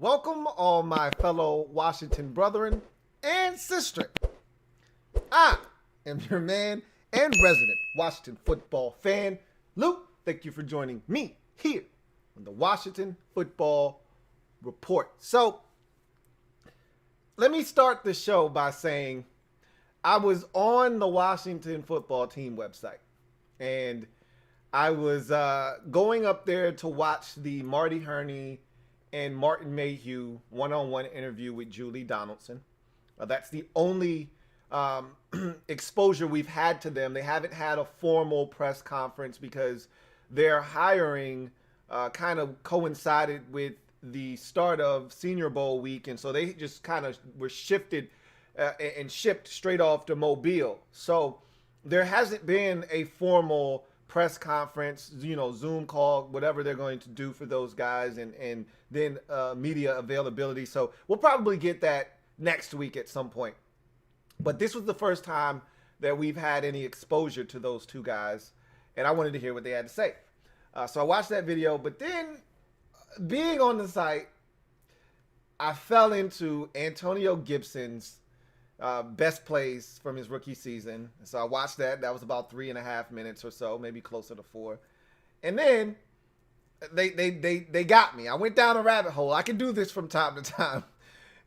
Welcome, all my fellow Washington brethren and sister. I am your man and resident Washington football fan, Lou. Thank you for joining me here on the Washington Football Report. So, let me start the show by saying I was on the Washington football team website, and I was going up there to watch the Marty Herney and Martin Mayhew one-on-one interview with Julie Donaldson. That's the only exposure we've had to them. They haven't had a formal press conference because their hiring kind of coincided with the start of Senior Bowl week, and so they just kind of were shifted and shipped straight off to Mobile. So there hasn't been a formal press conference, Zoom call, whatever they're going to do for those guys, and then media availability. So we'll probably get that next week at some point. But this was the first time that we've had any exposure to those two guys, and I wanted to hear what they had to say. So I watched that video, but then being on the site, I fell into Antonio Gibson's best plays from his rookie season. So I watched that. That was about 3.5 minutes or so, maybe closer to 4. And then they got me. I went down a rabbit hole. I can do this from time to time.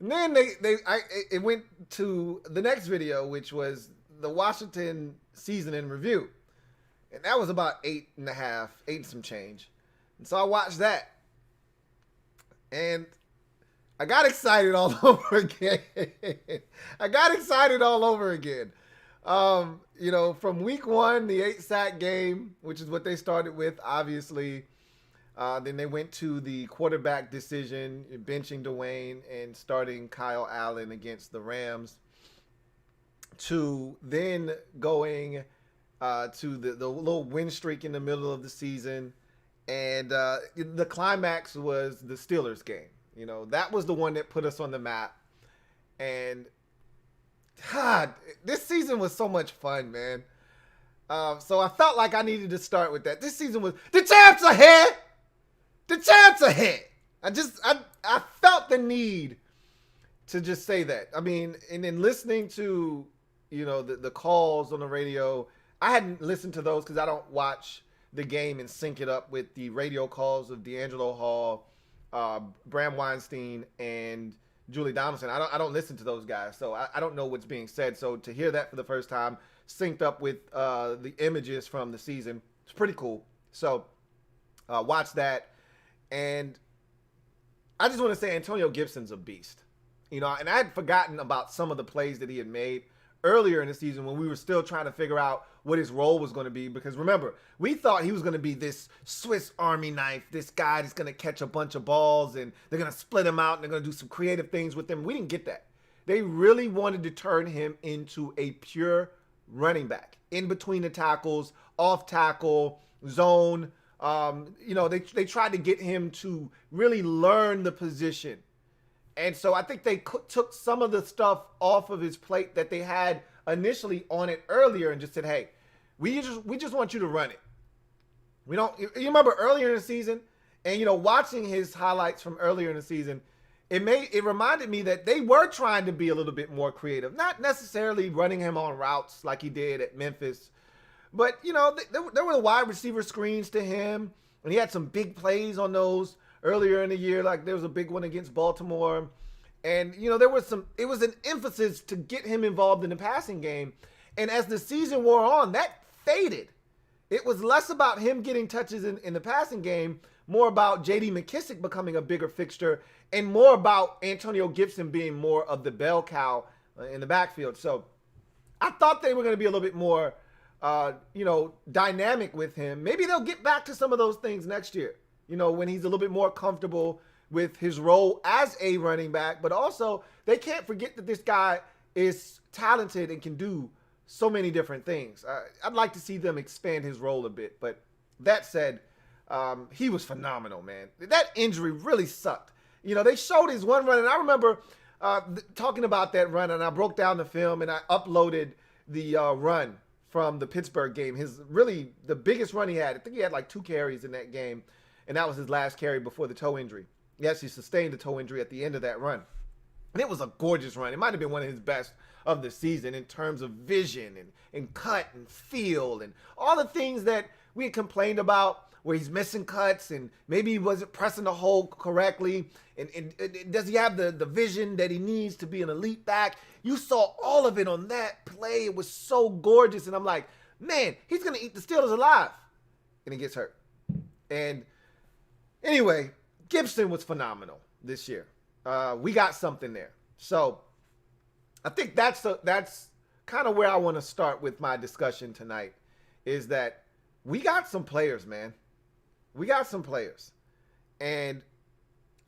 And then it went to the next video, which was the Washington season in review. And that was about 8.5, 8 and some change. And so I watched that. And I got excited all over again. From week 1, the 8-sack game, which is what they started with, obviously. Then they went to the quarterback decision, benching Dwayne and starting Kyle Allen against the Rams. To then going to the little win streak in the middle of the season. And the climax was the Steelers game. That was the one that put us on the map. And God, this season was so much fun, man. So I felt like I needed to start with that. This season was, the champs are here. The champs are here. I felt the need to just say that. I mean, and then listening to, the calls on the radio, I hadn't listened to those because I don't watch the game and sync it up with the radio calls of D'Angelo Hall, Bram Weinstein, and Julie Donaldson. I don't listen to those guys, so I don't know what's being said. So to hear that for the first time, synced up with the images from the season, it's pretty cool. So watch that. And I just want to say Antonio Gibson's a beast. And I had forgotten about some of the plays that he had made earlier in the season when we were still trying to figure out what his role was going to be. Because remember, we thought he was going to be this Swiss Army knife, this guy that's going to catch a bunch of balls and they're going to split him out and they're going to do some creative things with him. We didn't get that. They really wanted to turn him into a pure running back, in between the tackles, off tackle, zone. They tried to get him to really learn the position. And so I think they took some of the stuff off of his plate that they had initially on it earlier and just said, hey, we just want you to run it. You remember earlier in the season, and watching his highlights from earlier in the season, it reminded me that they were trying to be a little bit more creative, not necessarily running him on routes like he did at Memphis, but there were wide receiver screens to him, and he had some big plays on those earlier in the year. Like there was a big one against Baltimore. And, it was an emphasis to get him involved in the passing game. And as the season wore on, that faded. It was less about him getting touches in the passing game, more about J.D. McKissick becoming a bigger fixture, and more about Antonio Gibson being more of the bell cow in the backfield. So I thought they were going to be a little bit more, dynamic with him. Maybe they'll get back to some of those things next year, when he's a little bit more comfortable with his role as a running back. But also, they can't forget that this guy is talented and can do so many different things. I'd like to see them expand his role a bit. But that said, he was phenomenal, man. That injury really sucked. They showed his one run, and I remember talking about that run, and I broke down the film, and I uploaded the run from the Pittsburgh game. The biggest run he had. I think he had like 2 carries in that game, and that was his last carry before the toe injury. He actually sustained a toe injury at the end of that run. And it was a gorgeous run. It might have been one of his best of the season in terms of vision and cut and feel and all the things that we had complained about, where he's missing cuts and maybe he wasn't pressing the hole correctly. And does he have the vision that he needs to be an elite back? You saw all of it on that play. It was so gorgeous. And I'm like, man, he's going to eat the Steelers alive. And he gets hurt. And anyway, Gibson was phenomenal this year. We got something there. So I think that's kind of where I want to start with my discussion tonight, is that we got some players, man. We got some players. And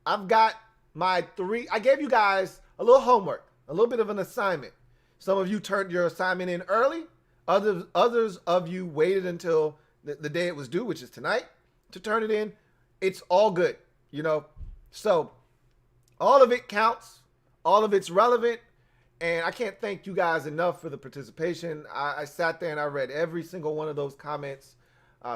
I've got my three. I gave you guys a little homework, a little bit of an assignment. Some of you turned your assignment in early. Others of you waited until the day it was due, which is tonight, to turn it in. It's all good, you know. So all of it counts. All of it's relevant. And I can't thank you guys enough for the participation. I sat there and I read every single one of those comments.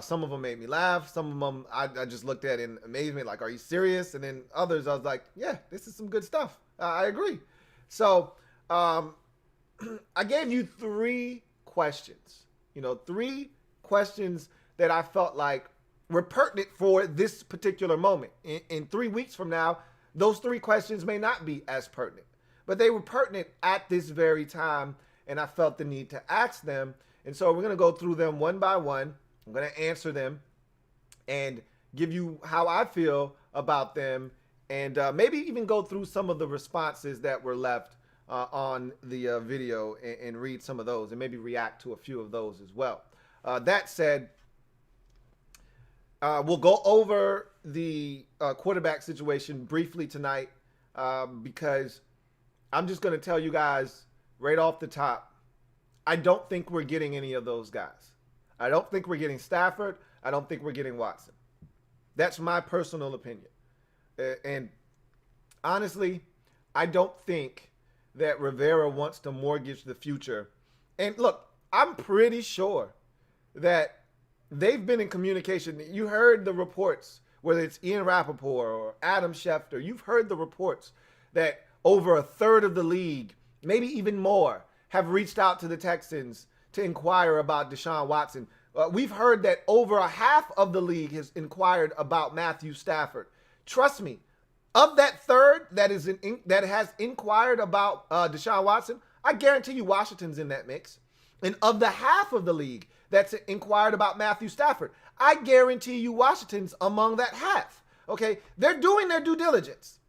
Some of them made me laugh. Some of them I just looked at in amazement, like, are you serious? And then others, I was like, yeah, this is some good stuff. I agree. So I gave you three questions, three questions that I felt like were pertinent for this particular moment. In 3 weeks from now, those three questions may not be as pertinent, but they were pertinent at this very time, and I felt the need to ask them. And so we're going to go through them one by one. I'm going to answer them and give you how I feel about them, and maybe even go through some of the responses that were left on the video and read some of those, and maybe react to a few of those as well. That said, we'll go over the quarterback situation briefly tonight, because I'm just going to tell you guys right off the top, I don't think we're getting any of those guys. I don't think we're getting Stafford. I don't think we're getting Watson. That's my personal opinion. And honestly, I don't think that Rivera wants to mortgage the future. And look, I'm pretty sure that they've been in communication. You heard the reports, whether it's Ian Rappaport or Adam Schefter. You've heard the reports that over a third of the league, maybe even more, have reached out to the Texans to inquire about Deshaun Watson. We've heard that over a half of the league has inquired about Matthew Stafford. Trust me, of that third that has inquired about Deshaun Watson, I guarantee you Washington's in that mix. And of the half of the league that's inquired about Matthew Stafford, I guarantee you Washington's among that half. Okay, they're doing their due diligence.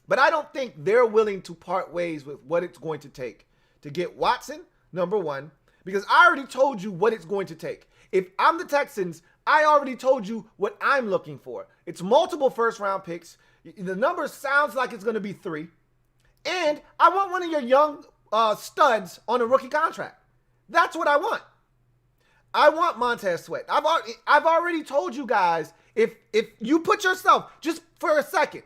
But I don't think they're willing to part ways with what it's going to take to get Watson, number one, because I already told you what it's going to take. If I'm the Texans, I already told you what I'm looking for. It's multiple first-round picks. The number sounds like it's going to be 3. And I want one of your young studs on a rookie contract. That's what I want. I want Montez Sweat. I've already told you guys, if you put yourself, just for a second,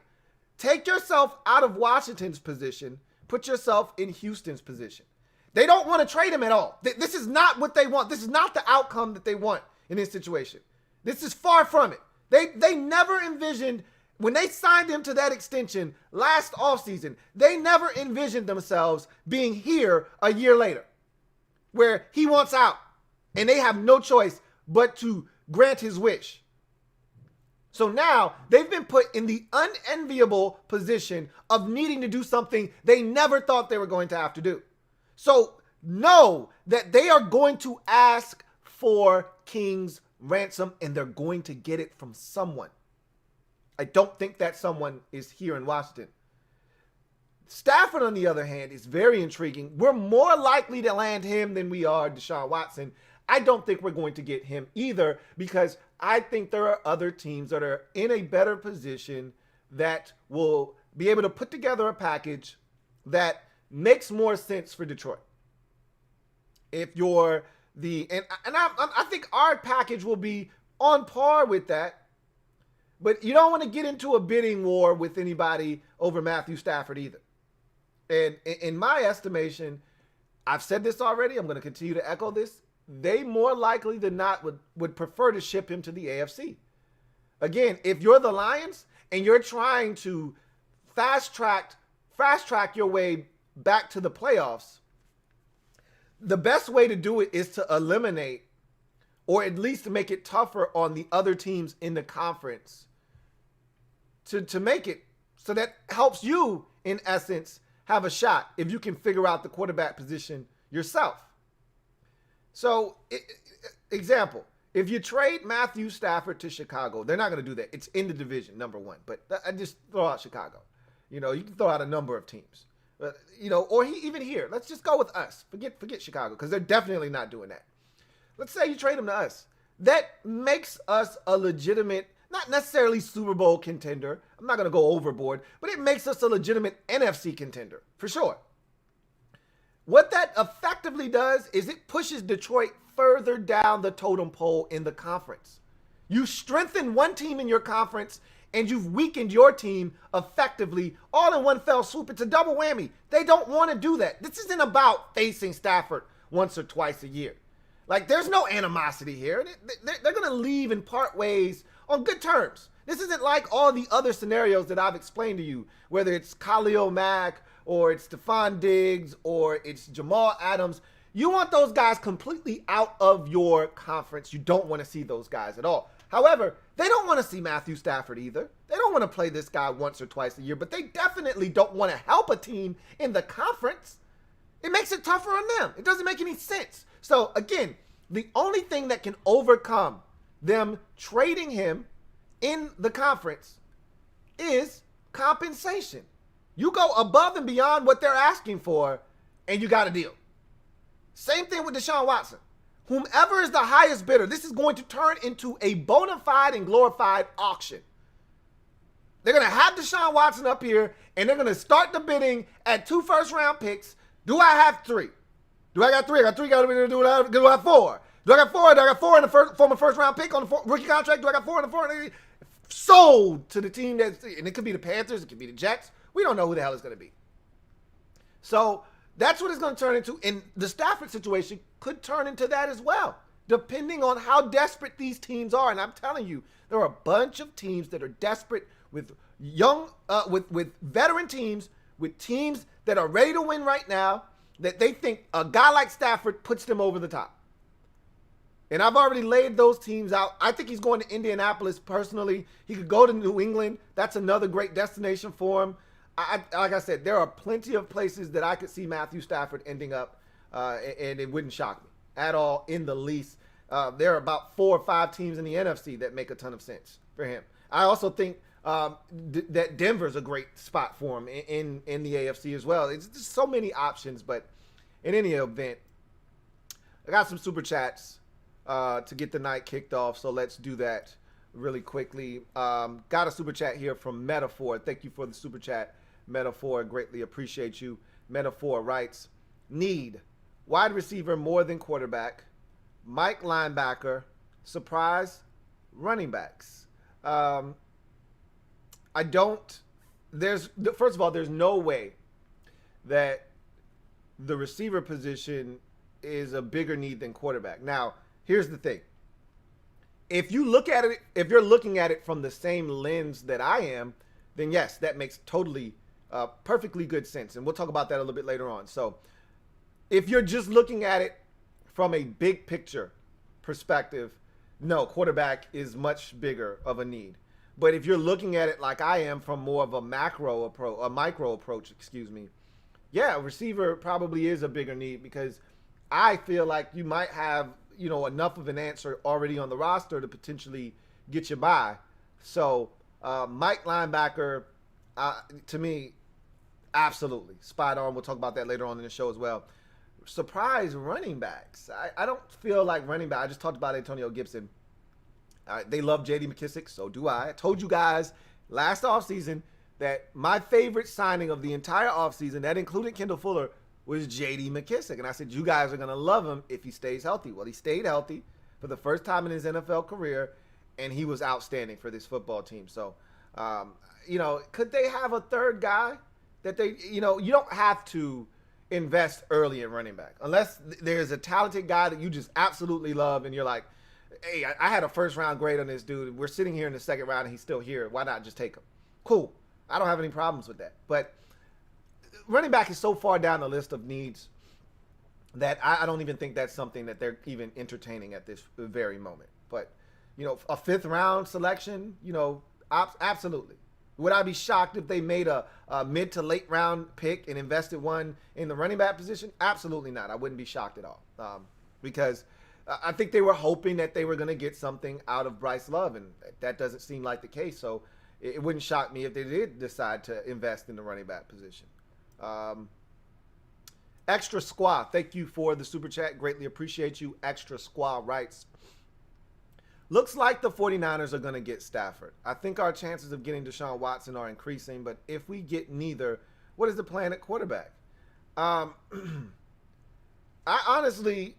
take yourself out of Washington's position, put yourself in Houston's position. They don't want to trade him at all. This is not what they want. This is not the outcome that they want in this situation. This is far from it. They never envisioned, when they signed him to that extension last offseason, they never envisioned themselves being here a year later, where he wants out and they have no choice but to grant his wish. So now they've been put in the unenviable position of needing to do something they never thought they were going to have to do. So know that they are going to ask for King's ransom, and they're going to get it from someone. I don't think that someone is here in Washington. Stafford, on the other hand, is very intriguing. We're more likely to land him than we are Deshaun Watson. I don't think we're going to get him either, because I think there are other teams that are in a better position that will be able to put together a package that makes more sense for Detroit. If you're I think our package will be on par with that, but you don't want to get into a bidding war with anybody over Matthew Stafford either. And in my estimation, I've said this already, I'm going to continue to echo this, they more likely than not would prefer to ship him to the AFC. Again, if you're the Lions and you're trying to fast track your way back to the playoffs, the best way to do it is to eliminate, or at least to make it tougher on the other teams in the conference to make it so that helps you, in essence, have a shot if you can figure out the quarterback position yourself. So, example, if you trade Matthew Stafford to Chicago, they're not going to do that. It's in the division, number one. But I just throw out Chicago. You can throw out a number of teams. Or even here. Let's just go with us. Forget Chicago, because they're definitely not doing that. Let's say you trade them to us. That makes us a legitimate, not necessarily Super Bowl contender. I'm not going to go overboard, but it makes us a legitimate NFC contender, for sure. What that effectively does is it pushes Detroit further down the totem pole in the conference. You strengthen one team in your conference, and you've weakened your team effectively all in one fell swoop. It's a double whammy. They don't want to do that. This isn't about facing Stafford once or twice a year. Like, there's no animosity here. They're going to leave and part ways on good terms. This isn't like all the other scenarios that I've explained to you, whether it's Khalil Mack or it's Stephon Diggs or it's Jamal Adams. You want those guys completely out of your conference. You don't want to see those guys at all. However, they don't want to see Matthew Stafford either. They don't want to play this guy once or twice a year, but they definitely don't want to help a team in the conference. It makes it tougher on them. It doesn't make any sense. So, again, the only thing that can overcome them trading him in the conference is compensation. You go above and beyond what they're asking for, and you got a deal. Same thing with Deshaun Watson. Whomever is the highest bidder, this is going to turn into a bona fide and glorified auction. They're going to have Deshaun Watson up here, and they're going to start the bidding at 2 first-round picks. Do I have 3? Do I got 3? I got 3. Do I have 4? Do I got 4? Do I got 4 in the former first-round pick on the rookie contract? Do I got 4 in the 4? Sold to the team that's, and it could be the Panthers, it could be the Jets. We don't know who the hell it's going to be. So that's what it's going to turn into. And the Stafford situation could turn into that as well, depending on how desperate these teams are. And I'm telling you, there are a bunch of teams that are desperate with with veteran teams, with teams that are ready to win right now, that they think a guy like Stafford puts them over the top. And I've already laid those teams out. I think he's going to Indianapolis personally. He could go to New England. That's another great destination for him. Like I said, there are plenty of places that I could see Matthew Stafford ending up, and it wouldn't shock me at all in the least. There are about 4 or 5 teams in the NFC that make a ton of sense for him. I also think that Denver's a great spot for him in the AFC as well. It's just so many options, but in any event, I got some super chats to get the night kicked off, so let's do that really quickly. Got a super chat here from Metaphor. Thank you for the super chat, Metaphor. Greatly appreciate you. Metaphor writes, need wide receiver more than quarterback, Mike linebacker, surprise running backs. I don't, first of all, there's no way that the receiver position is a bigger need than quarterback. Now, here's the thing. If you look at it, if you're looking at it from the same lens that I am, then yes, that makes totally, perfectly good sense. And we'll talk about that a little bit later on. So if you're just looking at it from a big picture perspective, no, quarterback is much bigger of a need. But if you're looking at it like I am from more of a micro approach, yeah, receiver probably is a bigger need, because I feel like you might have, enough of an answer already on the roster to potentially get you by. So Mike linebacker, to me, absolutely spot on. We'll talk about that later on in the show as well. Surprise running backs. I don't feel like running back. I just talked about Antonio Gibson. They love J.D. McKissic, so do I. I told you guys last offseason that my favorite signing of the entire offseason, that included Kendall Fuller, was J.D. McKissic. And I said, you guys are going to love him if he stays healthy. Well, he stayed healthy for the first time in his NFL career, and he was outstanding for this football team. So, could they have a third guy that they, you don't have to invest early in running back. Unless there's a talented guy that you just absolutely love and you're like, hey, I had a first round grade on this dude. We're sitting here in the second round and he's still here. Why not just take him? Cool. I don't have any problems with that. But running back is so far down the list of needs that I don't even think that's something that they're even entertaining at this very moment. But, a fifth round selection, absolutely. Would I be shocked if they made a mid to late round pick and invested one in the running back position? Absolutely not. I wouldn't be shocked at all. Because I think they were hoping that they were going to get something out of Bryce Love, and that doesn't seem like the case. So it wouldn't shock me if they did decide to invest in the running back position. Extra Squaw, thank you for the super chat. Greatly appreciate you. Extra Squaw writes, looks like the 49ers are going to get Stafford. I think our chances of getting Deshaun Watson are increasing, but if we get neither, what is the plan at quarterback? I honestly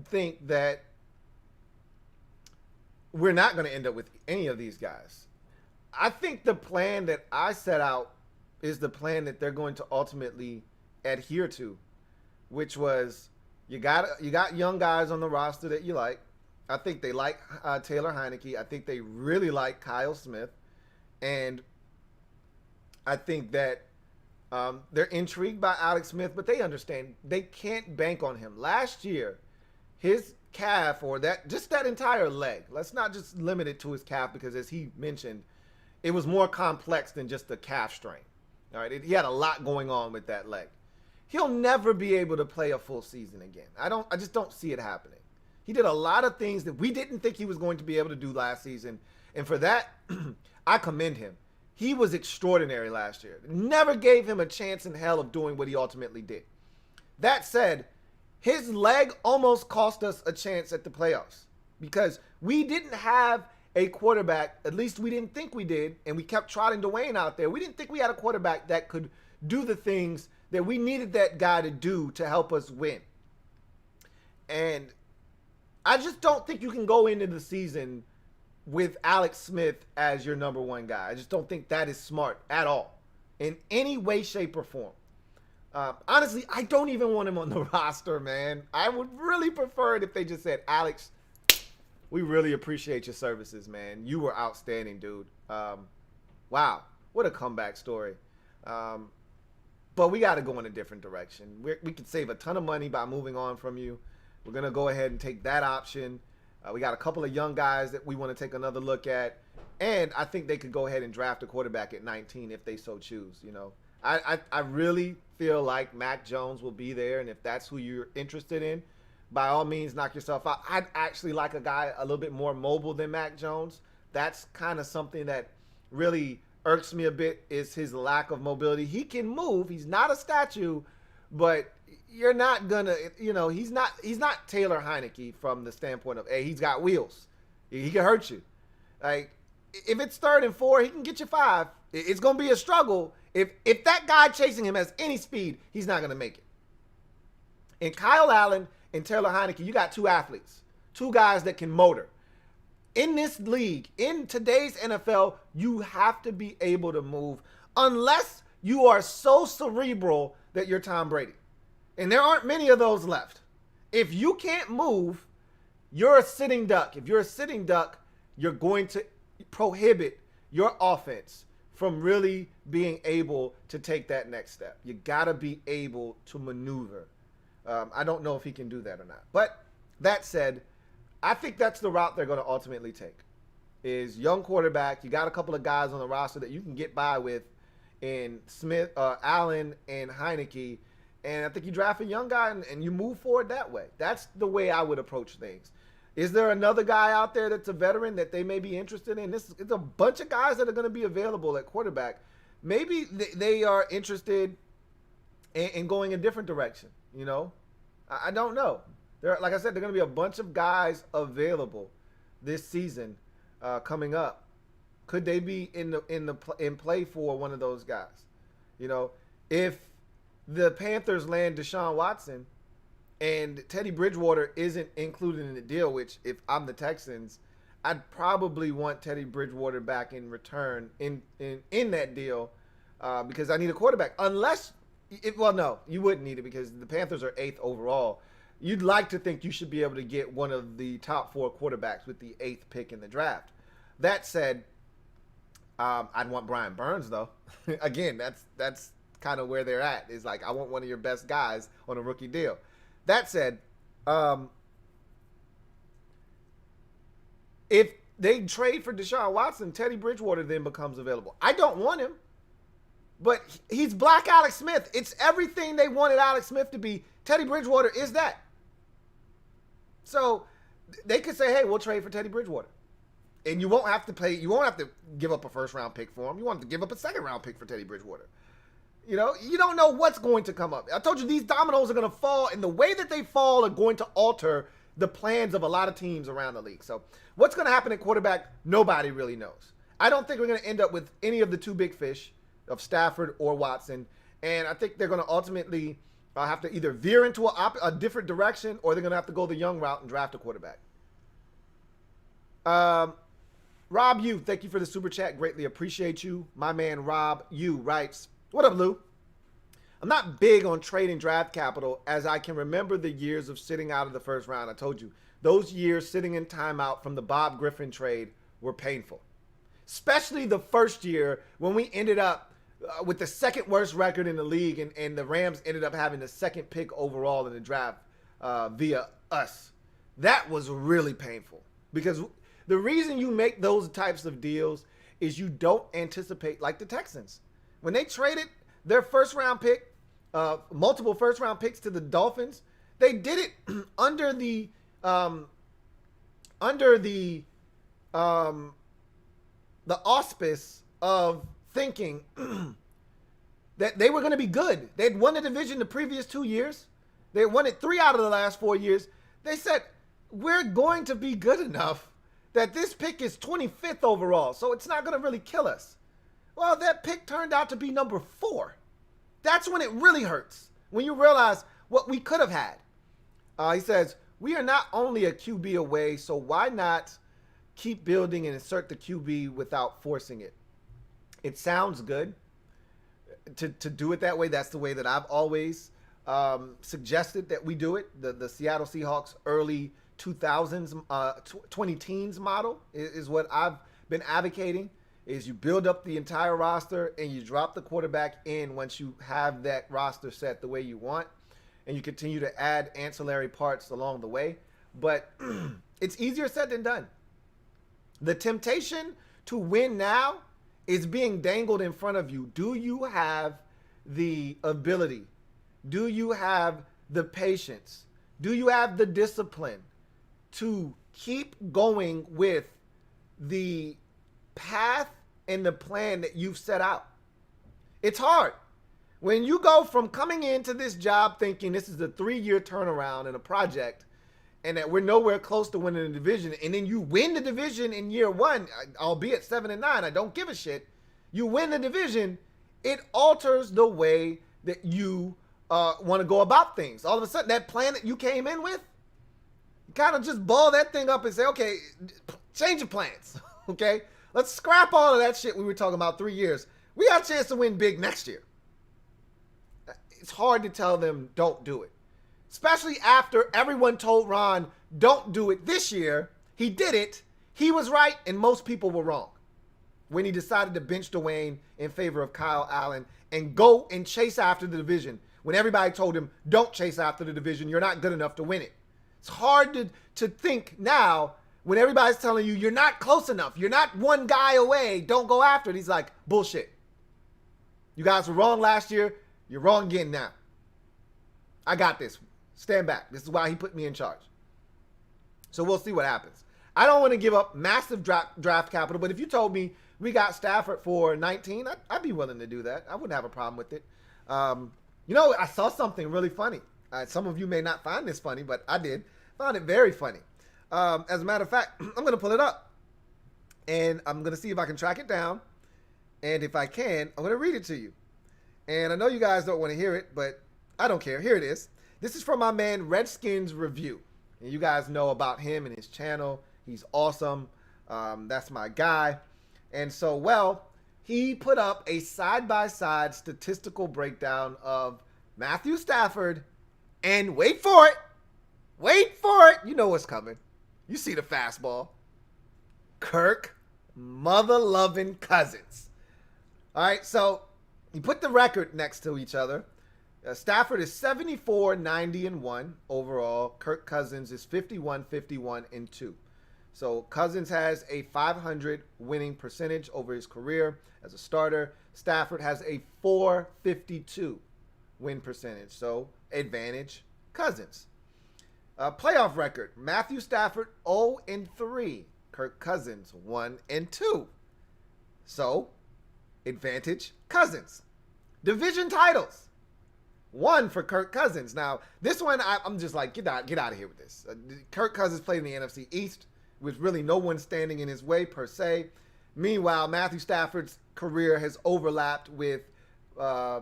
think that we're not going to end up with any of these guys. I think the plan that I set out is the plan that they're going to ultimately adhere to, which was you got young guys on the roster that you like. I think they like Taylor Heineke. I think they really like Kyle Smith. And I think that they're intrigued by Alex Smith, but they understand they can't bank on him. Last year, his calf, or that entire leg, let's not just limit it to his calf, because as he mentioned, it was more complex than just the calf strain. All right, he had a lot going on with that leg. He'll never be able to play a full season again. I just don't see it happening. He did a lot of things that we didn't think he was going to be able to do last season. And for that, I commend him. He was extraordinary last year. Never gave him a chance in hell of doing what he ultimately did. That said, his leg almost cost us a chance at the playoffs because we didn't have a quarterback, at least we didn't think we did, and we kept trotting Dwayne out there. We didn't think we had a quarterback that could do the things that we needed that guy to do to help us win. And I just don't think you can go into the season with Alex Smith as your number one guy. I just don't think that is smart at all in any way, shape, or form. Honestly, I don't even want him on the roster, man. I would really prefer it if they just said, Alex, we really appreciate your services, man. You were outstanding, dude. Wow, what a comeback story. But we got to go in a different direction. We could save a ton of money by moving on from you. We're going to go ahead and take that option. We got a couple of young guys that we want to take another look at. And I think they could go ahead and draft a quarterback at 19 if they so choose. I really feel like Mac Jones will be there. And if that's who you're interested in, by all means, knock yourself out. I'd actually like a guy a little bit more mobile than Mac Jones. That's kind of something that really irks me a bit, is his lack of mobility. He can move. He's not a statue, but you're not gonna, he's not Taylor Heineke from the standpoint of, hey, he's got wheels. He can hurt you. Like, if it's 3rd and 4, he can get you 5. It's gonna be a struggle. If that guy chasing him has any speed, he's not gonna make it. And Kyle Allen and Taylor Heineke, you got 2 athletes, 2 guys that can motor. In this league, in today's NFL, you have to be able to move unless you are so cerebral that you're Tom Brady. And there aren't many of those left. If you can't move, you're a sitting duck. If you're a sitting duck, you're going to prohibit your offense from really being able to take that next step. You got to be able to maneuver. I don't know if he can do that or not. But that said, I think that's the route they're going to ultimately take, is young quarterback. You got a couple of guys on the roster that you can get by with in Smith, Allen, and Heineke. And I think you draft a young guy and you move forward that way. That's the way I would approach things. Is there another guy out there that's a veteran that they may be interested in? It's a bunch of guys that are going to be available at quarterback. Maybe they are interested in going a different direction. I don't know. Like I said, there are going to be a bunch of guys available this season coming up. Could they be in play for one of those guys? If the Panthers land Deshaun Watson and Teddy Bridgewater isn't included in the deal, which if I'm the Texans, I'd probably want Teddy Bridgewater back in return in that deal because I need a quarterback. Unless, no, you wouldn't need it because the Panthers are 8th overall. You'd like to think you should be able to get one of the top 4 quarterbacks with the 8th pick in the draft. That said, I'd want Brian Burns though. Again, that's kind of where they're at. Is like I want one of your best guys on a rookie deal. That said, if they trade for Deshaun Watson, Teddy Bridgewater then becomes available. I don't want him, but he's Black Alex Smith. It's everything they wanted Alex Smith to be. Teddy Bridgewater is that. So they could say, hey, we'll trade for Teddy Bridgewater. And you won't have to pay, you won't have to give up a first round pick for him. You want to give up a second round pick for Teddy Bridgewater. You know, you don't know what's going to come up. I told you these dominoes are going to fall, and the way that they fall are going to alter the plans of a lot of teams around the league. So what's going to happen at quarterback, nobody really knows. I don't think we're going to end up with any of the two big fish of Stafford or Watson. And I think they're going to ultimately have to either veer into a different direction, or they're going to have to go the young route and draft a quarterback. Rob U, thank you for the super chat. Greatly appreciate you. My man Rob U writes, what up, Lou? I'm not big on trading draft capital, as I can remember the years of sitting out of the first round. I told you, those years sitting in timeout from the Bob Griffin trade were painful. Especially the first year when we ended up with the second worst record in the league, and the Rams ended up having the second pick overall in the draft via us. That was really painful, because the reason you make those types of deals is you don't anticipate, like the Texans. When they traded their first round pick, multiple first round picks to the Dolphins, they did it under the auspice of thinking that they were going to be good. They'd won the division the previous 2 years. They won it 3 out of the last 4 years. They said, we're going to be good enough that this pick is 25th overall, so it's not going to really kill us. Well, that pick turned out to be number 4. That's when it really hurts, when you realize what we could have had. He says, we are not only a QB away, so why not keep building and insert the QB without forcing it? It sounds good to do it that way. That's the way that I've always suggested that we do it. The Seattle Seahawks early 2000s, 20 teens model is what I've been advocating, is you build up the entire roster and you drop the quarterback in once you have that roster set the way you want, and you continue to add ancillary parts along the way. But it's easier said than done. The temptation to win now is being dangled in front of you. Do you have the ability? Do you have the patience? Do you have the discipline to keep going with the path and the plan that you've set out? It's hard. When you go from coming into this job thinking this is a 3-year turnaround in a project and that we're nowhere close to winning the division, and then you win the division in year 1, albeit 7-9, I don't give a shit. You win the division, it alters the way that you want to go about things. All of a sudden, that plan that you came in with, kind of just ball that thing up and say, okay, change your plans, okay? Let's scrap all of that shit we were talking about 3 years. We got a chance to win big next year. It's hard to tell them don't do it, especially after everyone told Ron don't do it this year. He did it. He was right, and most people were wrong when he decided to bench Dwayne in favor of Kyle Allen and go and chase after the division when everybody told him don't chase after the division. You're not good enough to win it. It's hard to think now when everybody's telling you you're not close enough. You're not one guy away. Don't go after it. He's like, bullshit. You guys were wrong last year. You're wrong again now. I got this. Stand back. This is why he put me in charge. So we'll see what happens. I don't want to give up massive draft capital, but if you told me we got Stafford for 19, I'd be willing to do that. I wouldn't have a problem with it. You know, I saw something really funny. Some of you may not find this funny, but I did. Found it very funny. As a matter of fact, I'm going to pull it up. And I'm going to see if I can track it down. And if I can, I'm going to read it to you. And I know you guys don't want to hear it, but I don't care. Here it is. This is from my man Redskins Review. And you guys know about him and his channel. He's awesome. That's my guy. And so, well, he put up a side-by-side statistical breakdown of Matthew Stafford and wait for it. Wait for it. You know what's coming. You see the fastball. Kirk mother-loving Cousins. All right, so you put the record next to each other. Stafford is 74, 90, and 1 overall. Kirk Cousins is 51, 51, and 2. So Cousins has a 500 winning percentage over his career as a starter. Stafford has a 452 win percentage. So advantage Cousins. Playoff record: Matthew Stafford 0-3. Kirk Cousins 1-2. So advantage Cousins. Division titles: 1 for Kirk Cousins. Now this one I'm just like, get out of here with this. Kirk Cousins played in the NFC East with really no one standing in his way per se. Meanwhile, Matthew Stafford's career has overlapped with, I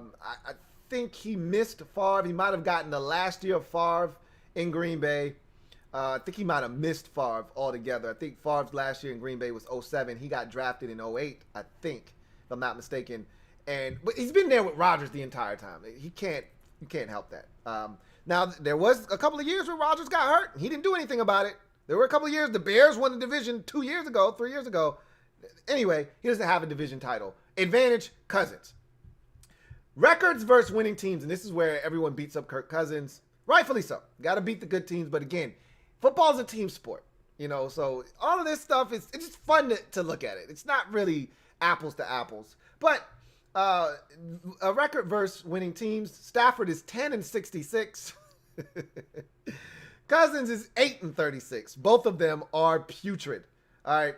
think he missed Favre. He might have gotten the last year of Favre in Green Bay. I think he might have missed Favre altogether. I think Favre's last year in Green Bay was 07. He got drafted in 08, I think, if I'm not mistaken. But he's been there with Rodgers the entire time. You can't help that. Now, there was a couple of years where Rodgers got hurt. He didn't do anything about it. There were a couple of years the Bears won the division 3 years ago. Anyway, he doesn't have a division title. Advantage Cousins. Records versus winning teams, and this is where everyone beats up Kirk Cousins. Rightfully so. Got to beat the good teams, but again, football's a team sport, so all of this stuff it's just fun to look at it. It's not really apples to apples. But a record versus winning teams: Stafford is 10-66. Cousins is 8-36. Both of them are putrid. All right.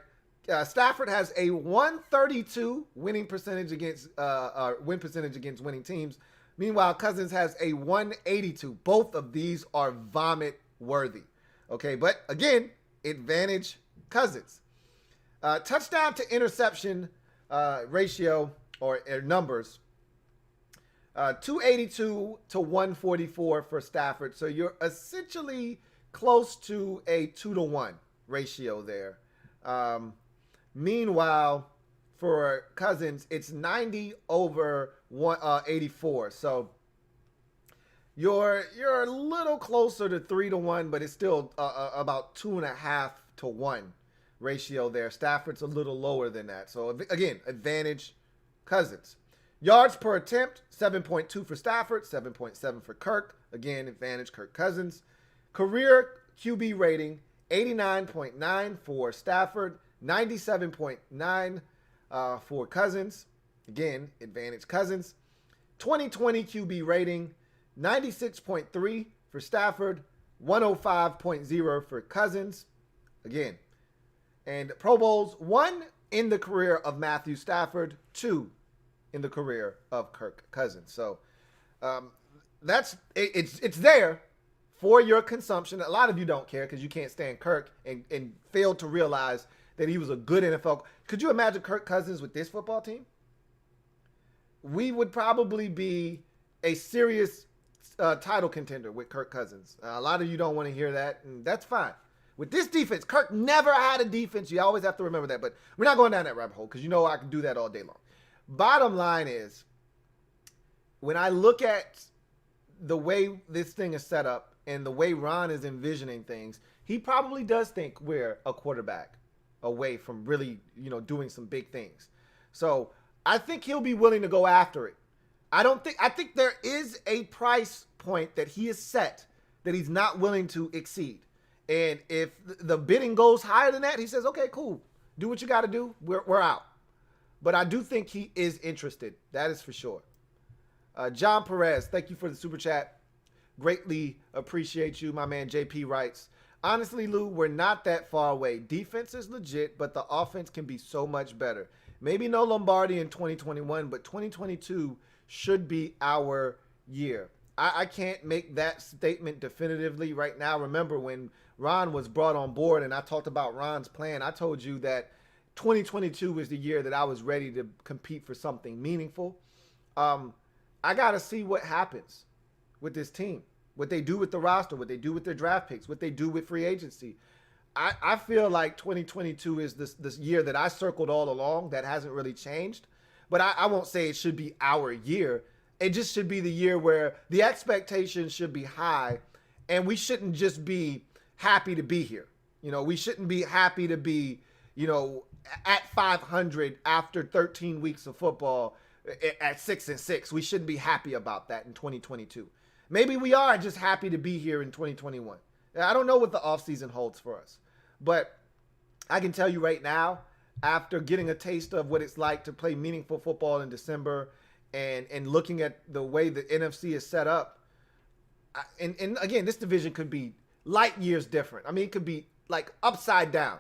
Stafford has a 132 winning percentage against win percentage against winning teams. Meanwhile, Cousins has a 182. Both of these are vomit worthy. Okay, but again, advantage Cousins. Touchdown to interception ratio or numbers. 282 to 144 for Stafford. So you're essentially close to a 2-to-1 ratio there. Meanwhile, for Cousins, it's 90 over 84. So you're a little closer to 3-to-1, but it's still about 2.5 to 1 ratio there. Stafford's a little lower than that. So again, advantage Cousins. Yards per attempt: 7.2 for Stafford, 7.7 for Kirk. Again, advantage Kirk Cousins. Career QB rating: 89.9 for Stafford, 97.9 for Cousins. Again, advantage Cousins. 2020 QB rating: 96.3 for Stafford, 105.0 for Cousins. Again, and Pro Bowls: 1 in the career of Matthew Stafford, 2 in the career of Kirk Cousins. So that's it's there for your consumption. A lot of you don't care because you can't stand Kirk and fail to realize that he was a good NFL. Could you imagine Kirk Cousins with this football team? We would probably be a serious title contender with Kirk Cousins. A lot of you don't want to hear that, and that's fine. With this defense, Kirk never had a defense. You always have to remember that, but we're not going down that rabbit hole because I can do that all day long. Bottom line is, when I look at the way this thing is set up and the way Ron is envisioning things, he probably does think we're a quarterback away from really, doing some big things. So I think he'll be willing to go after it. I think there is a price point that he has set that he's not willing to exceed. And if the bidding goes higher than that, he says, okay, cool. Do what you got to do. We're out. But I do think he is interested. That is for sure. John Perez, thank you for the super chat. Greatly appreciate you. My man JP writes, honestly, Lou, we're not that far away. Defense is legit, but the offense can be so much better. Maybe no Lombardi in 2021, but 2022 should be our year. I can't make that statement definitively right now. Remember when Ron was brought on board and I talked about Ron's plan, I told you that 2022 was the year that I was ready to compete for something meaningful. I got to see what happens with this team, what they do with the roster, what they do with their draft picks, what they do with free agency. I feel like 2022 is this year that I circled all along that hasn't really changed. But I won't say it should be our year. It just should be the year where the expectations should be high and we shouldn't just be happy to be here. We shouldn't be happy to be, at 500 after 13 weeks of football at 6-6. We shouldn't be happy about that in 2022. Maybe we are just happy to be here in 2021. I don't know what the offseason holds for us, but I can tell you right now, after getting a taste of what it's like to play meaningful football in December and looking at the way the NFC is set up, and again, this division could be light years different. I mean, it could be like upside down.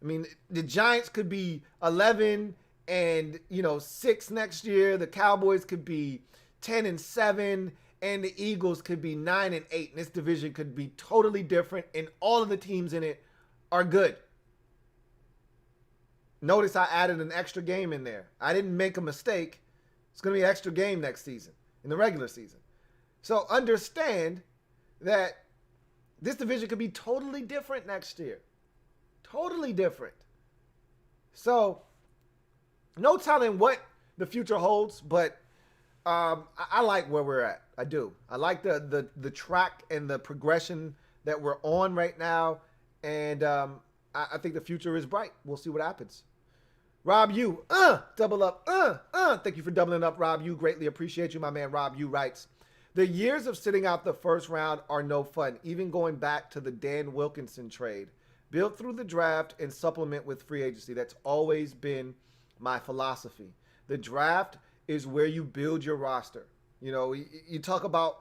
I mean, the Giants could be 11 and 6 next year. The Cowboys could be 10-7, and the Eagles could be 9-8. And this division could be totally different, and all of the teams in it are good. Notice I added an extra game in there. I didn't make a mistake. It's going to be an extra game next season, in the regular season. So understand that this division could be totally different next year. Totally different. So, no telling what the future holds, but I like where we're at. I do. I like the track and the progression that we're on right now, and I think the future is bright. We'll see what happens. Rob U, double up, Thank you for doubling up, Rob U. Greatly appreciate you, my man. Rob U writes, the years of sitting out the first round are no fun, even going back to the Dan Wilkinson trade. Build through the draft and supplement with free agency. That's always been my philosophy. The draft is where you build your roster. You talk about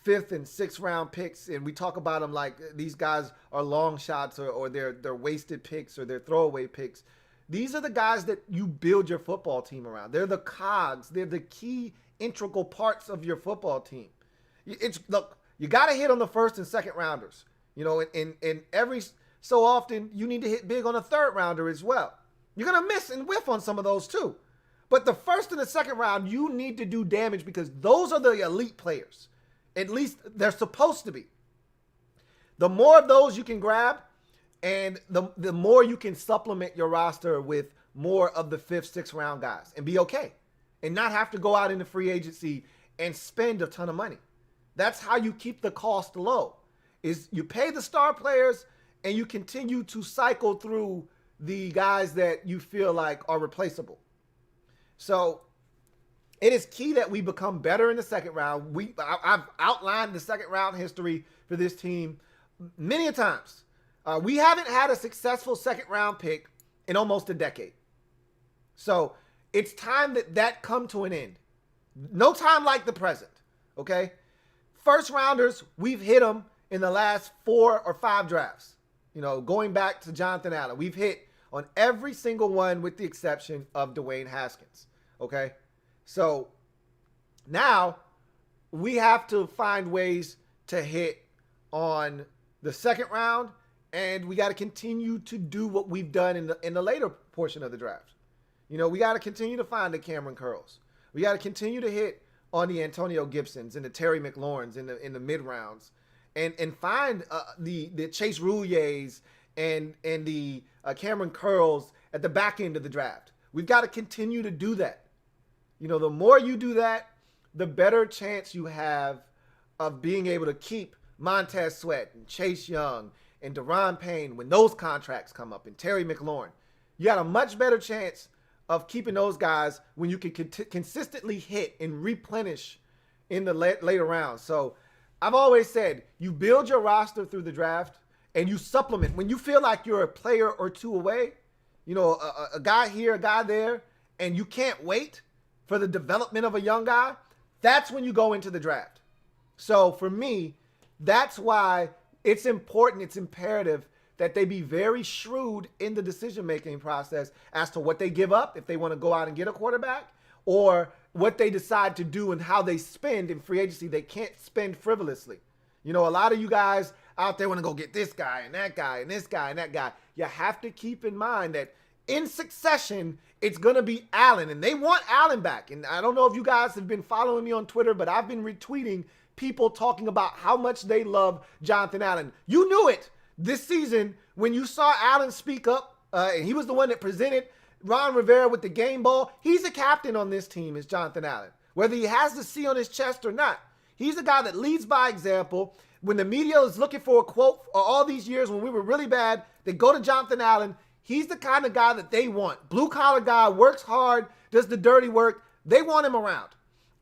5th and 6th round picks, and we talk about them like these guys are long shots or they're wasted picks or they're throwaway picks. These are the guys that you build your football team around. They're the cogs. They're the key integral parts of your football team. Look, you got to hit on the first and second rounders. In every so often, you need to hit big on a third rounder as well. You're going to miss and whiff on some of those too. But the first and the second round, you need to do damage because those are the elite players. At least they're supposed to be. The more of those you can grab, and the more you can supplement your roster with more of the 5th, 6th round guys and be okay. And not have to go out into free agency and spend a ton of money. That's how you keep the cost low, is you pay the star players and you continue to cycle through the guys that you feel like are replaceable. So it is key that we become better in the second round. I've outlined the second round history for this team many a times. We haven't had a successful second round pick in almost a decade. So it's time that come to an end. No time like the present, okay? First rounders, we've hit them in the last 4 or 5 drafts. Going back to Jonathan Allen, we've hit on every single one with the exception of Dwayne Haskins, okay? So now we have to find ways to hit on the second round, and we got to continue to do what we've done in the later portion of the draft. We got to continue to find the Cameron Curls. We got to continue to hit on the Antonio Gibsons and the Terry McLaurins in the mid rounds, and find the Chase Rouliers and the Cameron Curls at the back end of the draft. We've got to continue to do that. The more you do that, the better chance you have of being able to keep Montez Sweat and Chase Young and Daron Payne when those contracts come up, and Terry McLaurin. You got a much better chance of keeping those guys when you can consistently hit and replenish in the later rounds. So I've always said you build your roster through the draft and you supplement. When you feel like you're a player or two away, a guy here, a guy there, and you can't wait for the development of a young guy, that's when you go into the draft. So for me, that's why it's important, it's imperative that they be very shrewd in the decision-making process as to what they give up if they want to go out and get a quarterback, or what they decide to do and how they spend in free agency. They can't spend frivolously. A lot of you guys out there want to go get this guy and that guy and this guy and that guy. You have to keep in mind that in succession, it's going to be Allen, and they want Allen back. And I don't know if you guys have been following me on Twitter, but I've been retweeting people talking about how much they love Jonathan Allen. You knew it this season when you saw Allen speak up, and he was the one that presented Ron Rivera with the game ball. He's a captain on this team, is Jonathan Allen. Whether he has the C on his chest or not, he's a guy that leads by example. When the media is looking for a quote for all these years when we were really bad, they go to Jonathan Allen. He's the kind of guy that they want. Blue-collar guy, works hard, does the dirty work. They want him around.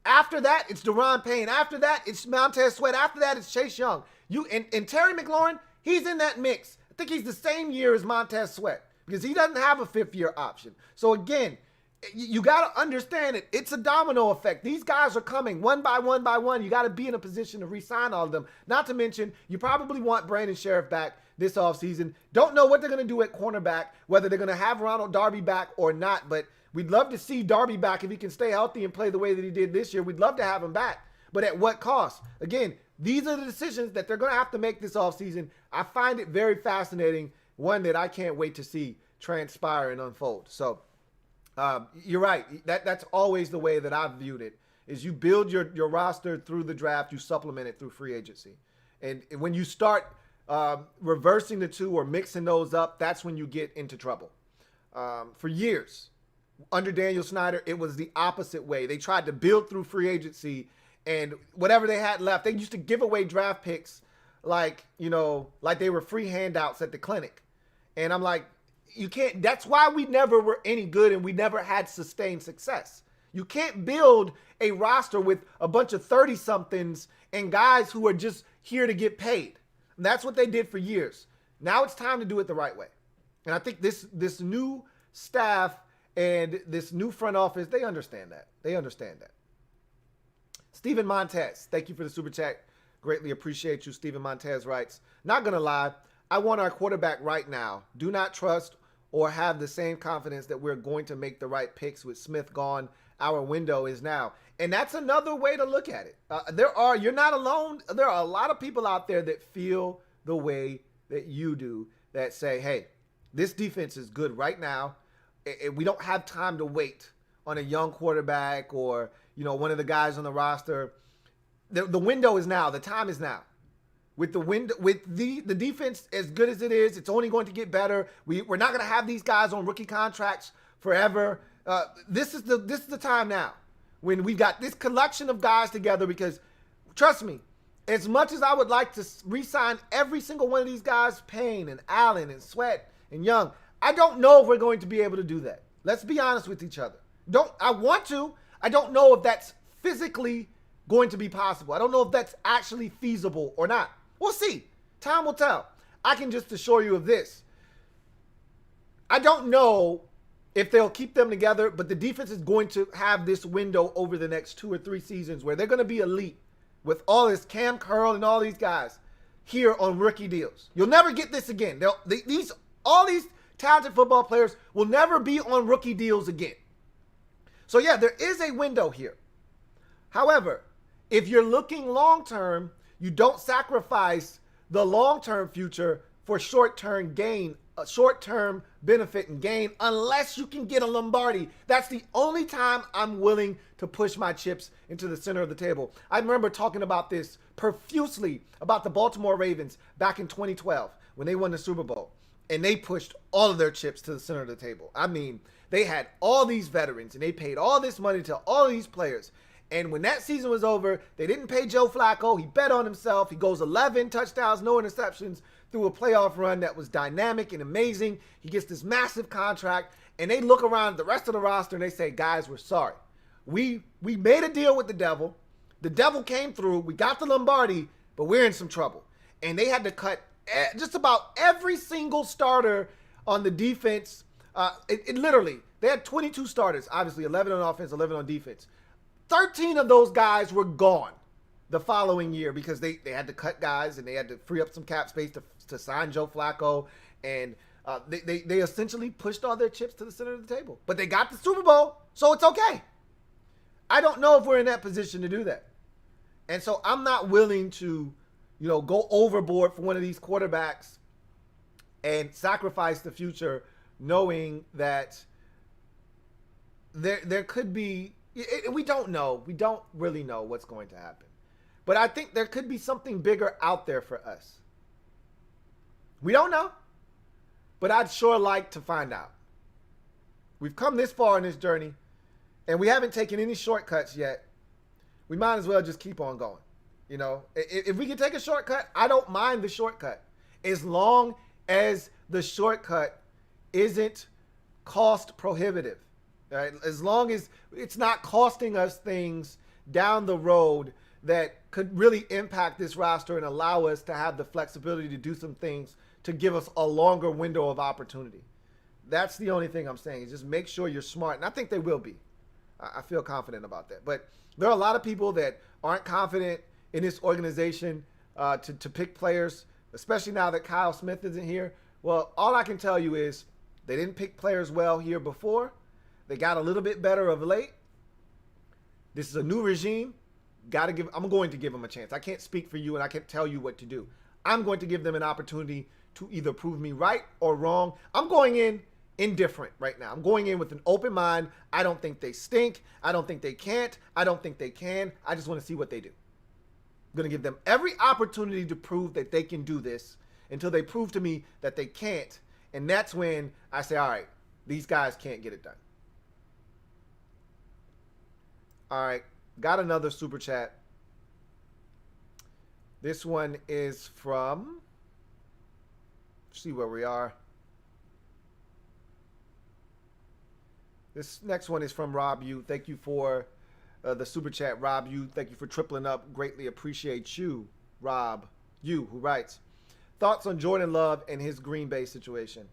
After that, it's Deron Payne. After that, it's Montez Sweat. After that, it's Chase Young. And Terry McLaurin, he's in that mix. I think he's the same year as Montez Sweat because he doesn't have a fifth-year option. So again, you got to understand it. It's a domino effect. These guys are coming one by one by one. You got to be in a position to re-sign all of them. Not to mention, you probably want Brandon Sheriff back this offseason. Don't know what they're going to do at cornerback, whether they're going to have Ronald Darby back or not, but we'd love to see Darby back if he can stay healthy and play the way that he did this year. We'd love to have him back, but at what cost? Again, these are the decisions that they're going to have to make this offseason. I find it very fascinating, one that I can't wait to see transpire and unfold. So you're right. That's always the way that I've viewed it, is you build your roster through the draft, you supplement it through free agency. And when you start reversing the two or mixing those up, that's when you get into trouble. For years, under Daniel Snyder, it was the opposite way. They tried to build through free agency, and whatever they had left, they used to give away draft picks like they were free handouts at the clinic. And I'm like, you can't. That's why we never were any good and we never had sustained success. You can't build a roster with a bunch of 30-somethings and guys who are just here to get paid. And that's what they did for years. Now it's time to do it the right way. And I think this new staff and this new front office, they understand that. They understand that. Stephen Montez, thank you for the super chat. Greatly appreciate you. Stephen Montez writes, not going to lie, I want our quarterback right now. Do not trust or have the same confidence that we're going to make the right picks with Smith gone. Our window is now. And that's another way to look at it. You're not alone. There are a lot of people out there that feel the way that you do, that say, hey, this defense is good right now. We don't have time to wait on a young quarterback or, one of the guys on the roster. The window is now. The time is now. With the defense as good as it is, it's only going to get better. We're not going to have these guys on rookie contracts forever. This is the time now when we've got this collection of guys together, because trust me, as much as I would like to re-sign every single one of these guys, Payne and Allen and Sweat and Young, I don't know if we're going to be able to do that. Let's be honest with each other. I want to. I don't know if that's physically going to be possible. I don't know if that's actually feasible or not. We'll see. Time will tell. I can just assure you of this. I don't know if they'll keep them together, but the defense is going to have this window over the next 2 or 3 seasons where they're going to be elite with all this Cam Curl and all these guys here on rookie deals. You'll never get this again. All these talented football players will never be on rookie deals again. So yeah, there is a window here. However, if you're looking long-term, you don't sacrifice the long-term future for short-term gain, a short-term benefit and gain, unless you can get a Lombardi. That's the only time I'm willing to push my chips into the center of the table. I remember talking about this profusely about the Baltimore Ravens back in 2012 when they won the Super Bowl, and they pushed all of their chips to the center of the table. I mean, they had all these veterans, and they paid all this money to all of these players. And when that season was over, they didn't pay Joe Flacco. He bet on himself. He goes 11 touchdowns, no interceptions through a playoff run that was dynamic and amazing. He gets this massive contract, and they look around at the rest of the roster and they say, guys, we're sorry. We made a deal with the devil. The devil came through. We got the Lombardi, but we're in some trouble. And they had to cut just about every single starter on the defense. Literally, they had 22 starters, obviously 11 on offense, 11 on defense. 13 of those guys were gone the following year because they had to cut guys and they had to free up some cap space to sign Joe Flacco. And they essentially pushed all their chips to the center of the table. But they got the Super Bowl, so it's okay. I don't know if we're in that position to do that. And so I'm not willing to, go overboard for one of these quarterbacks and sacrifice the future knowing that there could be, we don't know. We don't really know what's going to happen. But I think there could be something bigger out there for us. We don't know, but I'd sure like to find out. We've come this far in this journey, and we haven't taken any shortcuts yet. We might as well just keep on going. If we can take a shortcut, I don't mind the shortcut, as long as the shortcut isn't cost prohibitive. Right? As long as it's not costing us things down the road that could really impact this roster and allow us to have the flexibility to do some things to give us a longer window of opportunity. That's the only thing I'm saying, is just make sure you're smart. And I think they will be. I feel confident about that. But there are a lot of people that aren't confident in this organization to pick players, especially now that Kyle Smith isn't here. Well, all I can tell you is they didn't pick players well here before. They got a little bit better of late. This is a new regime. I'm going to give them a chance. I can't speak for you, and I can't tell you what to do. I'm going to give them an opportunity to either prove me right or wrong. I'm going in indifferent right now. I'm going in with an open mind. I don't think they stink. I don't think they can't. I don't think they can. I just want to see what they do. I'm going to give them every opportunity to prove that they can do this until they prove to me that they can't. And that's when I say, all right, these guys can't get it done. All right, got another super chat. This one is from, let's see where we are. This next one is from Rob Yu. Thank you for the super chat, Rob Yu. Thank you for tripling up. Greatly appreciate you, Rob Yu, who writes, thoughts on Jordan Love and his Green Bay situation?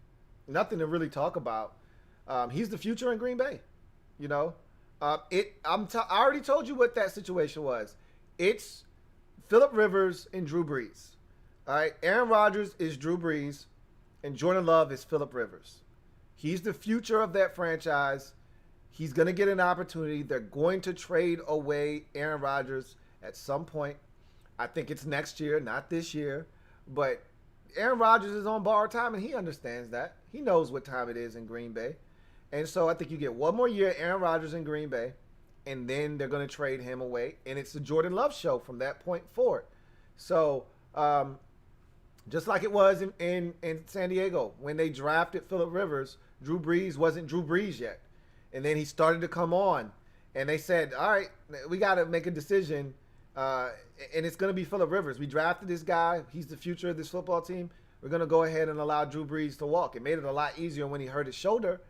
Nothing to really talk about. He's the future in Green Bay, you know. I already told you what that situation was. It's Phillip Rivers and Drew Brees. All right, Aaron Rodgers is Drew Brees, and Jordan Love is Phillip Rivers. He's the future of that franchise. He's going to get an opportunity. They're going to trade away Aaron Rodgers at some point. I think it's next year, not this year. But Aaron Rodgers is on borrowed time, and he understands that. He knows what time it is in Green Bay. And so I think you get one more year, Aaron Rodgers in Green Bay, and then they're going to trade him away. And it's the Jordan Love show from that point forward. So just like it was in San Diego, when they drafted Phillip Rivers, Drew Brees wasn't Drew Brees yet. And then he started to come on. And they said, all right, we got to make a decision. And it's going to be Phillip Rivers. We drafted this guy. He's the future of this football team. We're going to go ahead and allow Drew Brees to walk. It made it a lot easier when he hurt his shoulder.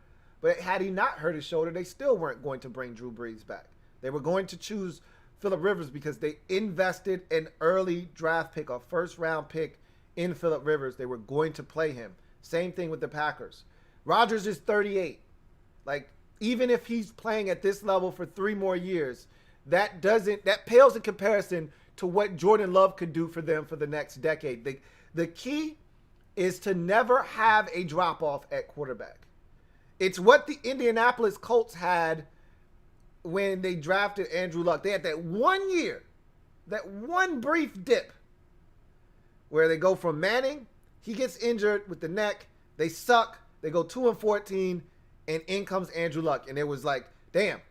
But had he not hurt his shoulder, they still weren't going to bring Drew Brees back. They were going to choose Phillip Rivers because they invested an early draft pick, a first-round pick in Phillip Rivers. They were going to play him. Same thing with the Packers. Rodgers is 38. Like, even if he's playing at this level for 3 more years, that pales in comparison to what Jordan Love could do for them for the next decade. The key is to never have a drop-off at quarterback. It's what the Indianapolis Colts had when they drafted Andrew Luck. They had that 1 year, that one brief dip where they go from Manning, he gets injured with the neck, they suck, they go 2-14, and in comes Andrew Luck. And it was like, damn,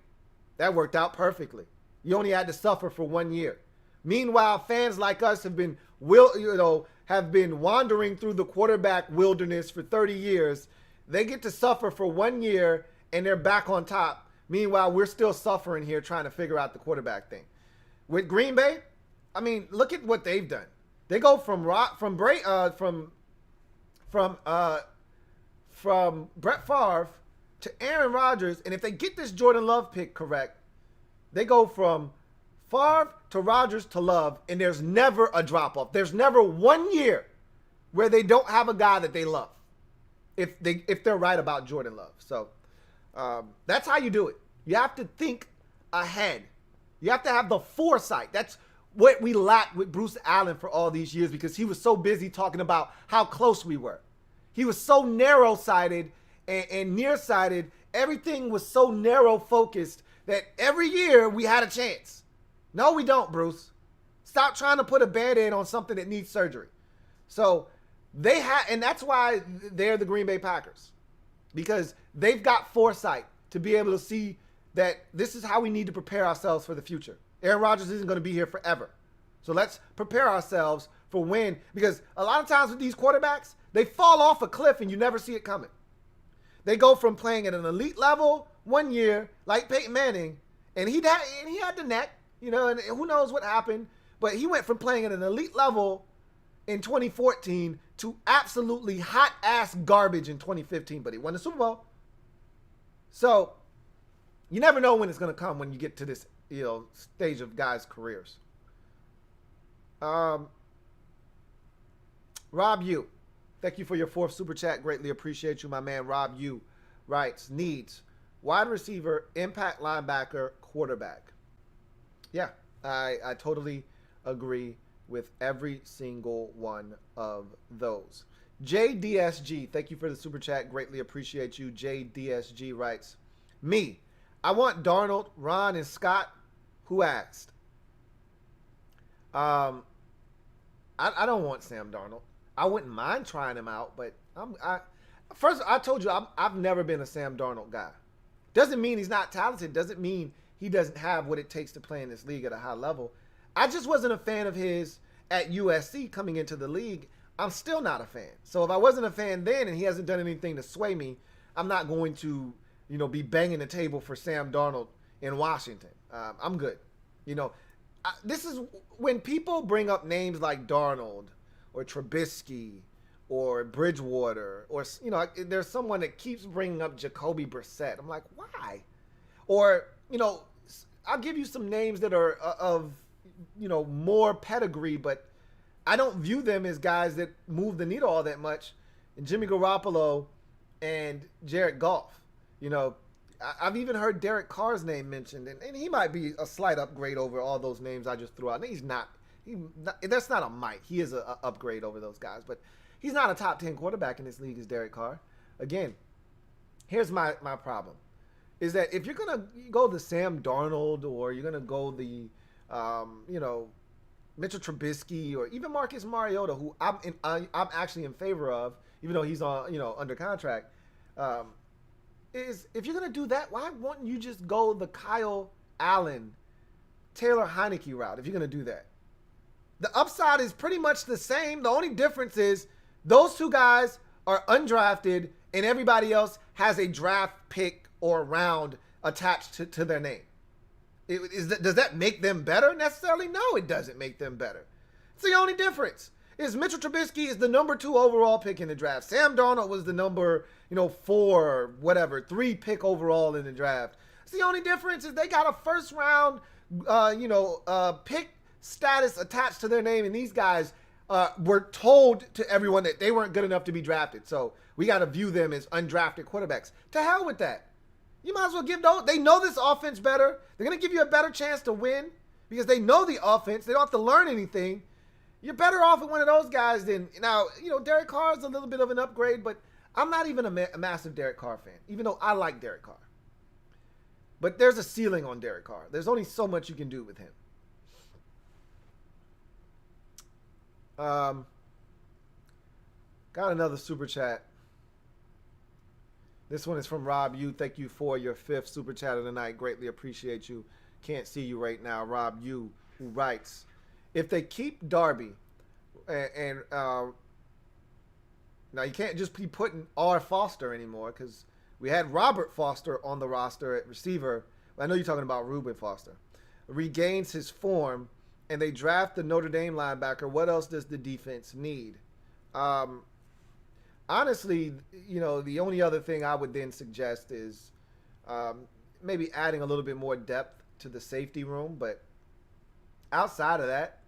that worked out perfectly. You only had to suffer for 1 year. Meanwhile, fans like us have been wandering through the quarterback wilderness for 30 years. They get to suffer for 1 year, and they're back on top. Meanwhile, we're still suffering here trying to figure out the quarterback thing. With Green Bay, I mean, look at what they've done. They go from Brett Favre to Aaron Rodgers, and if they get this Jordan Love pick correct, they go from Favre to Rodgers to Love, and there's never a drop-off. There's never 1 year where they don't have a guy that they love. If they're right about Jordan Love. So that's how you do it. You have to think ahead. You have to have the foresight. That's what we lacked with Bruce Allen for all these years because he was so busy talking about how close we were. He was so narrow-sighted and nearsighted. Everything was so narrow-focused that every year we had a chance. No, we don't, Bruce. Stop trying to put a Band-Aid on something that needs surgery. So and that's why they're the Green Bay Packers, because they've got foresight to be able to see that this is how we need to prepare ourselves for the future. Aaron Rodgers isn't going to be here forever. So let's prepare ourselves for when, because a lot of times with these quarterbacks, they fall off a cliff and you never see it coming. They go from playing at an elite level 1 year, like Peyton Manning, and he had the neck, and who knows what happened, but he went from playing at an elite level in 2014 to absolutely hot ass garbage in 2015, but he won the Super Bowl. So you never know when it's going to come when you get to this, stage of guys' careers. Rob U, thank you for your 4th super chat. Greatly appreciate you, my man. Rob U writes, needs wide receiver, impact linebacker, quarterback. Yeah, I totally agree with every single one of those. JDSG, thank you for the super chat. Greatly appreciate you. JDSG writes, me, I want Darnold, Ron, and Scott. Who asked? I don't want Sam Darnold. I wouldn't mind trying him out, but first I told you I've never been a Sam Darnold guy. Doesn't mean he's not talented. Doesn't mean he doesn't have what it takes to play in this league at a high level. I just wasn't a fan of his at USC coming into the league. I'm still not a fan. So if I wasn't a fan then and he hasn't done anything to sway me, I'm not going to, be banging the table for Sam Darnold in Washington. I'm good. This is when people bring up names like Darnold or Trubisky or Bridgewater or, there's someone that keeps bringing up Jacoby Brissett. I'm like, why? Or, I'll give you some names that are of, more pedigree, but I don't view them as guys that move the needle all that much. And Jimmy Garoppolo and Jared Goff, I've even heard Derek Carr's name mentioned, and he might be a slight upgrade over all those names I just threw out. He's not. That's not a might. He is an upgrade over those guys, but he's not a top 10 quarterback in this league as Derek Carr. Again, here's my problem, is that if you're gonna go the Sam Darnold or you're gonna go the, Mitchell Trubisky or even Marcus Mariota, who I'm actually in favor of, even though he's on under contract. Is if you're going to do that, why wouldn't you just go the Kyle Allen, Taylor Heineke route if you're going to do that? The upside is pretty much the same. The only difference is those two guys are undrafted and everybody else has a draft pick or round attached to their name. Does that make them better necessarily? No, it doesn't make them better. It's the only difference. Is Mitchell Trubisky is the number 2 overall pick in the draft. Sam Darnold was the number, 4, 3 pick overall in the draft. It's the only difference is they got a first round, pick status attached to their name, and these guys were told to everyone that they weren't good enough to be drafted. So we got to view them as undrafted quarterbacks. To hell with that. You might as well give those. They know this offense better. They're going to give you a better chance to win because they know the offense. They don't have to learn anything. You're better off with one of those guys than, now, Derek Carr is a little bit of an upgrade, but I'm not even a massive Derek Carr fan, even though I like Derek Carr. But there's a ceiling on Derek Carr. There's only so much you can do with him. Got another super chat. This one is from Rob U. Thank you for your 5th super chat of the night. Greatly appreciate you. Can't see you right now. Rob U, who writes, if they keep Darby, and now you can't just be putting R. Foster anymore because we had Robert Foster on the roster at receiver. I know you're talking about Reuben Foster. Regains his form, and they draft the Notre Dame linebacker. What else does the defense need? Honestly, the only other thing I would then suggest is maybe adding a little bit more depth to the safety room. But outside of that,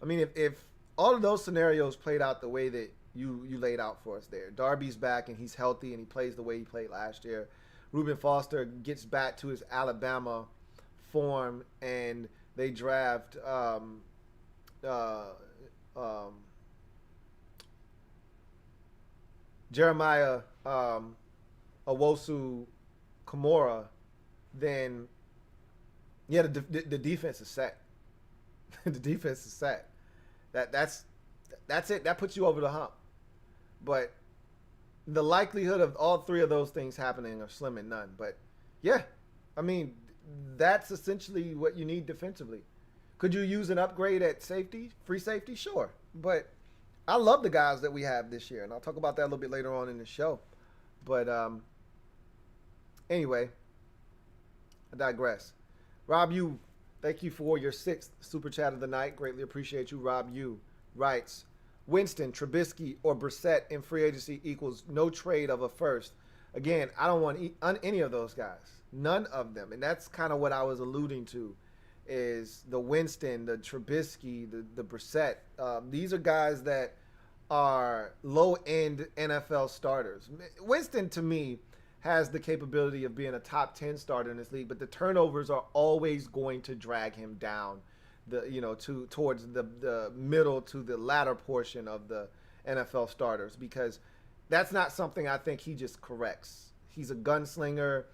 I mean, if all of those scenarios played out the way that you laid out for us there, Darby's back and he's healthy and he plays the way he played last year, Reuben Foster gets back to his Alabama form, and they draft Jeremiah Owusu Kamara, then yeah, the defense is set. The defense is set. That's it. That puts you over the hump. But the likelihood of all 3 of those things happening are slim and none. But yeah, I mean, that's essentially what you need defensively. Could you use an upgrade at safety, free safety? Sure. But I love the guys that we have this year, and I'll talk about that a little bit later on in the show. But anyway, I digress. Rob U, thank you for your 6th super chat of the night. Greatly appreciate you. Rob U writes, Winston, Trubisky, or Brissett in free agency equals no trade of a first. Again, I don't want any of those guys. None of them. And that's kind of what I was alluding to, is the Winston, the Trubisky, the Brissett. These are guys that are low-end NFL starters. Winston, to me, has the capability of being a top 10 starter in this league, but the turnovers are always going to drag him down towards the middle to the latter portion of the NFL starters, because that's not something I think he just corrects. He's a gunslinger.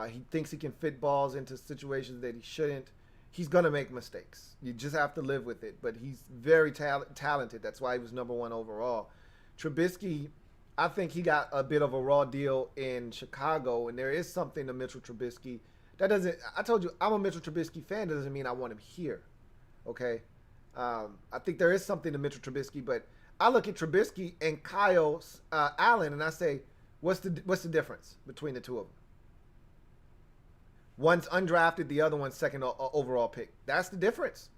He thinks he can fit balls into situations that he shouldn't. He's going to make mistakes. You just have to live with it. But he's very talented. That's why he was number 1 overall. Trubisky, I think he got a bit of a raw deal in Chicago, and there is something to Mitchell Trubisky. I told you, I'm a Mitchell Trubisky fan. That doesn't mean I want him here. Okay? I think there is something to Mitchell Trubisky, but I look at Trubisky and Kyle Allen, and I say, what's the difference between the two of them? One's undrafted, the other one's second overall pick. That's the difference.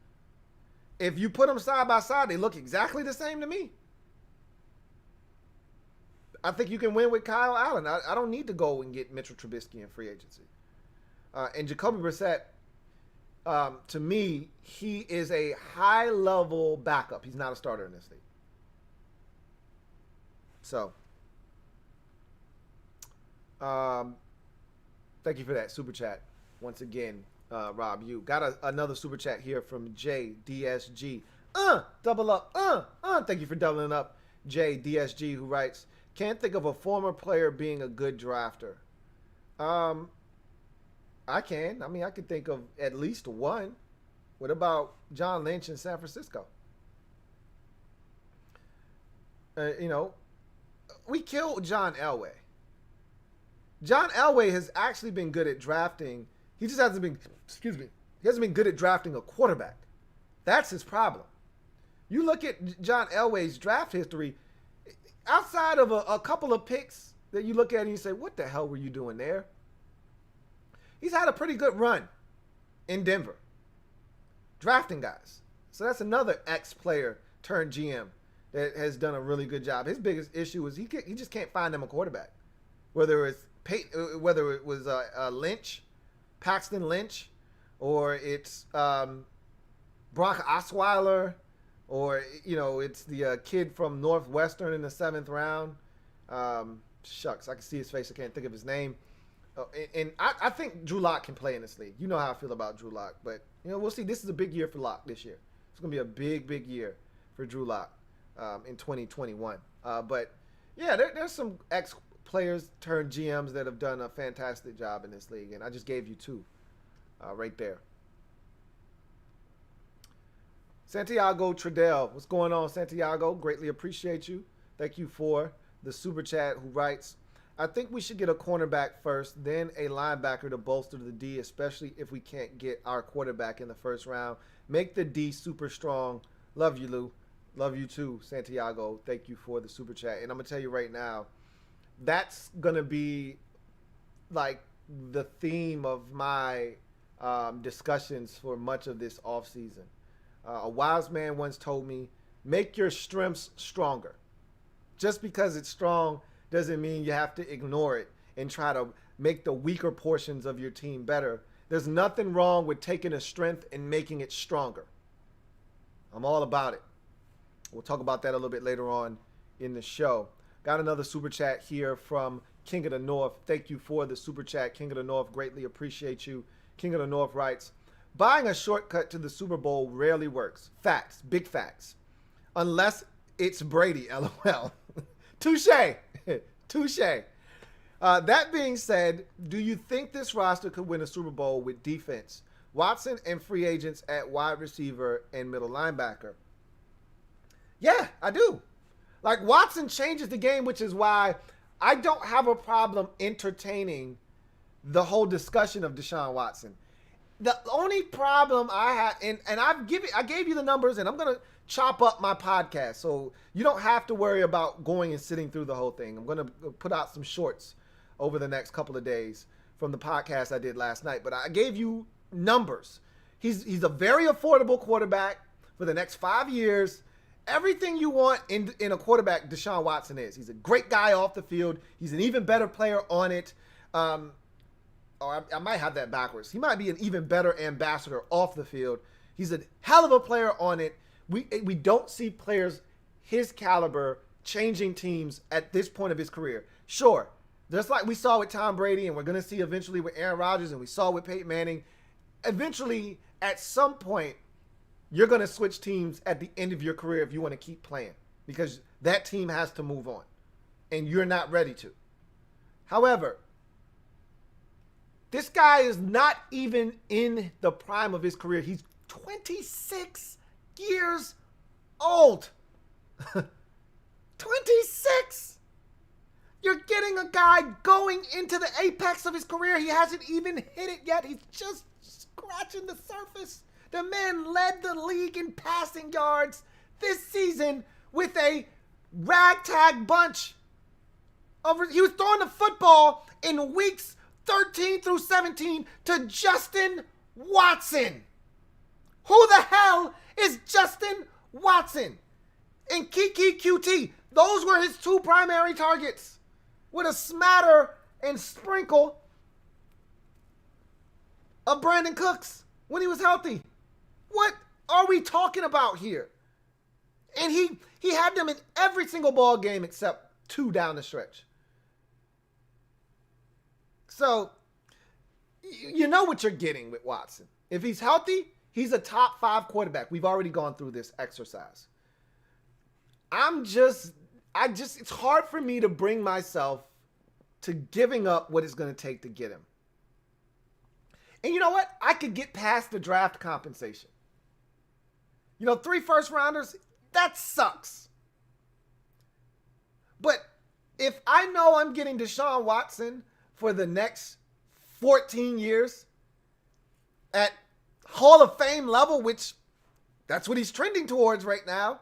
If you put them side by side, they look exactly the same to me. I think you can win with Kyle Allen. I don't need to go and get Mitchell Trubisky in free agency. And Jacoby Brissett, to me, he is a high-level backup. He's not a starter in this league. So, thank you for that super chat. Once again, Rob, you got another super chat here from JDSG. Double up. Thank you for doubling up, JDSG, who writes, can't think of a former player being a good drafter. I can. I mean, I could think of at least one. What about John Lynch in San Francisco? We killed John Elway. John Elway has actually been good at drafting. He just hasn't been, he hasn't been good at drafting a quarterback. That's his problem. You look at John Elway's draft history, outside of a couple of picks that you look at and you say, what the hell were you doing there? He's had a pretty good run in Denver, drafting guys. So that's another ex-player turned GM that has done a really good job. His biggest issue is he just can't find him a quarterback. Whether it was Lynch, Paxton Lynch, or it's Brock Osweiler, or it's the kid from Northwestern in the 7th round. Shucks, I can see his face. I can't think of his name. And I think Drew Lock can play in this league. You know how I feel about Drew Lock, but we'll see. This is a big year for Lock this year. It's gonna be a big year for Drew Lock in 2021. But yeah, there's some ex-players turned GMs that have done a fantastic job in this league, and I just gave you two right there. Santiago Tradell, what's going on, Santiago? Greatly appreciate you. Thank you for the super chat. Who writes, I think we should get a cornerback first, then a linebacker to bolster the D, especially if we can't get our quarterback in the first round. Make the D super strong. Love you, Lou. Love you too, Santiago. Thank you for the super chat. And I'm going to tell you right now, that's going to be like the theme of my discussions for much of this offseason. A wise man once told me, make your strengths stronger. Just because it's strong doesn't mean you have to ignore it and try to make the weaker portions of your team better. There's nothing wrong with taking a strength and making it stronger. I'm all about it. We'll talk about that a little bit later on in the show. Got another super chat here from King of the North. Thank you for the super chat, King of the North. Greatly appreciate you. King of the North writes, buying a shortcut to the Super Bowl rarely works. Facts, big facts. Unless it's Brady, LOL. Touche. Touche. That being said, do you think this roster could win a Super Bowl with defense? Watson and free agents at wide receiver and middle linebacker. Yeah, I do. Like, Watson changes the game, which is why I don't have a problem entertaining the whole discussion of Deshaun Watson. The only problem I have, and I gave you the numbers, and I'm going to chop up my podcast, so you don't have to worry about going and sitting through the whole thing. I'm going to put out some shorts over the next couple of days from the podcast I did last night, but I gave you numbers. He's a very affordable quarterback for the next 5 years, everything you want in a quarterback, Deshaun Watson is. He's a great guy off the field. He's an even better player on it. I might have that backwards. He might be an even better ambassador off the field. He's a hell of a player on it. We don't see players his caliber changing teams at this point of his career. Sure, just like we saw with Tom Brady, and we're going to see eventually with Aaron Rodgers, and we saw with Peyton Manning, eventually, at some point, you're going to switch teams at the end of your career if you want to keep playing, because that team has to move on, and you're not ready to. However, this guy is not even in the prime of his career. He's 26 years old. 26! You're getting a guy going into the apex of his career. He hasn't even hit it yet. He's just scratching the surface. The man led the league in passing yards this season with a ragtag bunch. He was throwing the football in weeks 13 through 17 to Justin Watson. Who the hell is Justin Watson? And Kiki QT. Those were his two primary targets, with a smatter and sprinkle of Brandon Cooks when he was healthy. What are we talking about here? And he had them in every single ball game except 2 down the stretch. So, you know what you're getting with Watson. If he's healthy, he's a top 5 quarterback. We've already gone through this exercise. It's hard for me to bring myself to giving up what it's going to take to get him. And you know what? I could get past the draft compensation. 3 first rounders, that sucks. But if I know I'm getting Deshaun Watson for the next 14 years at Hall of Fame level, which that's what he's trending towards right now,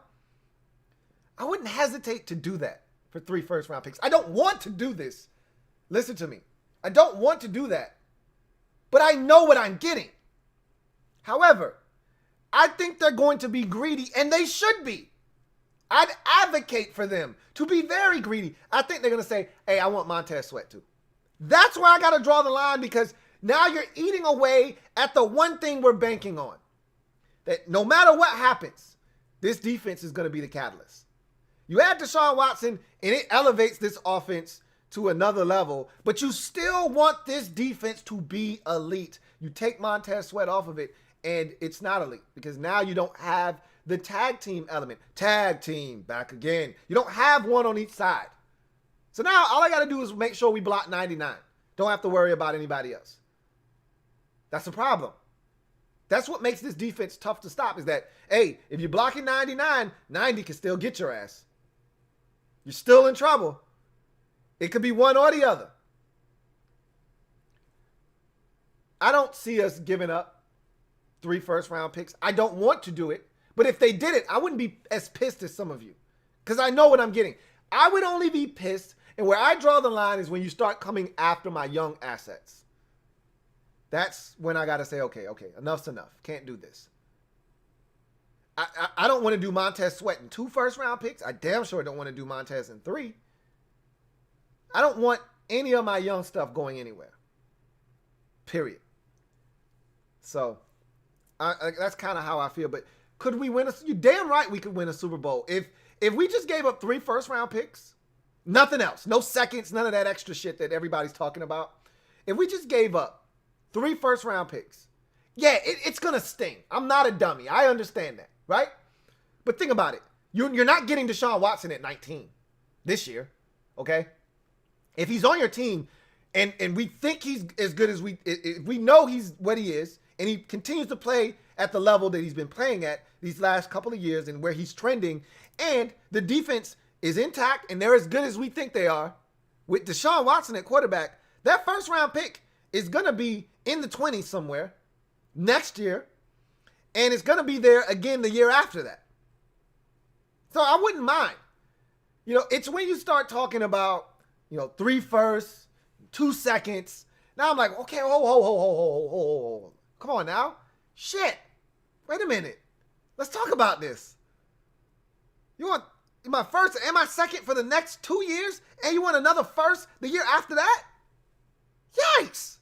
I wouldn't hesitate to do that for 3 first round picks. I don't want to do this. Listen to me. I don't want to do that. But I know what I'm getting. However, I think they're going to be greedy, and they should be. I'd advocate for them to be very greedy. I think they're going to say, hey, I want Montez Sweat too. That's where I got to draw the line, because now you're eating away at the one thing we're banking on. That no matter what happens, this defense is going to be the catalyst. You add Deshaun Watson, and it elevates this offense to another level, but you still want this defense to be elite. You take Montez Sweat off of it, and it's not elite, because now you don't have the tag team element. Tag team, back again. You don't have one on each side. So now all I got to do is make sure we block 99. Don't have to worry about anybody else. That's the problem. That's what makes this defense tough to stop, is that, hey, if you're blocking 99, 90 can still get your ass. You're still in trouble. It could be one or the other. I don't see us giving up 3 first round picks. I don't want to do it. But if they did it, I wouldn't be as pissed as some of you, because I know what I'm getting. I would only be pissed, and where I draw the line is when you start coming after my young assets. That's when I got to say, okay, enough's enough. Can't do this. I don't want to do Montez Sweat in 2 first round picks. I damn sure don't want to do Montez in 3. I don't want any of my young stuff going anywhere. Period. So that's kind of how I feel. But could we win you're damn right we could win a Super Bowl. If we just gave up 3 first round picks, nothing else, no seconds, none of that extra shit that everybody's talking about. If we just gave up 3 first round picks, yeah, it's going to sting. I'm not a dummy. I understand that, right? But think about it. You're not getting Deshaun Watson at 19 this year, okay? If he's on your team and we think he's as good as we know he's what he is, and he continues to play at the level that he's been playing at these last couple of years and where he's trending, and the defense is intact and they're as good as we think they are, with Deshaun Watson at quarterback, that first round pick is going to be in the 20s somewhere next year, and it's going to be there again the year after that. So I wouldn't mind. It's when you start talking about, 3 firsts, 2 seconds. Now I'm like, okay, ho. Come on now. Shit. Wait a minute. Let's talk about this. You want my first and my second for the next 2 years, and you want another first the year after that? Yikes!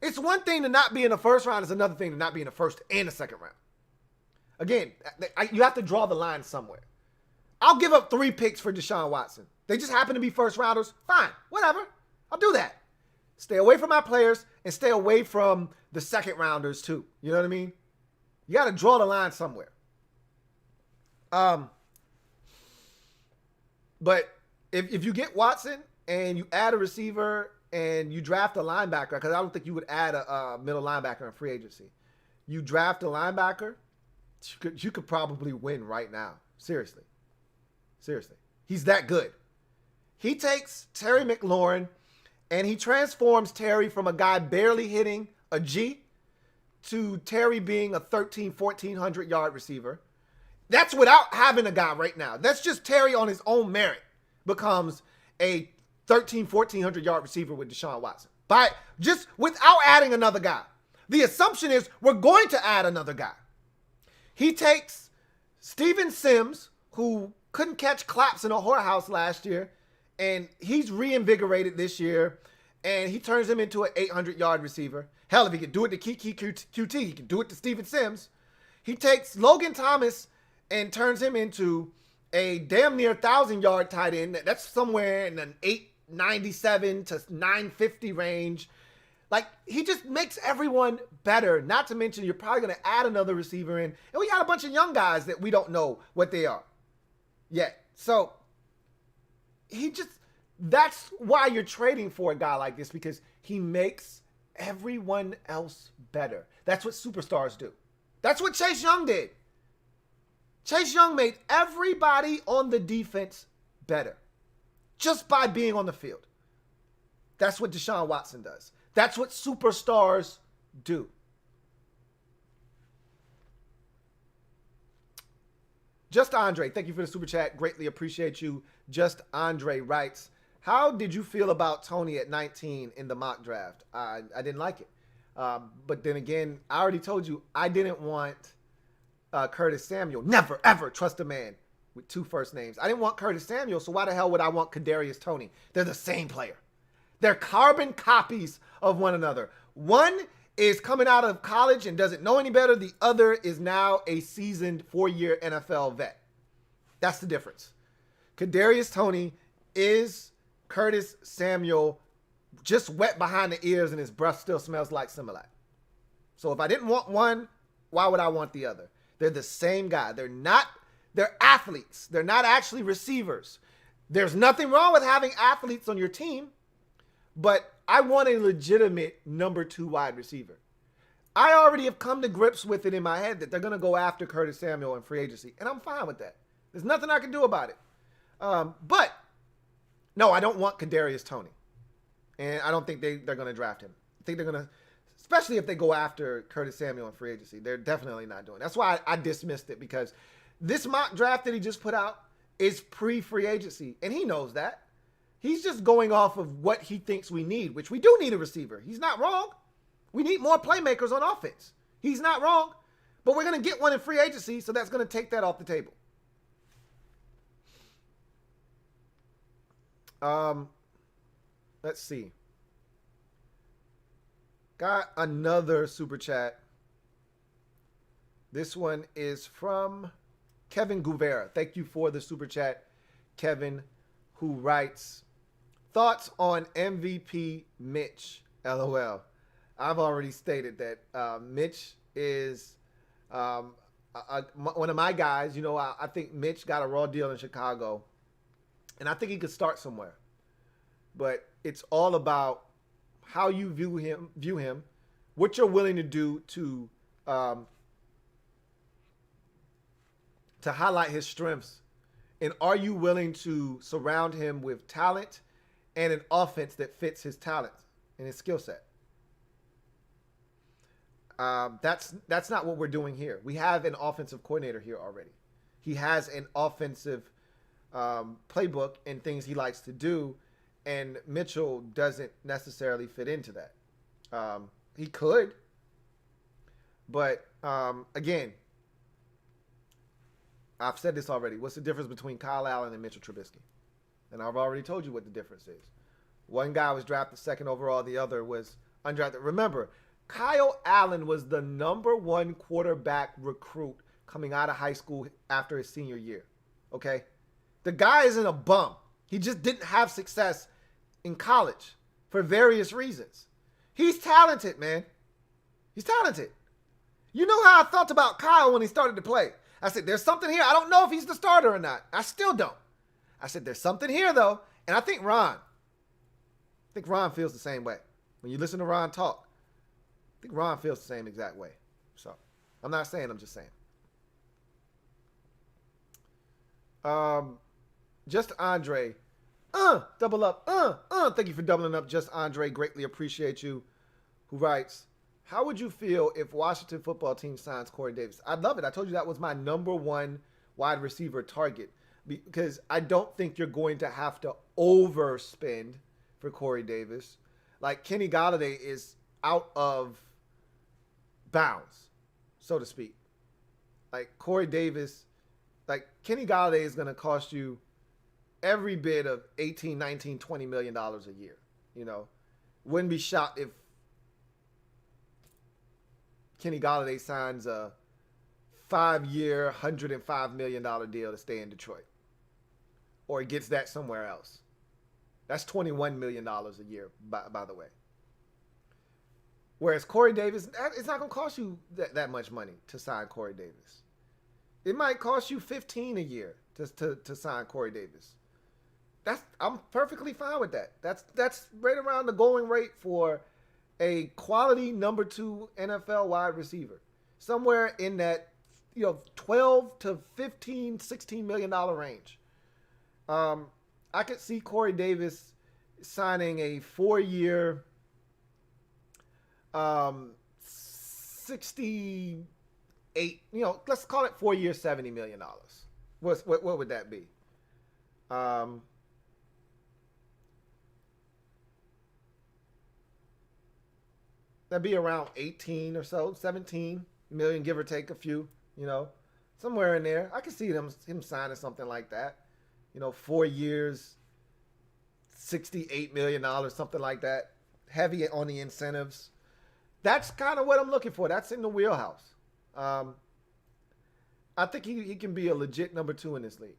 It's one thing to not be in the first round. It's another thing to not be in the first and the second round. Again, you have to draw the line somewhere. I'll give up 3 picks for Deshaun Watson. They just happen to be first rounders. Fine, whatever. I'll do that. Stay away from my players and stay away from the second rounders too. You know what I mean? You got to draw the line somewhere. But if you get Watson and you add a receiver and you draft a linebacker, because I don't think you would add a middle linebacker in free agency. You draft a linebacker, you could probably win right now. Seriously. He's that good. He takes Terry McLaurin and he transforms Terry from a guy barely hitting a G to Terry being a 1,400 yard receiver. That's without having a guy right now. That's just Terry on his own merit becomes a 1,400 yard receiver with Deshaun Watson. Just without adding another guy. The assumption is we're going to add another guy. He takes Steven Sims, who couldn't catch claps in a whorehouse last year, and he's reinvigorated this year, and he turns him into an 800-yard receiver. Hell, if he could do it to Kiki QT, he can do it to Steven Sims. He takes Logan Thomas and turns him into a damn near 1,000-yard tight end. That's somewhere in an 897 to 950 range. Like, he just makes everyone better. Not to mention, you're probably going to add another receiver in. And we got a bunch of young guys that we don't know what they are yet. So, that's why you're trading for a guy like this, because he makes everyone else better. That's what superstars do. That's what Chase Young did. Chase Young made everybody on the defense better just by being on the field. That's what Deshaun Watson does. That's what superstars do. Just Andre, thank you for the super chat. Greatly appreciate you. Just Andre writes, how did you feel about Tony at 19 in the mock draft? I didn't like it. But then again, I already told you I didn't want Curtis Samuel. Never, ever trust a man with 2 first names. I didn't want Curtis Samuel, so why the hell would I want Kadarius Toney? They're the same player. They're carbon copies of one another. One is coming out of college and doesn't know any better. The other is now a seasoned 4-year NFL vet. That's the difference. Kadarius Toney is Curtis Samuel, just wet behind the ears and his breath still smells like Similac. So if I didn't want one, why would I want the other? They're the same guy. They're athletes. They're not actually receivers. There's nothing wrong with having athletes on your team, but I want a legitimate number 2 wide receiver. I already have come to grips with it in my head that they're going to go after Curtis Samuel in free agency, and I'm fine with that. There's nothing I can do about it. But no, I don't want Kadarius Toney, and I don't think they're going to draft him. I think they're going to, especially if they go after Curtis Samuel in free agency. They're definitely not doing it. That's why I dismissed it, because this mock draft that he just put out is pre-free agency, and he knows that. He's just going off of what he thinks we need, which we do need a receiver. He's not wrong. We need more playmakers on offense. He's not wrong. But we're going to get one in free agency, so that's going to take that off the table. Let's see. Got another super chat. This one is from Kevin Guvera. Thank you for the super chat, Kevin, who writes, thoughts on MVP Mitch? LOL. I've already stated that Mitch is one of my guys. You know, I think Mitch got a raw deal in Chicago, and I think he could start somewhere. But it's all about how you view him, what you're willing to do to highlight his strengths, and are you willing to surround him with talent and an offense that fits his talent and his skill set. That's not what we're doing here. We have an offensive coordinator here already. He has an offensive playbook and things he likes to do, and Mitchell doesn't necessarily fit into that. He could, but again, I've said this already. What's the difference between Kyle Allen and Mitchell Trubisky? And I've already told you what the difference is. One guy was drafted second overall. The other was undrafted. Remember, Kyle Allen was the #1 quarterback recruit coming out of high school after his senior year. Okay? The guy isn't a bum. He just didn't have success in college for various reasons. He's talented, man. He's talented. You know how I felt about Kyle when he started to play. I said, there's something here. I don't know if he's the starter or not. I still don't. I said, there's something here, though. And I think Ron feels the same way. When you listen to Ron talk, I think Ron feels the same exact way. So, I'm not saying, I'm just saying. Just Andre. Double up. Thank you for doubling up, Just Andre. Greatly appreciate you. Who writes, how would you feel if Washington football team signs Corey Davis? I'd love it. I told you that was my #1 wide receiver target because I don't think you're going to have to overspend for Corey Davis. Like Kenny Golladay is out of bounds, so to speak. Like Corey Davis, like Kenny Golladay is going to cost you every bit of $18, $19, $20 million a year. You know, wouldn't be shocked if Kenny Golladay signs a 5-year, $105 million deal to stay in Detroit. Or he gets that somewhere else. That's $21 million a year, by the way. Whereas Corey Davis, it's not going to cost you that much money to sign Corey Davis. It might cost you $15 a year to sign Corey Davis. I'm perfectly fine with that. That's right around the going rate for a quality #2 NFL wide receiver. Somewhere in that, 12 to 15, $16 million range. I could see Corey Davis signing a 4-year, 68, let's call it 4 years, $70 million. What would that be? That'd be around 18 or so, 17 million, give or take a few, somewhere in there. I could see him signing something like that. 4 years, $68 million, something like that. Heavy on the incentives. That's kind of what I'm looking for. That's in the wheelhouse. I think he can be a legit #2 in this league.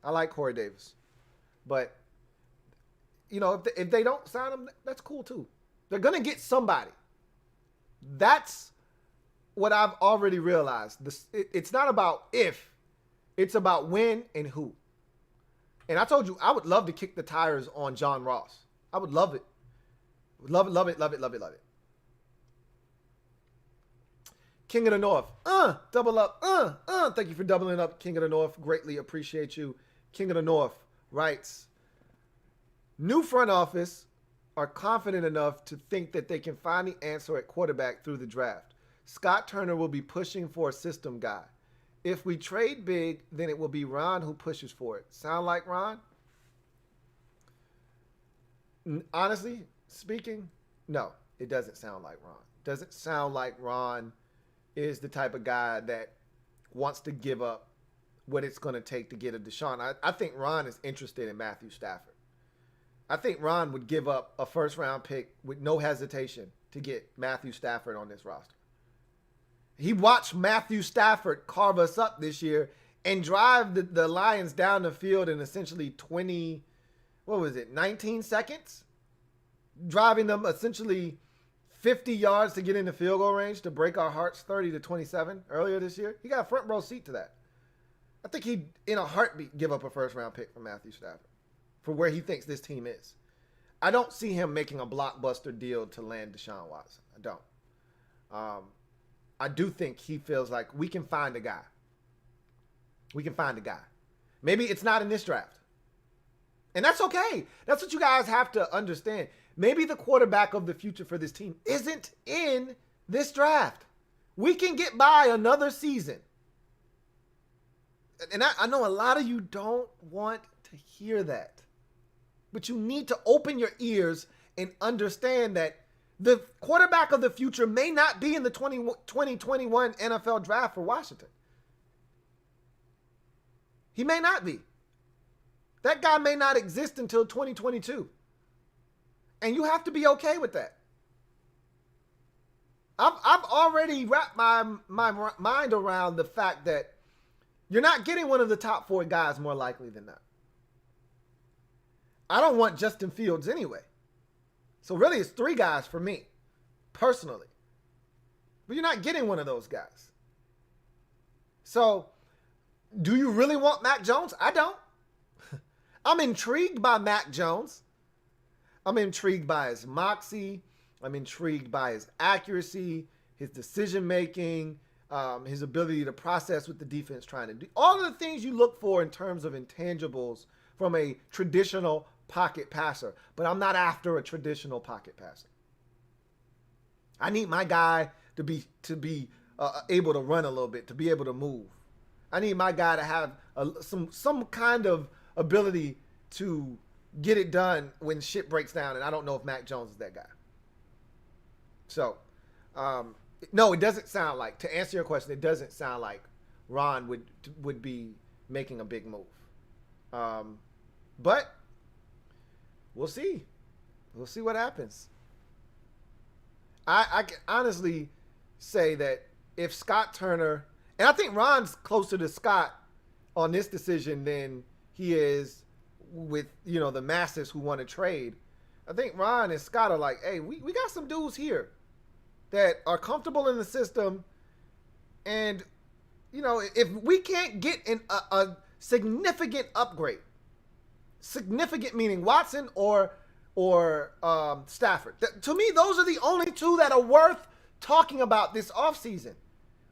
I like Corey Davis. But, if they don't sign him, that's cool too. They're going to get somebody. That's what I've already realized. It's not about if, it's about when and who. And I told you, I would love to kick the tires on John Ross. I would love it. Love it, love it, love it, love it, love it. King of the North. Double up. Thank you for doubling up, King of the North. Greatly appreciate you. King of the North writes, new front office are confident enough to think that they can find the answer at quarterback through the draft. Scott Turner will be pushing for a system guy. If we trade big, then it will be Ron who pushes for it. Sound like Ron? Honestly speaking, no, it doesn't sound like Ron. Doesn't sound like Ron is the type of guy that wants to give up what it's going to take to get a Deshaun. I think Ron is interested in Matthew Stafford. I think Ron would give up a first-round pick with no hesitation to get Matthew Stafford on this roster. He watched Matthew Stafford carve us up this year and drive the Lions down the field in essentially 19 seconds? Driving them essentially 50 yards to get in the field goal range to break our hearts 30-27 earlier this year. He got a front row seat to that. I think he'd, in a heartbeat, give up a first-round pick for Matthew Stafford for where he thinks this team is. I don't see him making a blockbuster deal to land Deshaun Watson. I don't. I do think he feels like we can find a guy. We can find a guy. Maybe it's not in this draft. And that's okay. That's what you guys have to understand. Maybe the quarterback of the future for this team isn't in this draft. We can get by another season. And I know a lot of you don't want to hear that. But you need to open your ears and understand that the quarterback of the future may not be in the 2021 NFL draft for Washington. He may not be. That guy may not exist until 2022. And you have to be okay with that. I've already wrapped my mind around the fact that you're not getting one of the top 4 guys more likely than not. I don't want Justin Fields anyway. So really it's 3 guys for me, personally. But you're not getting one of those guys. So do you really want Mac Jones? I don't. I'm intrigued by Mac Jones. I'm intrigued by his moxie. I'm intrigued by his accuracy, his decision-making, his ability to process what the defense trying to do. All of the things you look for in terms of intangibles from a traditional pocket passer. But I'm not after a traditional pocket passer. I need my guy to be able to run a little bit, to be able to move. I need my guy to have some kind of ability to get it done when shit breaks down, and I don't know if Mac Jones is that guy. So, no, it doesn't sound like, to answer your question, it doesn't sound like Ron would be making a big move. But we'll see. We'll see what happens. I can honestly say that if Scott Turner, and I think Ron's closer to Scott on this decision than he is with, the masses who want to trade. I think Ron and Scott are like, hey, we got some dudes here that are comfortable in the system. And, if we can't get a significant upgrade, significant meaning Watson or Stafford. To me, those are the only 2 that are worth talking about this offseason.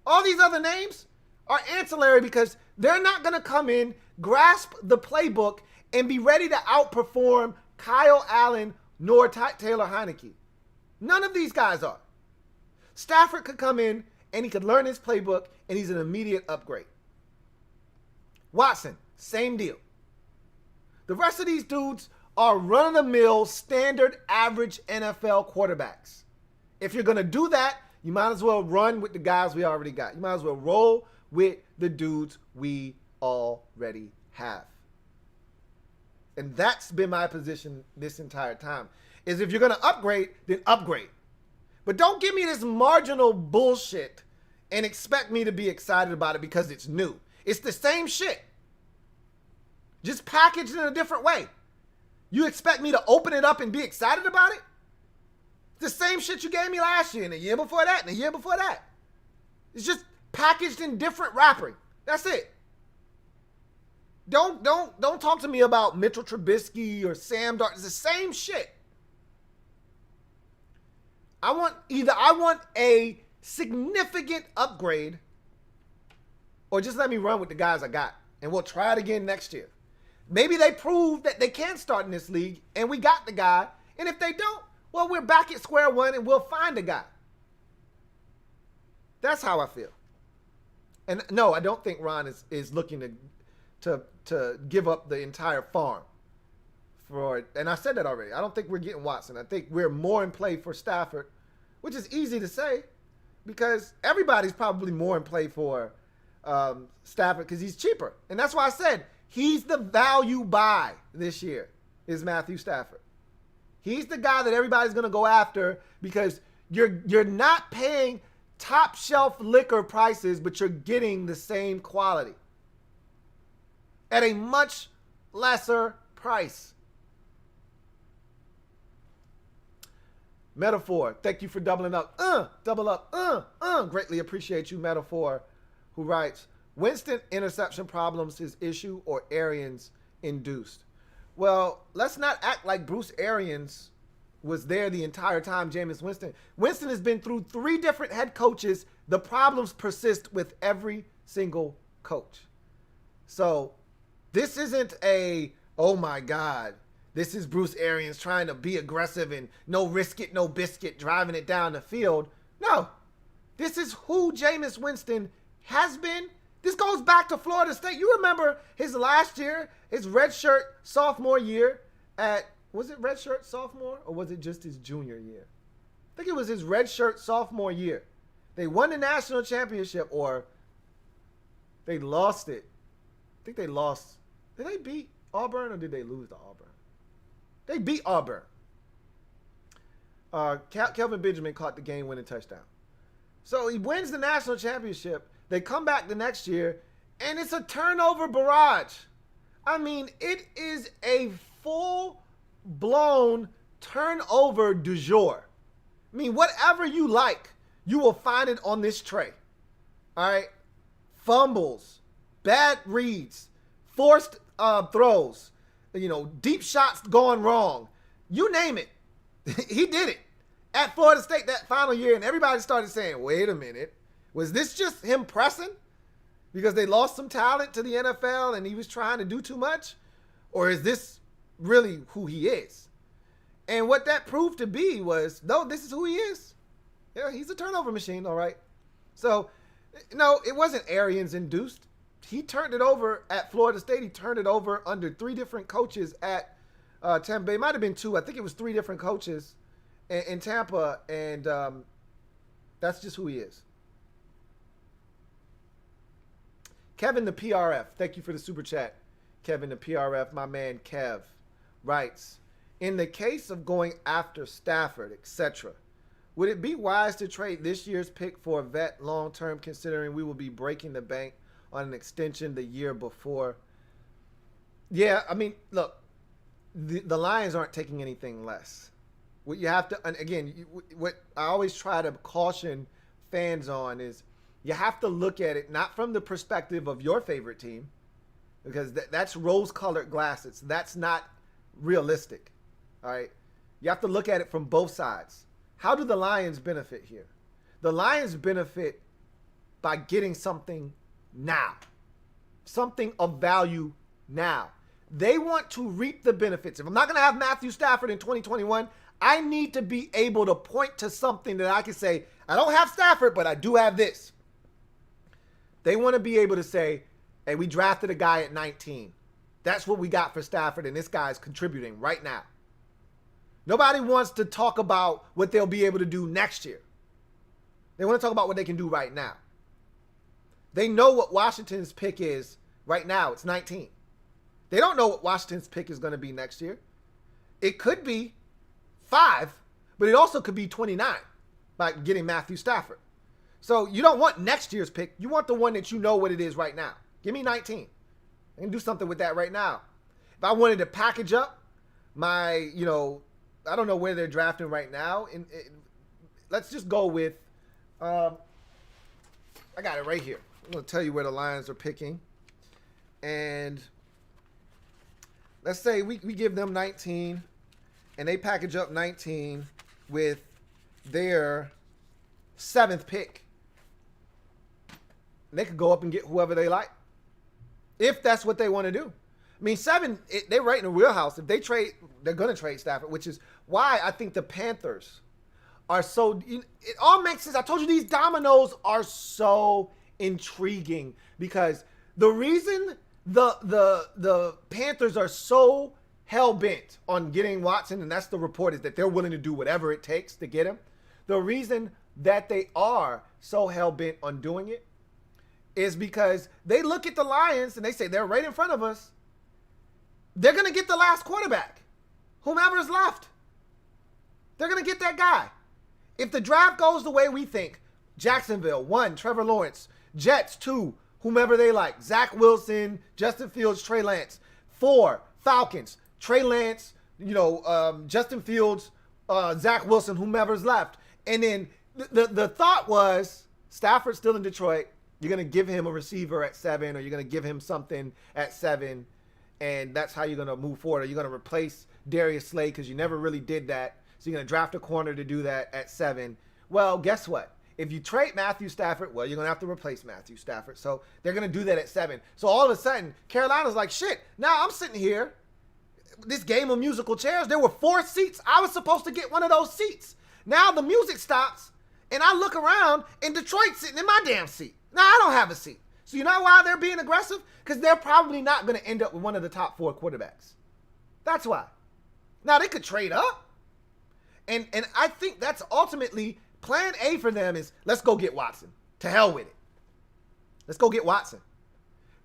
All these other names are ancillary because they're not going to come in, grasp the playbook, and be ready to outperform Kyle Allen nor Taylor Heineke. None of these guys are. Stafford could come in and he could learn his playbook and he's an immediate upgrade. Watson, same deal. The rest of these dudes are run-of-the-mill, standard, average NFL quarterbacks. If you're going to do that, you might as well run with the guys we already got. You might as well roll with the dudes we already have. And that's been my position this entire time, is if you're going to upgrade, then upgrade. But don't give me this marginal bullshit and expect me to be excited about it because it's new. It's the same shit, just packaged in a different way. You expect me to open it up and be excited about it? It's the same shit you gave me last year and the year before that and the year before that. It's just packaged in different wrapping. That's it. Don't talk to me about Mitchell Trubisky or Sam Darnold. It's the same shit. I want a significant upgrade, or just let me run with the guys I got, and we'll try it again next year. Maybe they prove that they can start in this league, and we got the guy. And if they don't, well, we're back at square one, and we'll find a guy. That's how I feel. And no, I don't think Ron is looking to give up the entire farm for it. And I said that already. I don't think we're getting Watson. I think we're more in play for Stafford, which is easy to say because everybody's probably more in play for Stafford because he's cheaper. And that's why I said he's the value buy this year is Matthew Stafford. He's the guy that everybody's going to go after because you're not paying top shelf liquor prices, but you're getting the same quality at a much lesser price. Metaphor, thank you for doubling up. Double up. Greatly appreciate you, Metaphor, who writes, Winston interception problems his issue or Arians induced? Well, let's not act like Bruce Arians was there the entire time, Jameis Winston. Winston has been through 3 different head coaches. The problems persist with every single coach. So this isn't oh my God, this is Bruce Arians trying to be aggressive and no risk it, no biscuit, driving it down the field. No, this is who Jameis Winston has been. This goes back to Florida State. You remember his last year, his redshirt sophomore year was it redshirt sophomore or was it just his junior year? I think it was his redshirt sophomore year. They won the national championship or they lost it. think they lost. Did they beat Auburn or did they lose to Auburn? They beat Auburn. Kelvin Benjamin caught the game-winning touchdown. So he wins the national championship. They come back the next year, and it's a turnover barrage. I mean, it is a full-blown turnover du jour. I mean, whatever you like, you will find it on this tray. All right? Fumbles, bad reads, forced throws, deep shots going wrong. You name it. He did it at Florida State that final year, and everybody started saying, wait a minute, was this just him pressing because they lost some talent to the NFL and he was trying to do too much? Or is this really who he is? And what that proved to be was, no, this is who he is. Yeah, he's a turnover machine, all right. So, no, it wasn't Arians induced. He turned it over at Florida State. He turned it over under 3 different coaches at Tampa Bay. It might have been 2. I think it was 3 different coaches in Tampa, and that's just who he is. Kevin the PRF, thank you for the super chat. Kevin the PRF, my man Kev, writes, in the case of going after Stafford, etc., would it be wise to trade this year's pick for a vet long-term, considering we will be breaking the bank on an extension the year before? Yeah, I mean, look, the Lions aren't taking anything less. What you have to, and again, what I always try to caution fans on is you have to look at it not from the perspective of your favorite team, because that's rose-colored glasses. That's not realistic, all right? You have to look at it from both sides. How do the Lions benefit here? The Lions benefit by getting something now, something of value now. They want to reap the benefits. If I'm not going to have Matthew Stafford in 2021, I need to be able to point to something that I can say, I don't have Stafford, but I do have this. They want to be able to say, hey, we drafted a guy at 19. That's what we got for Stafford, and this guy's contributing right now. Nobody wants to talk about what they'll be able to do next year. They want to talk about what they can do right now. They know what Washington's pick is right now. It's 19. They don't know what Washington's pick is going to be next year. It could be 5, but it also could be 29 by getting Matthew Stafford. So you don't want next year's pick. You want the one that you know what it is right now. Give me 19. I can do something with that right now. If I wanted to package up my, I don't know where they're drafting right now. Let's just go with, I got it right here. I'm going to tell you where the Lions are picking. And let's say we give them 19, and they package up 19 with their 7th pick. And they could go up and get whoever they like, if that's what they want to do. I mean, 7, they're right in the wheelhouse. If they trade, they're going to trade Stafford, which is why I think the Panthers are so, it all makes sense. I told you these dominoes are so intriguing, because the reason the Panthers are so hell-bent on getting Watson, and that's the report, is that they're willing to do whatever it takes to get him. The reason that they are so hell-bent on doing it is because they look at the Lions and they say, they're right in front of us. They're going to get the last quarterback, whomever's left. They're going to get that guy. If the draft goes the way we think, Jacksonville, 1, Trevor Lawrence, Jets, 2, whomever they like, Zach Wilson, Justin Fields, Trey Lance, 4, Falcons, Trey Lance, Justin Fields, Zach Wilson, whomever's left. And then the thought was, Stafford's still in Detroit. You're going to give him a receiver at 7, or you're going to give him something at 7, and that's how you're going to move forward. Or you're going to replace Darius Slay, because you never really did that. So you're going to draft a corner to do that at 7. Well, guess what? If you trade Matthew Stafford, well, you're going to have to replace Matthew Stafford. So they're going to do that at 7. So all of a sudden, Carolina's like, shit, now I'm sitting here, this game of musical chairs, there were 4 seats. I was supposed to get one of those seats. Now the music stops, and I look around, and Detroit's sitting in my damn seat. Now I don't have a seat. So you know why they're being aggressive? Because they're probably not going to end up with one of the top 4 quarterbacks. That's why. Now they could trade up. And I think that's ultimately plan A for them is, let's go get Watson. To hell with it. Let's go get Watson.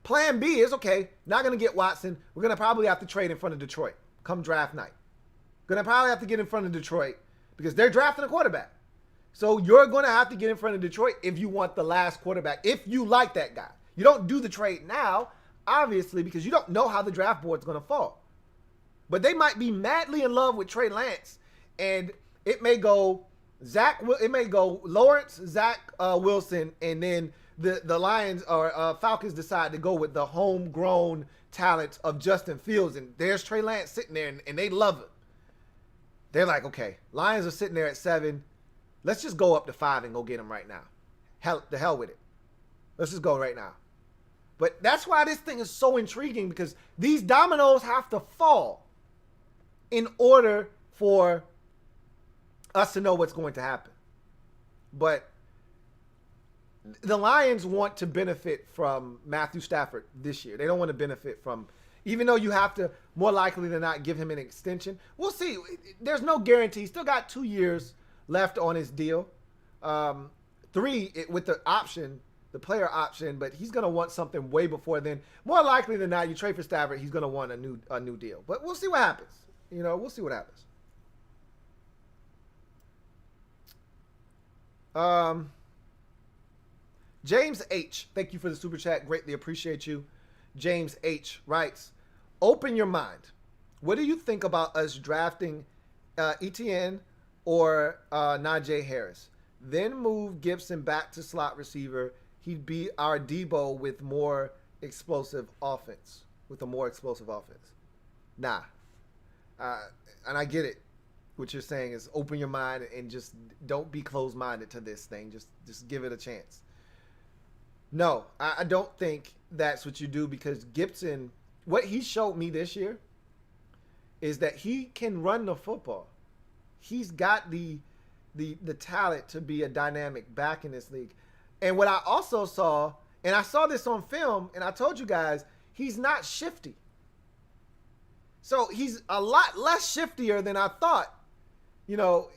Plan B is, okay, not going to get Watson. We're going to probably have to trade in front of Detroit come draft night. Going to probably have to get in front of Detroit because they're drafting a quarterback. So you're going to have to get in front of Detroit if you want the last quarterback, if you like that guy. You don't do the trade now, obviously, because you don't know how the draft board's going to fall. But they might be madly in love with Trey Lance, and it may go Lawrence, Zach Wilson, and then the Lions or Falcons decide to go with the homegrown talent of Justin Fields, and there's Trey Lance sitting there, and they love it. They're like, okay, Lions are sitting there at 7. Let's just go up to 5 and go get him right now. The hell with it. Let's just go right now. But that's why this thing is so intriguing, because these dominoes have to fall in order for us to know what's going to happen. But the Lions want to benefit from Matthew Stafford this year. They don't want to benefit from, even though you have to more likely than not give him an extension. We'll see. There's no guarantee. He's still got 2 years left on his deal. 3 with the option, the player option, but he's going to want something way before then. More likely than not, you trade for Stafford, he's going to want a new deal. But we'll see what happens. We'll see what happens. James H., thank you for the super chat. Greatly appreciate you. James H. writes, open your mind. What do you think about us drafting Etienne or Najee Harris? Then move Gibson back to slot receiver. He'd be our Debo with a more explosive offense. Nah. And I get it. What you're saying is open your mind and just don't be closed-minded to this thing. Just give it a chance. No, I don't think that's what you do, because Gibson, what he showed me this year is that he can run the football. He's got the talent to be a dynamic back in this league. And what I also saw, and I saw this on film, and I told you guys, he's not shifty. So he's a lot less shiftier than I thought.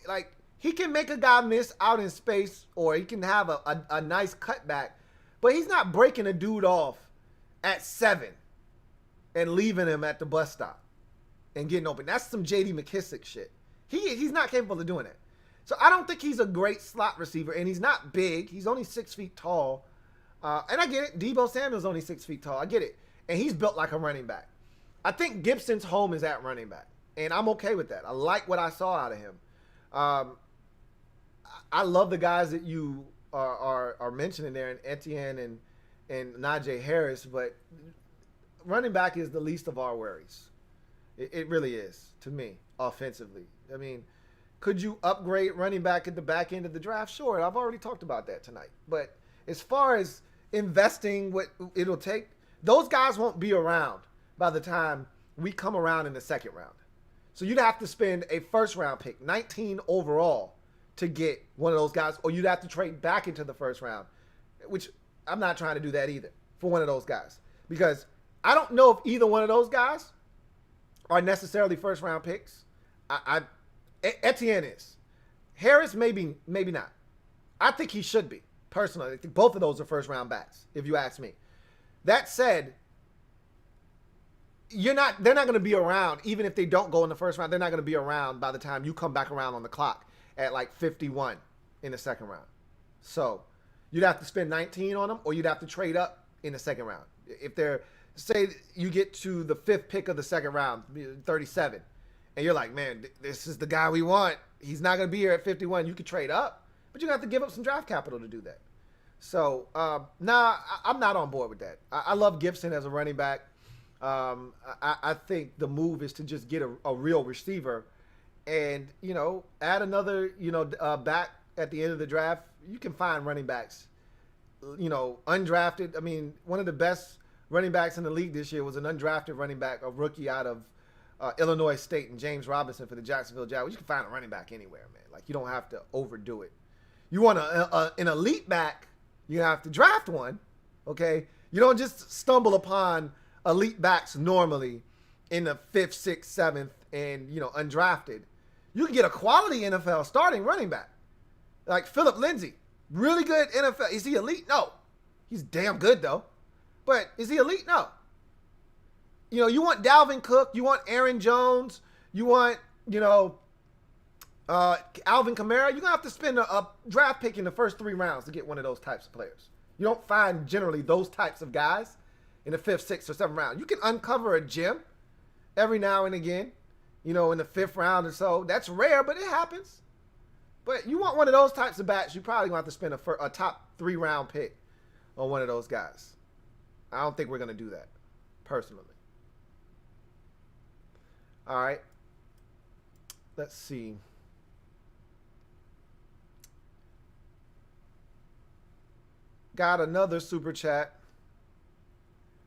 Like he can make a guy miss out in space, or he can have a nice cutback. But he's not breaking a dude off at 7 and leaving him at the bus stop and getting open. That's some J.D. McKissick shit. He's not capable of doing it. So I don't think he's a great slot receiver, and he's not big. He's only 6 feet tall. And I get it. Deebo Samuel's only 6 feet tall. I get it. And he's built like a running back. I think Gibson's home is at running back, and I'm okay with that. I like what I saw out of him. I love the guys that you are mentioning there, and Etienne and Najee Harris, but running back is the least of our worries. It really is, to me, offensively. I mean, could you upgrade running back at the back end of the draft? Sure, I've already talked about that tonight. But as far as investing what it'll take, those guys won't be around by the time we come around in the second round. So you'd have to spend a first-round pick, 19 overall, to get one of those guys, or you'd have to trade back into the first round, which I'm not trying to do that either for one of those guys, because I don't know if either one of those guys are necessarily first-round picks. Etienne is. Harris, maybe not. I think he should be, personally. I think both of those are first-round backs, if you ask me. That said, they're not going to be around, even if they don't go in the first round, they're not going to be around by the time you come back around on the clock at like 51 in the second round. So you'd have to spend 19 on them, or you'd have to trade up in the second round. If they're, say you get to the 5th pick of the second round, 37, and you're like, man, this is the guy we want. He's not going to be here at 51. You could trade up, but you have to give up some draft capital to do that. So, I'm not on board with that. I love Gibson as a running back. I think the move is to just get a real receiver and, add another, back at the end of the draft. You can find running backs, undrafted. I mean, one of the best running backs in the league this year was an undrafted running back, a rookie out of Illinois State, and James Robinson for the Jacksonville Jaguars. You can find a running back anywhere, man. Like, you don't have to overdo it. You want an elite back, you have to draft one, okay? You don't just stumble upon elite backs normally in the 5th, 6th, 7th, and, undrafted. You can get a quality NFL starting running back. Like Phillip Lindsay, really good NFL. Is he elite? No. He's damn good, though. But is he elite? No. You know, you want Dalvin Cook, you want Aaron Jones, you want, Alvin Kamara. You're going to have to spend a draft pick in the first 3 rounds to get one of those types of players. You don't find generally those types of guys in the 5th, 6th, or 7th round. You can uncover a gem every now and again, in the 5th round or so. That's rare, but it happens. But you want one of those types of bats, you're probably going to have to spend a top 3 round pick on one of those guys. I don't think we're going to do that, personally. All right. Let's see. Got another super chat.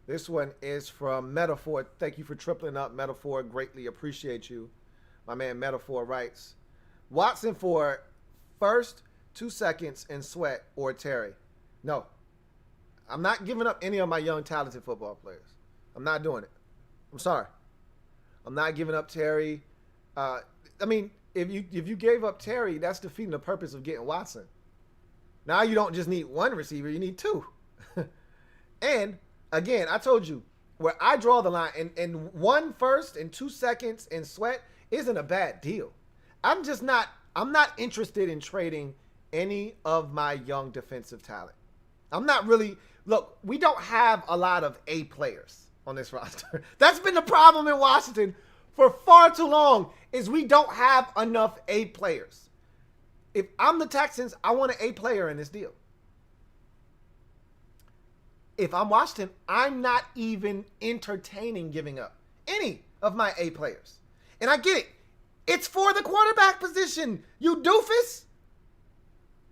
This one is from Metaphor. Thank you for tripling up, Metaphor. Greatly appreciate you. My man Metaphor writes, Watson for first, 2 seconds, and Sweat or Terry. No. I'm not giving up any of my young, talented football players. I'm not doing it. I'm sorry. I'm not giving up Terry. If you gave up Terry, that's defeating the purpose of getting Watson. Now you don't just need 1 receiver, you need 2. And again, I told you where I draw the line, and 1 first and 2 seconds and Sweat isn't a bad deal. I'm not interested in trading any of my young defensive talent. I'm not really. Look, we don't have a lot of A players on this roster. That's been the problem in Washington for far too long, is we don't have enough A players. If I'm the Texans, I want an A player in this deal. If I'm Washington, I'm not even entertaining giving up any of my A players. And I get it. It's for the quarterback position, you doofus.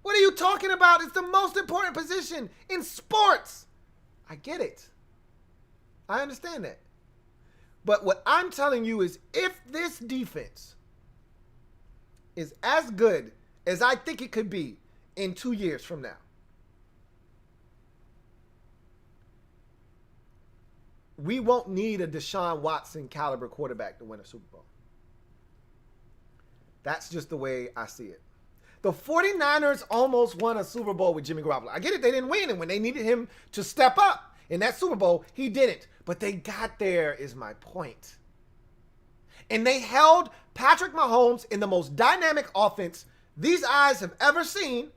What are you talking about? It's the most important position in sports. I get it. I understand that. But what I'm telling you is, if this defense is as good as I think it could be in 2 years from now, we won't need a Deshaun Watson caliber quarterback to win a Super Bowl. That's just the way I see it. The 49ers almost won a Super Bowl with Jimmy Garoppolo. I get it, they didn't win, and when they needed him to step up in that Super Bowl, he didn't. But they got there, is my point. And they held Patrick Mahomes in the most dynamic offense these eyes have ever seen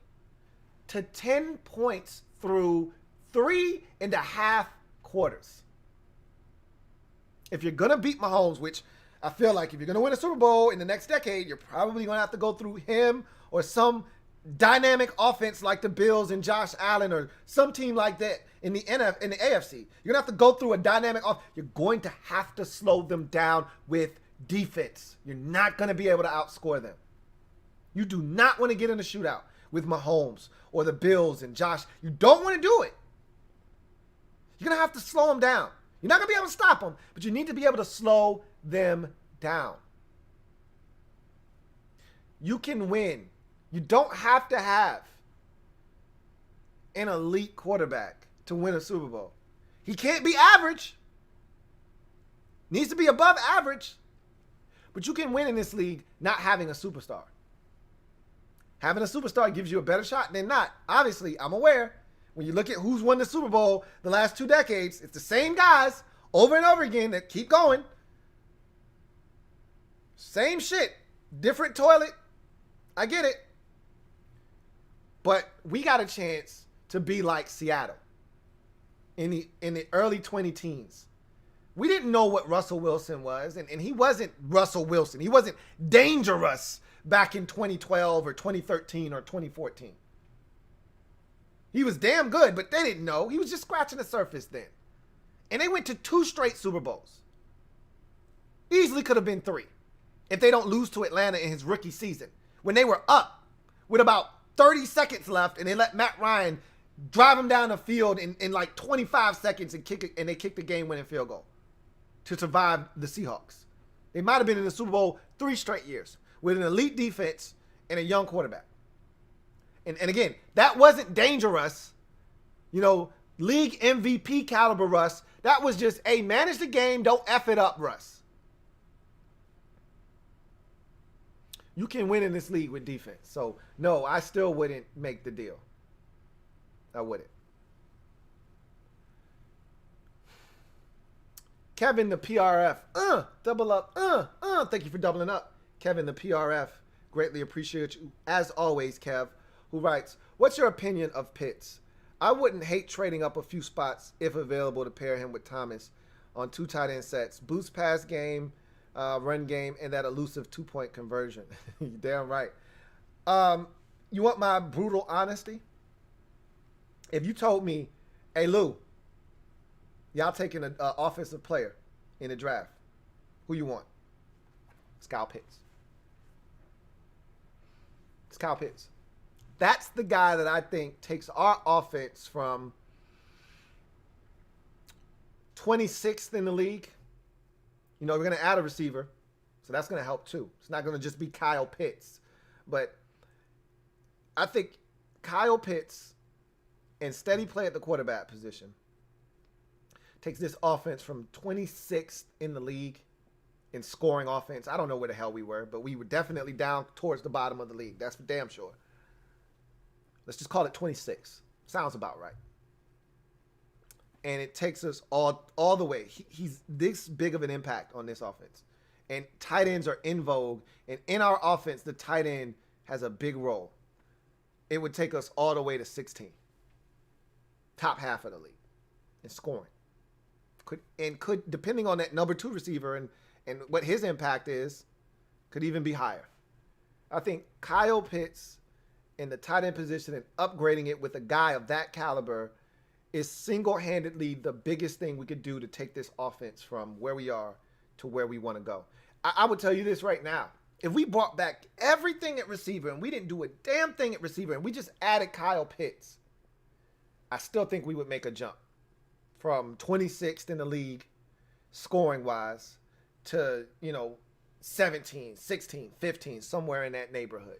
to 10 points through 3.5 quarters. If you're going to beat Mahomes, which I feel like if you're going to win a Super Bowl in the next decade, you're probably going to have to go through him or some dynamic offense like the Bills and Josh Allen or some team like that in the AFC. You're going to have to go through a dynamic offense. You're going to have to slow them down with defense. You're not going to be able to outscore them. You do not want to get in a shootout with Mahomes or the Bills and Josh. You don't want to do it. You're going to have to slow them down. You're not going to be able to stop them, but you need to be able to slow them down. You can win. You don't have to have an elite quarterback to win a Super Bowl. He can't be average. Needs to be above average. But you can win in this league not having a superstar. Having a superstar gives you a better shot than not. Obviously, I'm aware. When you look at who's won the Super Bowl the last 2 decades, it's the same guys over and over again that keep going. Same shit. Different toilet. I get it. But we got a chance to be like Seattle in the early 2010s. We didn't know what Russell Wilson was, and he wasn't Russell Wilson. He wasn't dangerous back in 2012 or 2013 or 2014. He was damn good, but they didn't know. He was just scratching the surface then. And they went to 2 straight Super Bowls. Easily could have been 3 if they don't lose to Atlanta in his rookie season, when they were up with about 30 seconds left and they let Matt Ryan drive him down the field in like 25 seconds and they kicked the game-winning field goal to survive the Seahawks. They might have been in the Super Bowl 3 straight years with an elite defense and a young quarterback. And again, that wasn't dangerous, league MVP caliber Russ. That was just, hey, manage the game, don't F it up, Russ. You can win in this league with defense. So, no, I still wouldn't make the deal. I wouldn't. Kevin the PRF. Double up. Thank you for doubling up. Kevin the PRF. Greatly appreciate you. As always, Kev, who writes, what's your opinion of Pitts? I wouldn't hate trading up a few spots if available to pair him with Thomas on 2 tight end sets. Boost pass game, run game, and that elusive 2-point conversion. You're damn right. You want my brutal honesty? If you told me, hey, Lou, y'all taking an offensive player in the draft, who you want? It's Kyle Pitts. It's Kyle Pitts. That's the guy that I think takes our offense from 26th in the league. You know, we're going to add a receiver, so that's going to help too. It's not going to just be Kyle Pitts. But I think Kyle Pitts and steady play at the quarterback position takes this offense from 26th in the league in scoring offense. I don't know where the hell we were, but we were definitely down towards the bottom of the league. That's for damn sure. Let's just call it 26. Sounds about right. And it takes us all the way. He's this big of an impact on this offense. And tight ends are in vogue. And in our offense, the tight end has a big role. It would take us all the way to 16. Top half of the league in scoring. Could depending on that number 2 receiver and what his impact is, could even be higher. I think Kyle Pitts in the tight end position and upgrading it with a guy of that caliber is single-handedly the biggest thing we could do to take this offense from where we are to where we want to go. I would tell you this right now. If we brought back everything at receiver and we didn't do a damn thing at receiver and we just added Kyle Pitts, I still think we would make a jump from 26th in the league scoring-wise to, 17, 16, 15, somewhere in that neighborhood.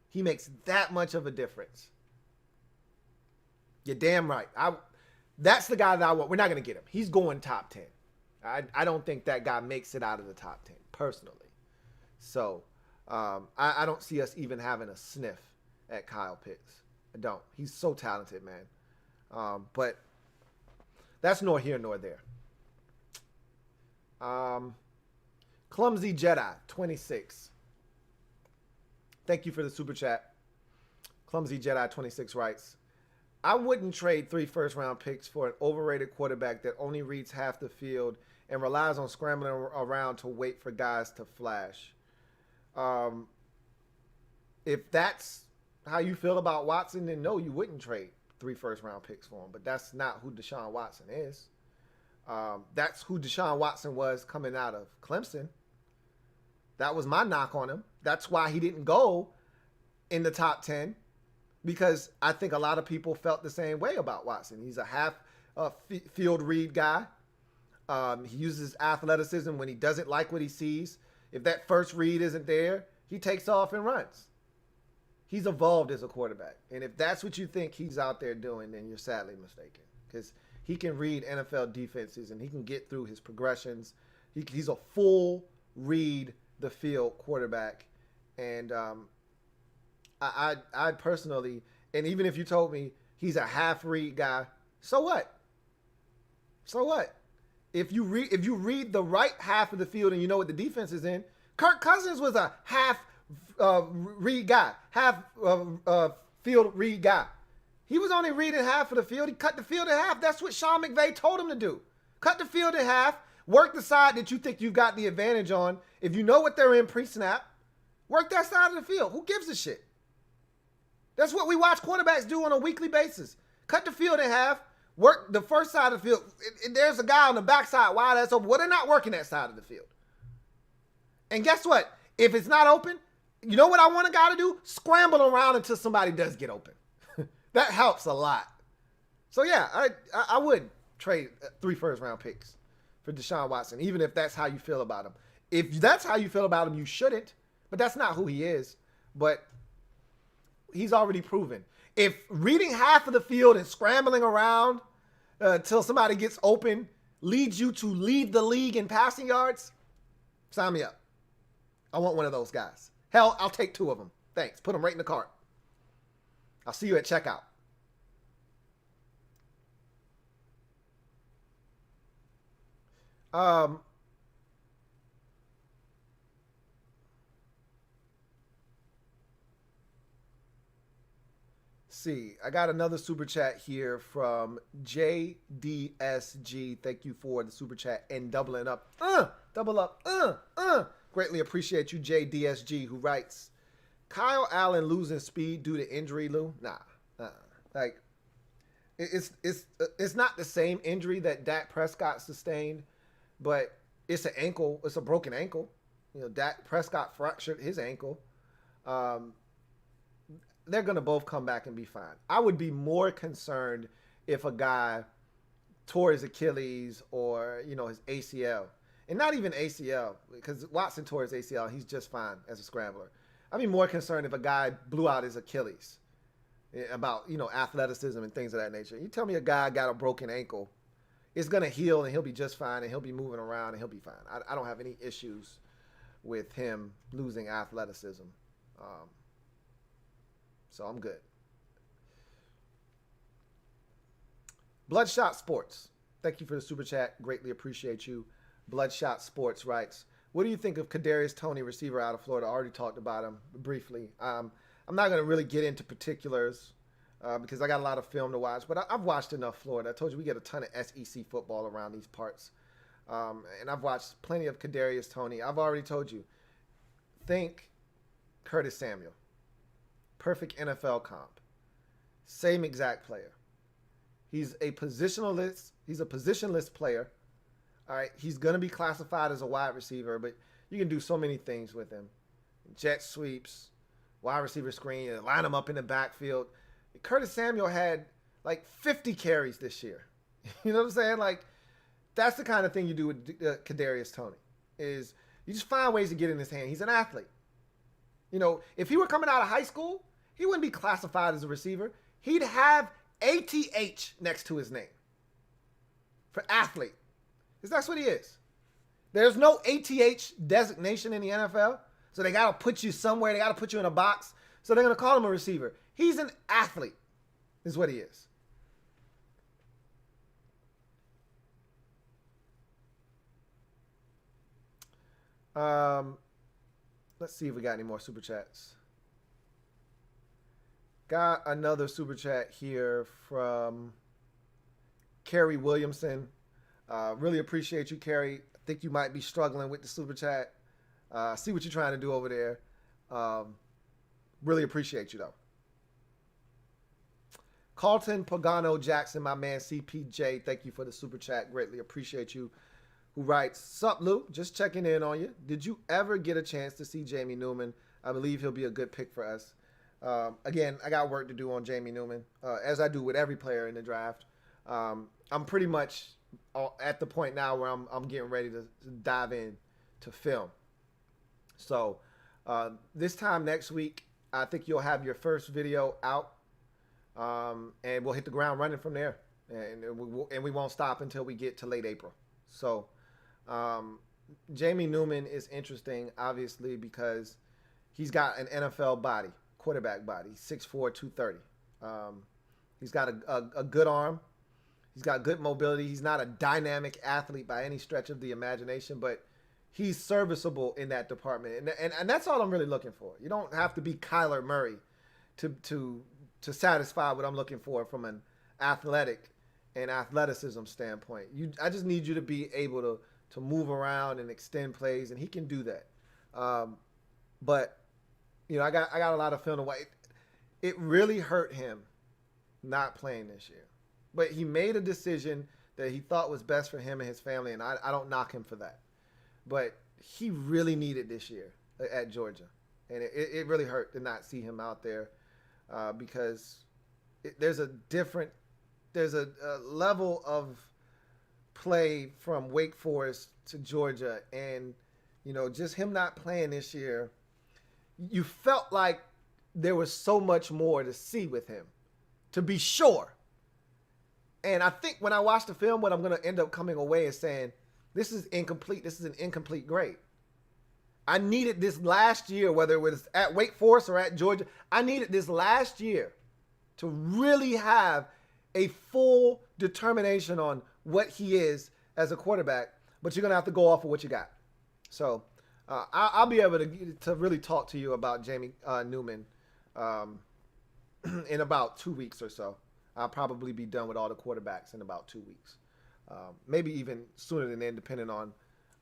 He makes that much of a difference. You're damn right. That's the guy that I want. We're not going to get him. He's going top 10. I don't think that guy makes it out of the top 10, personally. So, I don't see us even having a sniff at Kyle Pitts. I don't. He's so talented, man. But that's nor here nor there. Clumsy Jedi, 26. Thank you for the super chat. Clumsy Jedi, 26 writes, I wouldn't trade 3 first-round picks for an overrated quarterback that only reads half the field and relies on scrambling around to wait for guys to flash. If that's how you feel about Watson, then no, you wouldn't trade 3 first-round picks for him. But that's not who Deshaun Watson is. That's who Deshaun Watson was coming out of Clemson. That was my knock on him. That's why he didn't go in the top 10, because I think a lot of people felt the same way about Watson. He's a half field read guy. He uses athleticism when he doesn't like what he sees. If that first read isn't there, he takes off and runs. He's evolved as a quarterback. And if that's what you think he's out there doing, then you're sadly mistaken, because he can read NFL defenses and he can get through his progressions. He's a full read the field quarterback. And I personally, and even if you told me he's a half read guy, so what? So what? If you read the right half of the field and you know what the defense is in, Kirk Cousins was a half read guy, half field read guy. He was only reading half of the field. He cut the field in half. That's what Sean McVay told him to do. Cut the field in half. Work the side that you think you've got the advantage on. If you know what they're in pre-snap, work that side of the field. Who gives a shit? That's what we watch quarterbacks do on a weekly basis. Cut the field in half. Work the first side of the field. There's a guy on the backside wide that's open. Well, they're not working that side of the field. And guess what? If it's not open, you know what I want a guy to do? Scramble around until somebody does get open. That helps a lot. So, yeah, I would trade 3 first-round picks for Deshaun Watson, even if that's how you feel about him. If that's how you feel about him, you shouldn't. But that's not who he is. But he's already proven. If reading half of the field and scrambling around till somebody gets open leads you to lead the league in passing yards, sign me up. I want one of those guys. Hell, I'll take 2 of them. Thanks. Put them right in the cart. I'll see you at checkout. Um, see, I got another super chat here from JDSG. Thank you for the super chat and doubling up. Double up. Greatly appreciate you, JDSG, who writes, Kyle Allen losing speed due to injury, Lou? Nah. Like, it's not the same injury that Dak Prescott sustained, but it's an ankle. It's a broken ankle. You know, Dak Prescott fractured his ankle. Um, they're going to both come back and be fine. I would be more concerned if a guy tore his Achilles or, you know, his ACL. And not even ACL, because Watson tore his ACL. He's just fine as a scrambler. I'd be more concerned if a guy blew out his Achilles about, you know, athleticism and things of that nature. You tell me a guy got a broken ankle, it's going to heal and he'll be just fine and he'll be moving around and he'll be fine. I don't have any issues with him losing athleticism. So I'm good. Bloodshot Sports. Thank you for the super chat. Greatly appreciate you. Bloodshot Sports writes, what do you think of Kadarius Toney, receiver out of Florida? I already talked about him briefly. I'm not going to really get into particulars because I got a lot of film to watch, but I've watched enough Florida. I told you we get a ton of SEC football around these parts. And I've watched plenty of Kadarius Toney. I've already told you, think Curtis Samuel. Perfect NFL comp. Same exact player. He's a positionless player. All right, he's going to be classified as a wide receiver, but you can do so many things with him. Jet sweeps, wide receiver screen, line him up in the backfield. Curtis Samuel had like 50 carries this year. You know what I'm saying? Like, that's the kind of thing you do with Kadarius Toney, is you just find ways to get in his hand. He's an athlete. You know, if he were coming out of high school, he wouldn't be classified as a receiver. He'd have ATH next to his name for athlete. Because that's what he is. There's no ATH designation in the NFL, so they got to put you somewhere. They got to put you in a box, so they're going to call him a receiver. He's an athlete is what he is. Let's see if we got any more super chats. Got another super chat here from Kerry Williamson. Really appreciate you, Kerry. I think you might be struggling with the super chat. See what you're trying to do over there. Really appreciate you, though. Carlton Pagano Jackson, my man CPJ, thank you for the super chat. Greatly appreciate you. Who writes, Sup, Lou? Just checking in on you. Did you ever get a chance to see Jamie Newman? I believe he'll be a good pick for us. Again, I got work to do on Jamie Newman, as I do with every player in the draft. I'm pretty much at the point now where I'm getting ready to dive in to film. So this time next week, I think you'll have your first video out, and we'll hit the ground running from there. And we won't stop until we get to late April. So Jamie Newman is interesting, obviously, because he's got an NFL body, quarterback body, 6'4", 230. He's got a good arm. He's got good mobility. He's not a dynamic athlete by any stretch of the imagination, but he's serviceable in that department. And that's all I'm really looking for. You don't have to be Kyler Murray to satisfy what I'm looking for from an athletic and athleticism standpoint. I just need you to be able to move around and extend plays, and he can do that. But you know, I got a lot of film to watch. It really hurt him not playing this year. But he made a decision that he thought was best for him and his family, and I don't knock him for that. But he really needed this year at Georgia. And it really hurt to not see him out there because there's a level of play from Wake Forest to Georgia. And, you know, just him not playing this year, you felt like there was so much more to see with him, to be sure. And I think when I watch the film, what I'm going to end up coming away is saying, this is incomplete. This is an incomplete grade. I needed this last year, whether it was at Wake Forest or at Georgia. I needed this last year to really have a full determination on what he is as a quarterback. but you're gonna have to go off of what you got. So I'll be able to really talk to you about Jamie Newman in about 2 weeks or so. I'll probably be done with all the quarterbacks in about 2 weeks, maybe even sooner than then, depending on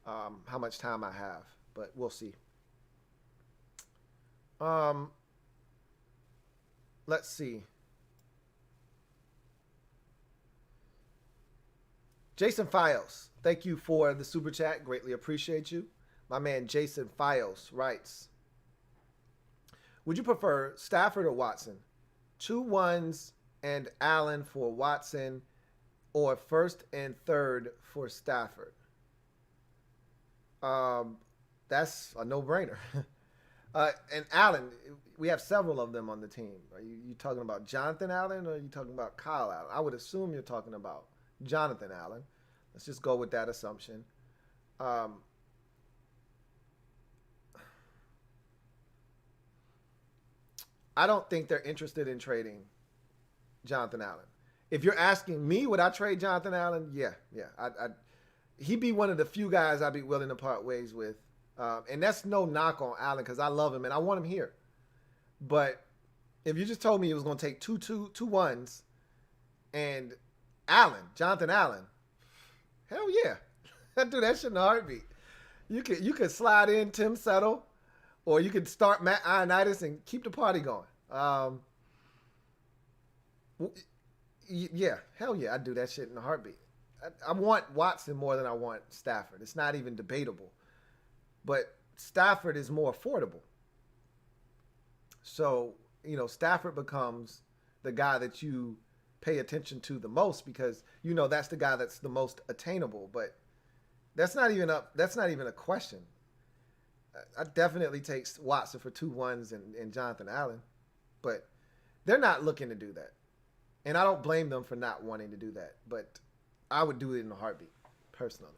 how much time I have. But we'll see. Let's see. Jason Files, thank you for the super chat. Greatly appreciate you. My man Jason Files writes, would you prefer Stafford or Watson? 2 1s and Allen for Watson, or 1st and 3rd for Stafford? That's a no-brainer. And Allen, we have several of them on the team. Are you talking about Jonathan Allen, or are you talking about Kyle Allen? I would assume you're talking about Jonathan Allen. Let's just go with that assumption. I don't think they're interested in trading Jonathan Allen. If you're asking me, would I trade Jonathan Allen? Yeah. He'd be one of the few guys I'd be willing to part ways with. And that's no knock on Allen, because I love him and I want him here. But if you just told me it was going to take two 1s and Jonathan Allen, hell yeah. I'd do that shit in a heartbeat. You could slide in Tim Settle, or you could start Matt Ioannidis and keep the party going. Yeah, hell yeah, I'd do that shit in a heartbeat. I want Watson more than I want Stafford. It's not even debatable. But Stafford is more affordable. So, Stafford becomes the guy that you pay attention to the most, because that's the guy that's the most attainable. But that's not even a question. I definitely take Watson for 2 1s and Jonathan Allen. But they're not looking to do that. And I don't blame them for not wanting to do that. But I would do it in a heartbeat, personally.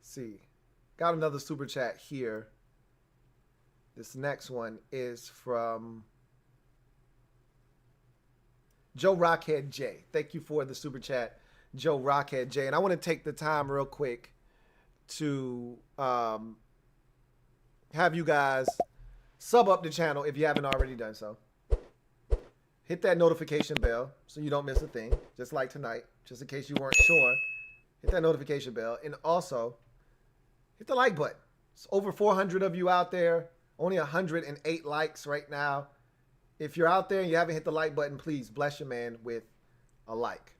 See. Got another super chat here. This next one is from Joe Rockhead J. Thank you for the super chat, Joe Rockhead J. And I want to take the time real quick to have you guys sub up the channel if you haven't already done so. Hit that notification bell so you don't miss a thing, just like tonight, just in case you weren't sure. Hit that notification bell. And also, hit the like button. It's over 400 of you out there. Only 108 likes right now. If you're out there and you haven't hit the like button, please bless your man with a like.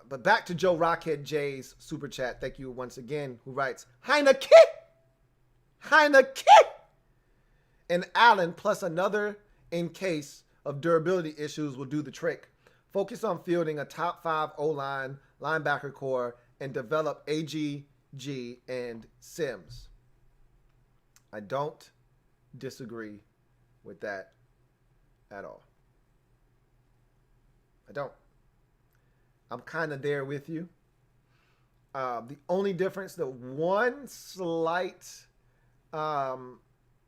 But back to Joe Rockhead J's super chat. Thank you once again. Who writes, Heineke, and Allen plus another in case of durability issues will do the trick. Focus on fielding a top 5 O-line, linebacker core, and develop AG, G, and Sims. I don't disagree with that at all. I don't. I'm kind of there with you. The only difference, the one slight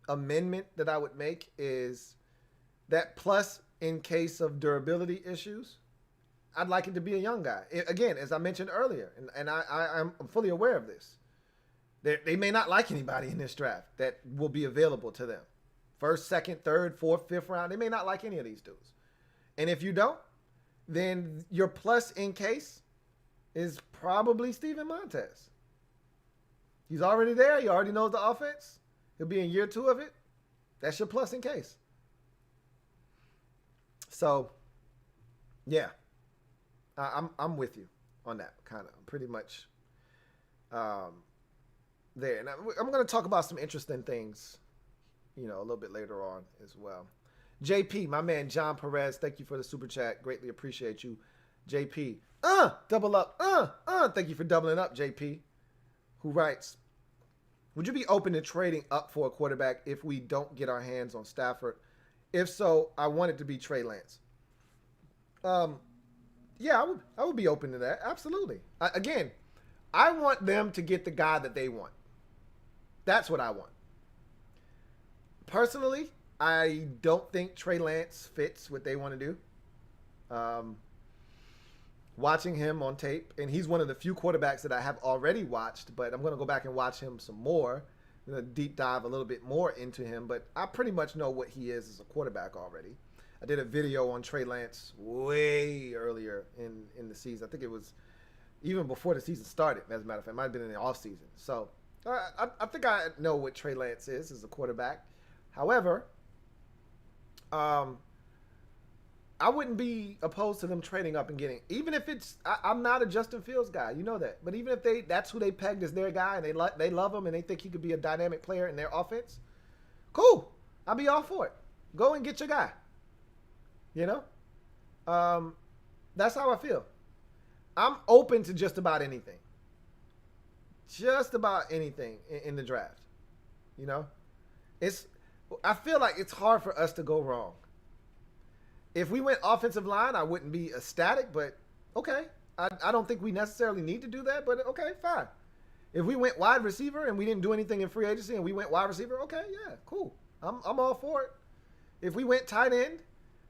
amendment that I would make is that plus in case of durability issues, I'd like it to be a young guy. Again, as I mentioned earlier, and I'm fully aware of this. They may not like anybody in this draft that will be available to them. 1st, 2nd, 3rd, 4th, 5th round. They may not like any of these dudes. And if you don't, then your plus in case is probably Steven Montez. He's already there. He already knows the offense. He'll be in year 2 of it. That's your plus in case. So, yeah. I'm with you on that, kind of. Pretty much there. Now, I'm going to talk about some interesting things, a little bit later on as well. JP, my man John Perez, thank you for the super chat. Greatly appreciate you, JP. Double up. Thank you for doubling up, JP. Who writes, would you be open to trading up for a quarterback if we don't get our hands on Stafford? If so, I want it to be Trey Lance. Yeah, I would be open to that. Absolutely. Again, I want them to get the guy that they want. That's what I want. Personally, I don't think Trey Lance fits what they want to do. watching him on tape, and he's one of the few quarterbacks that I have already watched, but I'm going to go back and watch him some more. I'm going to deep dive a little bit more into him, but I pretty much know what he is as a quarterback already. I did a video on Trey Lance way earlier in the season. I think it was even before the season started, as a matter of fact. It might have been in the offseason. So I think I know what Trey Lance is as a quarterback. However, I wouldn't be opposed to them trading up and getting, even if it's, I'm not a Justin Fields guy, you know that. But even if that's who they pegged as their guy and they love him and they think he could be a dynamic player in their offense, cool. I'll be all for it. Go and get your guy. You know? That's how I feel. I'm open to just about anything. Just about anything in the draft. You know? I feel like it's hard for us to go wrong. If we went offensive line, I wouldn't be ecstatic, but okay. I don't think we necessarily need to do that, but okay, fine. If we went wide receiver and we didn't do anything in free agency and we went wide receiver, okay, yeah, cool. I'm all for it. If we went tight end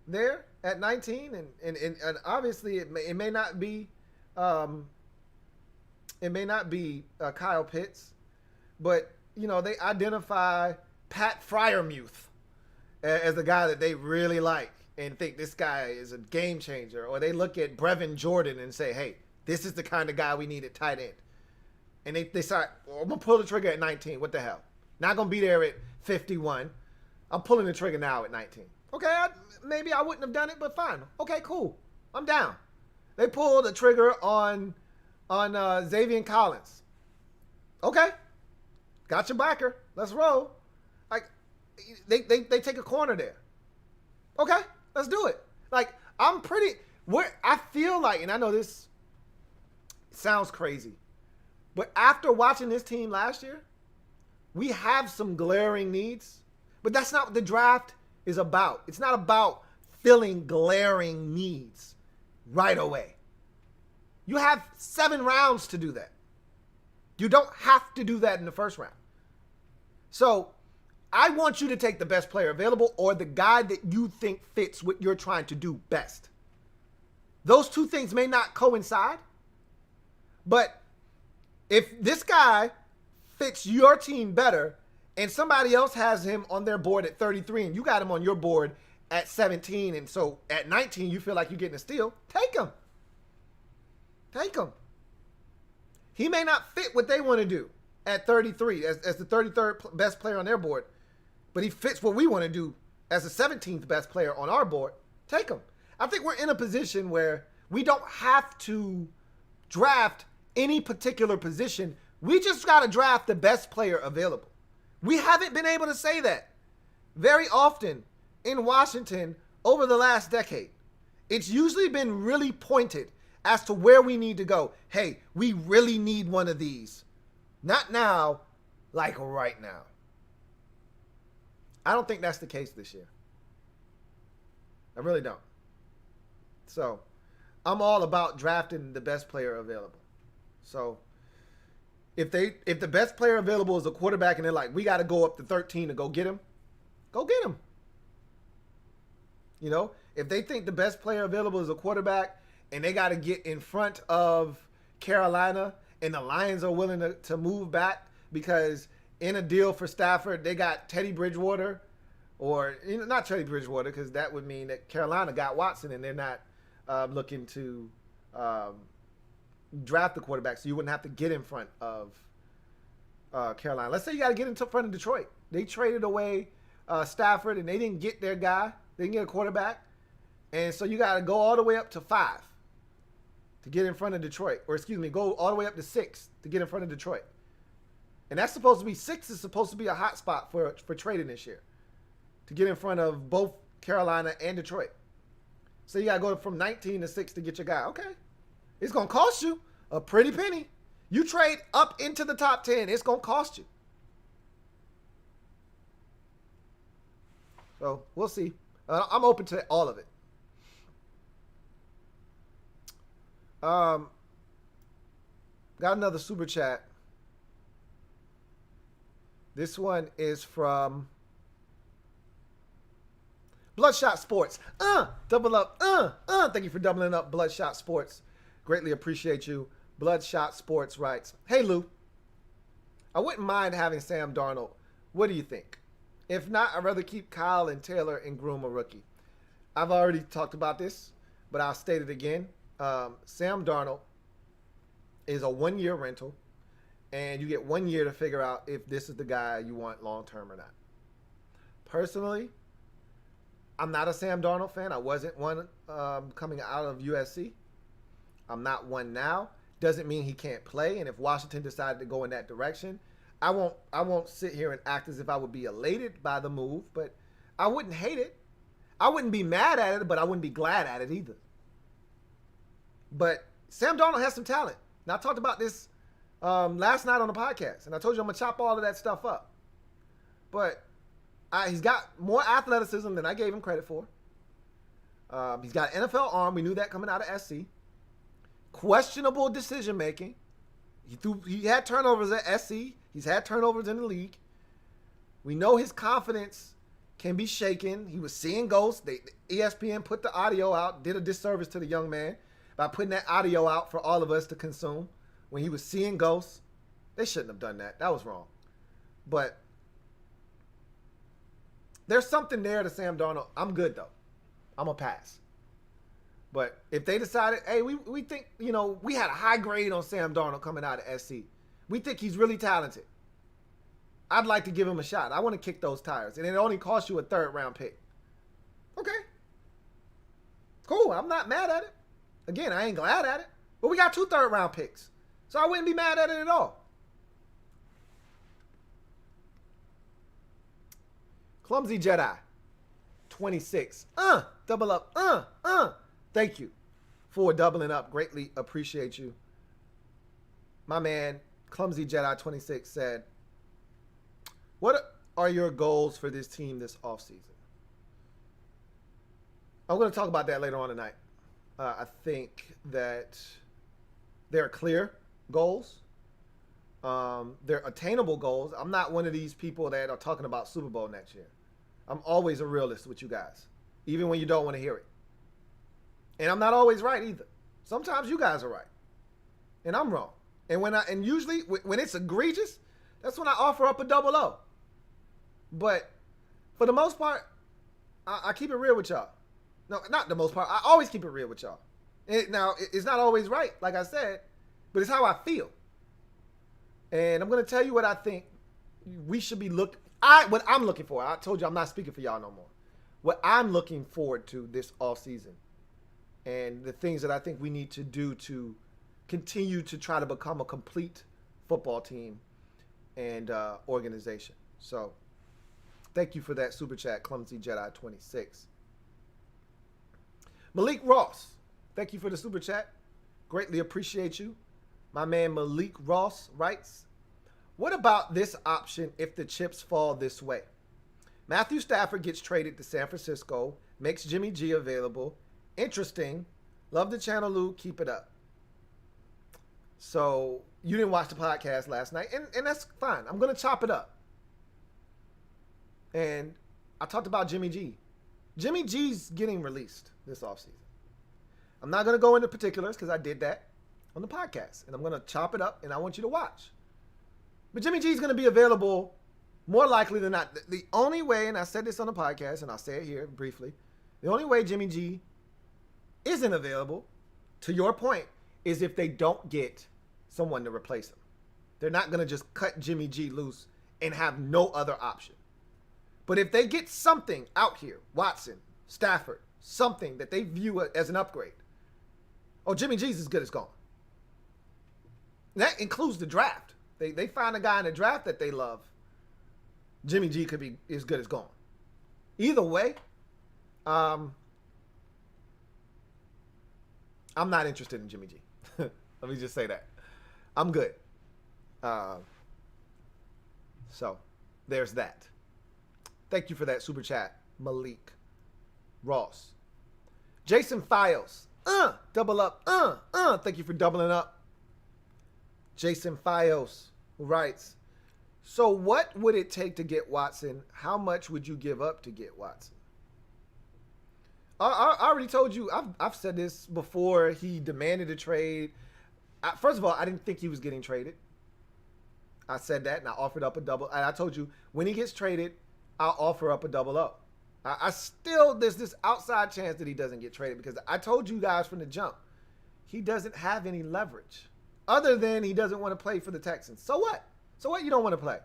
there at 19, and obviously it may not be Kyle Pitts, but you know they identify Pat Freiermuth as the guy that they really like and think this guy is a game changer, or they look at Brevin Jordan and say, hey, this is the kind of guy we need at tight end. And they decide, well, I'm going to pull the trigger at 19. What the hell? Not going to be there at 51. I'm pulling the trigger now at 19. Okay, maybe I wouldn't have done it, but fine. Okay, cool. I'm down. They pulled the trigger on Xavier Collins. Okay. Got your backer. Let's roll. Like, they take a corner there. Okay, let's do it. Like, I feel like, and I know this sounds crazy, but after watching this team last year, we have some glaring needs, but that's not what the draft is about. It's not about filling glaring needs right away. You have 7 rounds to do that. You don't have to do that in the first round. So I want you to take the best player available or the guy that you think fits what you're trying to do best. Those two things may not coincide, but if this guy fits your team better and somebody else has him on their board at 33 and you got him on your board at 17, and so at 19 you feel like you're getting a steal, take him. Take him. He may not fit what they want to do at 33 as the 33rd best player on their board, but he fits what we want to do as the 17th best player on our board. Take him. I think we're in a position where we don't have to draft any particular position. We just got to draft the best player available. We haven't been able to say that very often in Washington over the last decade. It's usually been really pointed as to where we need to go. Hey, we really need one of these. Not now, like right now. I don't think that's the case this year. I really don't. So, I'm all about drafting the best player available. So, if the best player available is a quarterback and they're like, we got to go up to 13 to go get him, go get him. You know, if they think the best player available is a quarterback and they got to get in front of Carolina and the Lions are willing to move back because in a deal for Stafford, they got Teddy Bridgewater, or not Teddy Bridgewater, because that would mean that Carolina got Watson and they're not looking to draft the quarterback, so you wouldn't have to get in front of Carolina. Let's say you got to get in front of Detroit. They traded away Stafford and they didn't get their guy. They didn't get a quarterback. And so you got to go all the way up to 5 to get in front of Detroit. Or excuse me, go all the way up to 6 to get in front of Detroit. And that's supposed to be 6 is supposed to be a hot spot for trading this year, to get in front of both Carolina and Detroit. So you got to go from 19 to 6 to get your guy. Okay. It's going to cost you a pretty penny. You trade up into the top 10, it's going to cost you. So we'll see. I'm open to all of it. Got another super chat. This one is from Bloodshot Sports. Double up. Thank you for doubling up, Bloodshot Sports. Greatly appreciate you. Bloodshot Sports writes, hey, Lou. I wouldn't mind having Sam Darnold. What do you think? If not, I'd rather keep Kyle and Taylor and groom a rookie. I've already talked about this, but I'll state it again. Sam Darnold is a one-year rental, and you get 1 year to figure out if this is the guy you want long-term or not. Personally, I'm not a Sam Darnold fan. I wasn't one coming out of USC. I'm not one now. Doesn't mean he can't play, and if Washington decided to go in that direction, I won't sit here and act as if I would be elated by the move, but I wouldn't hate it. I wouldn't be mad at it, but I wouldn't be glad at it either. But Sam Darnold has some talent. Now, I talked about this last night on the podcast, and I told you I'm going to chop all of that stuff up. But he's got more athleticism than I gave him credit for. He's got an NFL arm. We knew that coming out of SC. Questionable decision-making. He had turnovers at SC. He's had turnovers in the league. We know his confidence can be shaken. He was seeing ghosts. ESPN put the audio out, did a disservice to the young man by putting that audio out for all of us to consume when he was seeing ghosts. They shouldn't have done that. That was wrong. But there's something there to Sam Darnold. I'm good, though. I'm going to pass. But if they decided, hey, we think, we had a high grade on Sam Darnold coming out of SC. We think he's really talented. I'd like to give him a shot. I want to kick those tires. And it only costs you a third-round pick. Okay. Cool. I'm not mad at it. Again, I ain't glad at it. But we got 2 third-round picks. So I wouldn't be mad at it at all. Clumsy Jedi. 26. Double up. Thank you for doubling up. Greatly appreciate you. My man, Clumsy Jedi 26 said, what are your goals for this team this offseason? I'm going to talk about that later on tonight. I think that they're clear goals. They're attainable goals. I'm not one of these people that are talking about Super Bowl next year. I'm always a realist with you guys, even when you don't want to hear it. And I'm not always right either. Sometimes you guys are right, and I'm wrong. And usually when it's egregious, that's when I offer up a double O. But for the most part, I keep it real with y'all. No, not the most part. I always keep it real with y'all. Now, it's not always right, like I said, but it's how I feel. And I'm going to tell you what I think we should be what I'm looking for. I told you I'm not speaking for y'all no more. What I'm looking forward to this offseason and the things that I think we need to do to continue to try to become a complete football team and organization. So thank you for that super chat, Clumsy Jedi 26. Malik Ross, thank you for the super chat. Greatly appreciate you. My man Malik Ross writes, what about this option if the chips fall this way? Matthew Stafford gets traded to San Francisco, makes Jimmy G available. Interesting. Love the channel, Lou. Keep it up. So you didn't watch the podcast last night, and that's fine. I'm going to chop it up. And I talked about Jimmy G. Jimmy G's getting released this offseason. I'm not going to go into particulars because I did that on the podcast, and I'm going to chop it up, and I want you to watch. But Jimmy G's going to be available more likely than not. The only way, and I said this on the podcast, and I'll say it here briefly, the only way Jimmy G isn't available, to your point, is if they don't get someone to replace him. They're not going to just cut Jimmy G loose and have no other option. But if they get something out here, Watson, Stafford, something that they view as an upgrade, Jimmy G's as good as gone. And that includes the draft. They find a guy in the draft that they love. Jimmy G could be as good as gone. Either way, I'm not interested in Jimmy G. Let me just say that. I'm good. So there's that. Thank you for that super chat, Malik Ross. Jason Files. Double up. Thank you for doubling up. Jason Files writes, so what would it take to get Watson? How much would you give up to get Watson? I already told you. I've said this before. He demanded a trade. First of all, I didn't think he was getting traded. I said that, and I offered up a double. And I told you when he gets traded, I'll offer up a double up. I still, there's this outside chance that he doesn't get traded because I told you guys from the jump, he doesn't have any leverage other than he doesn't want to play for the Texans. So what? So what? You don't want to play.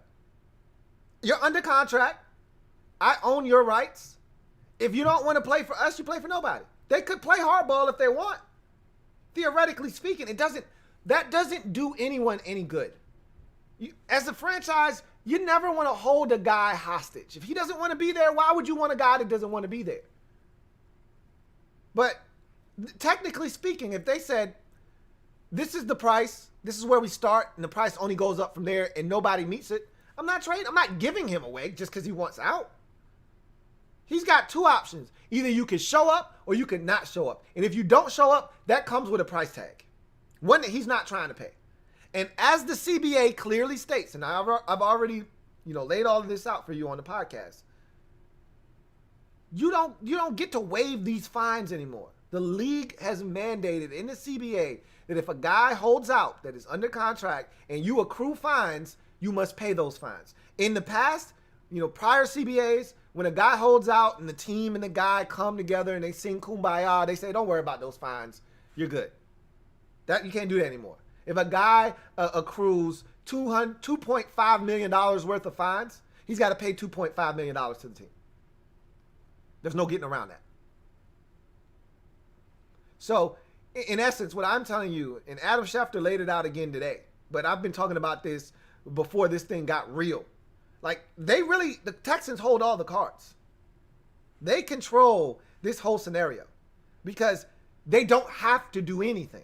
You're under contract. I own your rights. If you don't want to play for us, you play for nobody. They could play hardball if they want. Theoretically speaking, that doesn't do anyone any good. As a franchise, you never want to hold a guy hostage. If he doesn't want to be there, why would you want a guy that doesn't want to be there? But technically speaking, if they said, this is the price, this is where we start, and the price only goes up from there and nobody meets it, I'm not trading. I'm not giving him away just because he wants out. He's got two options. Either you can show up or you can not show up. And if you don't show up, that comes with a price tag. One that he's not trying to pay. And as the CBA clearly states, and I've already, laid all of this out for you on the podcast, you don't get to waive these fines anymore. The league has mandated in the CBA that if a guy holds out that is under contract and you accrue fines, you must pay those fines. In the past, prior CBAs, when a guy holds out and the team and the guy come together and they sing Kumbaya, they say, don't worry about those fines. You're good. That you can't do that anymore. If a guy accrues $2.5 million worth of fines, he's got to pay $2.5 million to the team. There's no getting around that. So, in essence, what I'm telling you, and Adam Schefter laid it out again today, but I've been talking about this before this thing got real. Like, the Texans hold all the cards. They control this whole scenario because they don't have to do anything.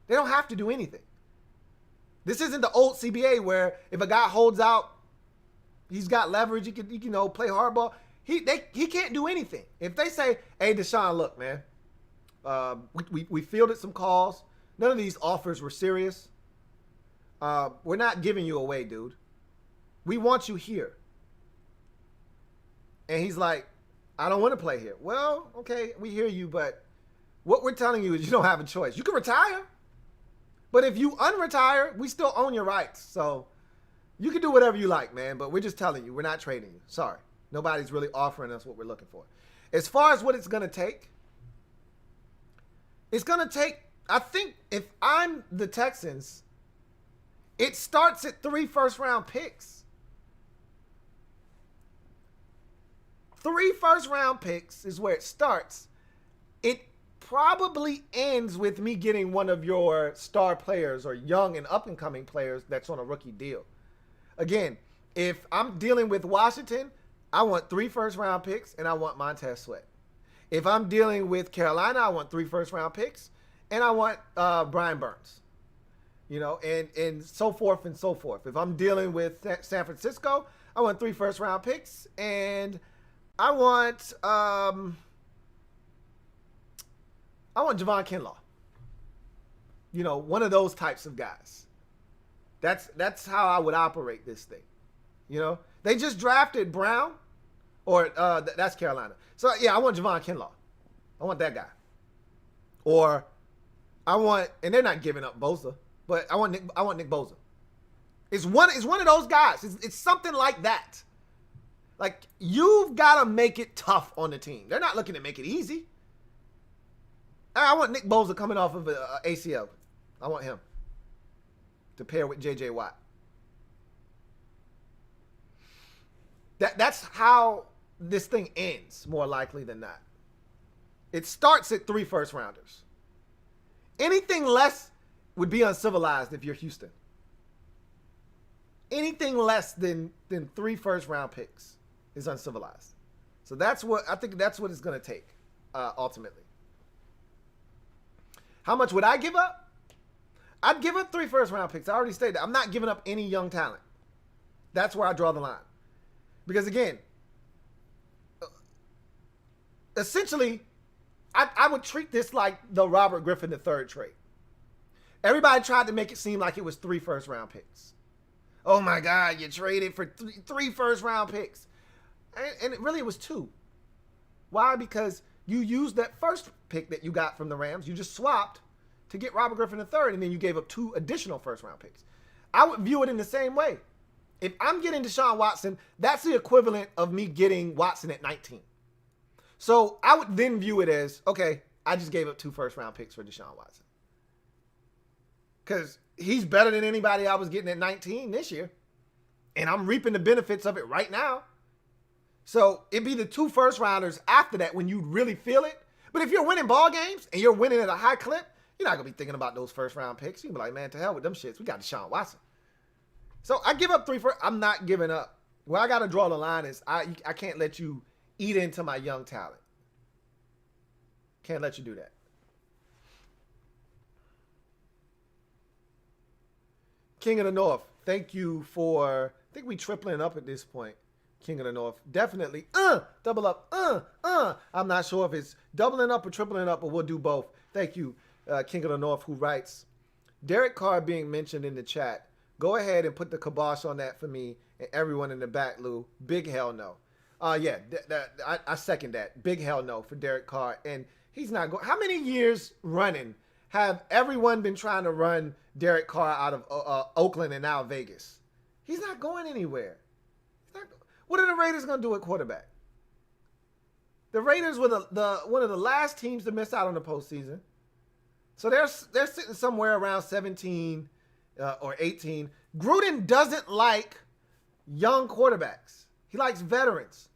They don't have to do anything. This isn't the old CBA where if a guy holds out, he's got leverage, he can play hardball. He can't do anything. If they say, hey, Deshaun, look, man, we fielded some calls. None of these offers were serious. We're not giving you away, dude. We want you here. And he's like, I don't want to play here. Well, okay, we hear you, but what we're telling you is you don't have a choice. You can retire. But if you unretire, we still own your rights. So you can do whatever you like, man. But we're just telling you, we're not trading you. Sorry. Nobody's really offering us what we're looking for. As far as what it's going to take, I think if I'm the Texans, it starts at 3 first-round picks. 3 first-round picks is where it starts. It probably ends with me getting one of your star players or young and up-and-coming players that's on a rookie deal. Again, if I'm dealing with Washington, I want 3 first-round picks, and I want Montez Sweat. If I'm dealing with Carolina, I want 3 first-round picks, and I want Brian Burns. And so forth and so forth. If I'm dealing with San Francisco, I want 3 first-round picks, and I want Javon Kinlaw. One of those types of guys. That's how I would operate this thing. They just drafted Brown, or that's Carolina. So yeah, I want Javon Kinlaw. I want that guy. Or and they're not giving up Bosa, but I want Nick Bosa. It's one of those guys. It's something like that. Like, you've got to make it tough on the team. They're not looking to make it easy. I want Nick Bosa coming off of ACL. I want him to pair with J.J. Watt. That's how this thing ends, more likely than not. It starts at 3 first-rounders. Anything less would be uncivilized if you're Houston. Anything less than 3 first-round picks is uncivilized. So I think that's what it's going to take, ultimately. How much would I give up? I'd give up 3 first-round picks. I already stated that. I'm not giving up any young talent. That's where I draw the line. Because, again, essentially, I would treat this like the Robert Griffin III trade. Everybody tried to make it seem like it was 3 first-round picks. Oh, my God, you traded for 3 first-round picks. And it really was 2. Why? Because You used that first pick that you got from the Rams. You just swapped to get Robert Griffin III, and then you gave up 2 additional first-round picks. I would view it in the same way. If I'm getting Deshaun Watson, that's the equivalent of me getting Watson at 19. So I would then view it as, okay, I just gave up 2 first-round picks for Deshaun Watson. Because he's better than anybody I was getting at 19 this year. And I'm reaping the benefits of it right now. So it'd be the 2 first-rounders after that when you really feel it. But if you're winning ball games and you're winning at a high clip, you're not going to be thinking about those first-round picks. You'll be like, man, to hell with them shits. We got Deshaun Watson. So I give up 3 first. I'm not giving up. Where I got to draw the line is I can't let you eat into my young talent. Can't let you do that. King of the North, thank you for, I think we tripling up at this point. King of the North, definitely, double up, I'm not sure if it's doubling up or tripling up, but we'll do both. Thank you, King of the North, who writes, Derek Carr being mentioned in the chat. Go ahead and put the kibosh on that for me and everyone in the back, Lou. Big hell no. Yeah, I second that. Big hell no for Derek Carr. And he's not going. How many years running have everyone been trying to run Derek Carr out of Oakland and now Vegas? He's not going anywhere. What are the Raiders going to do at quarterback? The Raiders were one of the last teams to miss out on the postseason. So they're sitting somewhere around 17 or 18. Gruden doesn't like young quarterbacks. He likes veterans.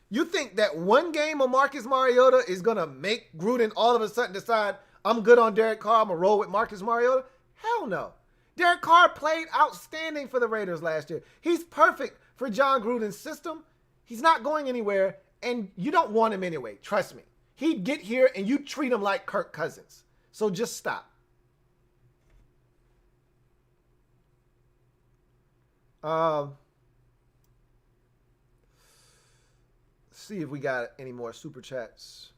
You think that one game of Marcus Mariota is going to make Gruden all of a sudden decide, I'm good on Derek Carr, I'm going to roll with Marcus Mariota? Hell no. Derek Carr played outstanding for the Raiders last year. He's perfect for John Gruden's system. He's not going anywhere, and you don't want him anyway. Trust me. He'd get here, and you treat him like Kirk Cousins. So just stop. See if we got any more super chats.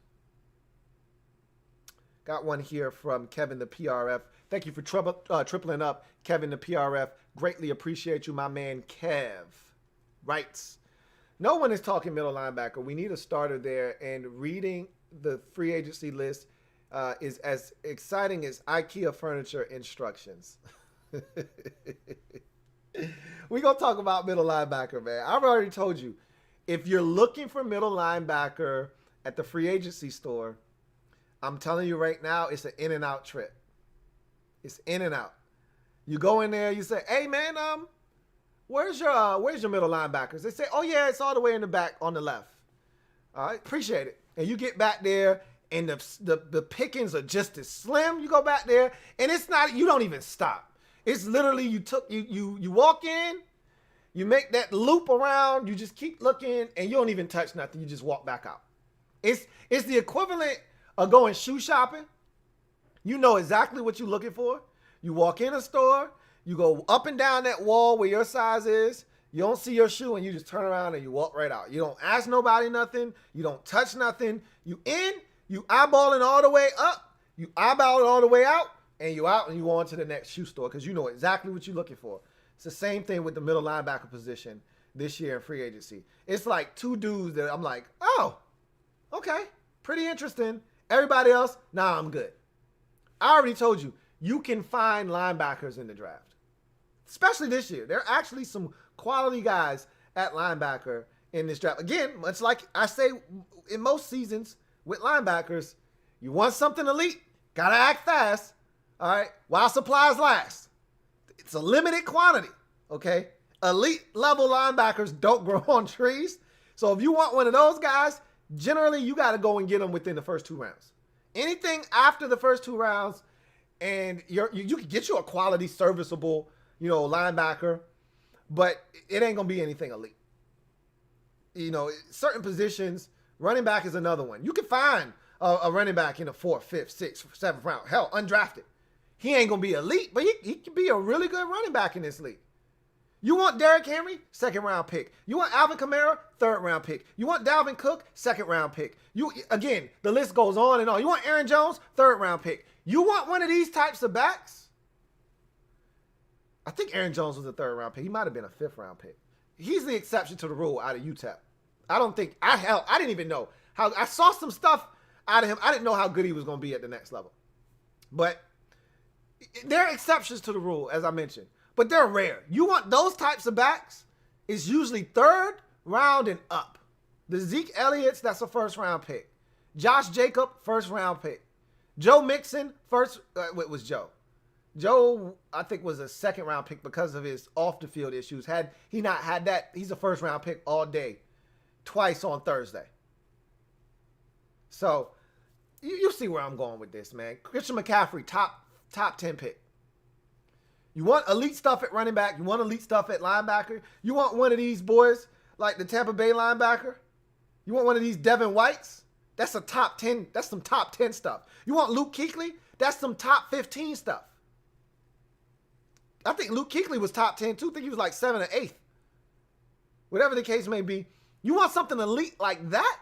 Got one here from Kevin the PRF. Thank you for tripling up, Kevin the PRF. Greatly appreciate you, my man Kev. Writes, no one is talking middle linebacker. We need a starter there, and reading the free agency list is as exciting as IKEA furniture instructions. We're going to talk about middle linebacker, man. I've already told you, if you're looking for middle linebacker at the free agency store, I'm telling you right now, it's an in and out trip. It's in and out. You go in there, you say, hey man, where's your middle linebackers? They say, oh yeah, it's all the way in the back on the left. All right, appreciate it. And you get back there and the pickings are just as slim. You go back there and it's not, you don't even stop. It's literally you walk in, you make that loop around, you just keep looking and you don't even touch nothing. You just walk back out. It's the equivalent of going shoe shopping. You know exactly what you're looking for. You walk in a store, you go up and down that wall where your size is. You don't see your shoe and you just turn around and you walk right out. You don't ask nobody nothing. You don't touch nothing. You in, you eyeballing all the way up, you eyeball it all the way out, and you out and you on to the next shoe store because you know exactly what you're looking for. It's the same thing with the middle linebacker position this year in free agency. It's like 2 dudes that I'm like, oh, okay, pretty interesting. Everybody else, nah, I'm good. I already told you, you can find linebackers in the draft, especially this year. There are actually some quality guys at linebacker in this draft. Again, much like I say in most seasons with linebackers, you want something elite, got to act fast, all right, while supplies last. It's a limited quantity, okay? Elite level linebackers don't grow on trees. So if you want one of those guys, generally you got to go and get them within the first 2 rounds. Anything after the first 2 rounds, and you can get you a quality, serviceable, linebacker, but it ain't gonna be anything elite. Certain positions, running back is another one. You can find a running back in the 4th, 5th, 6th, 7th round. Hell, undrafted. He ain't gonna be elite, but he can be a really good running back in this league. You want Derrick Henry? 2nd round pick. You want Alvin Kamara? 3rd round pick. You want Dalvin Cook? 2nd round pick. Again, the list goes on and on. You want Aaron Jones? 3rd round pick. You want one of these types of backs? I think Aaron Jones was a 3rd round pick. He might have been a 5th round pick. He's the exception to the rule out of UTEP. I didn't even know how I saw some stuff out of him. I didn't know how good he was going to be at the next level. But there are exceptions to the rule, as I mentioned. But they're rare. You want those types of backs, it's usually third round and up. The Zeke Elliott's, that's a first-round pick. Josh Jacob, first-round pick. Joe Mixon, it was Joe. Joe, I think, was a second-round pick because of his off-the-field issues. Had he not had that, he's a first-round pick all day, twice on Thursday. So, you see where I'm going with this, man. Christian McCaffrey, top 10 pick. You want elite stuff at running back. You want elite stuff at linebacker. You want one of these boys, like the Tampa Bay linebacker. You want one of these Devin Whites. That's a top 10. That's some top 10 stuff. You want Luke Kuechly. That's some top 15 stuff. I think Luke Kuechly was top 10 too. I think he was like 7th or 8th. Whatever the case may be. You want something elite like that?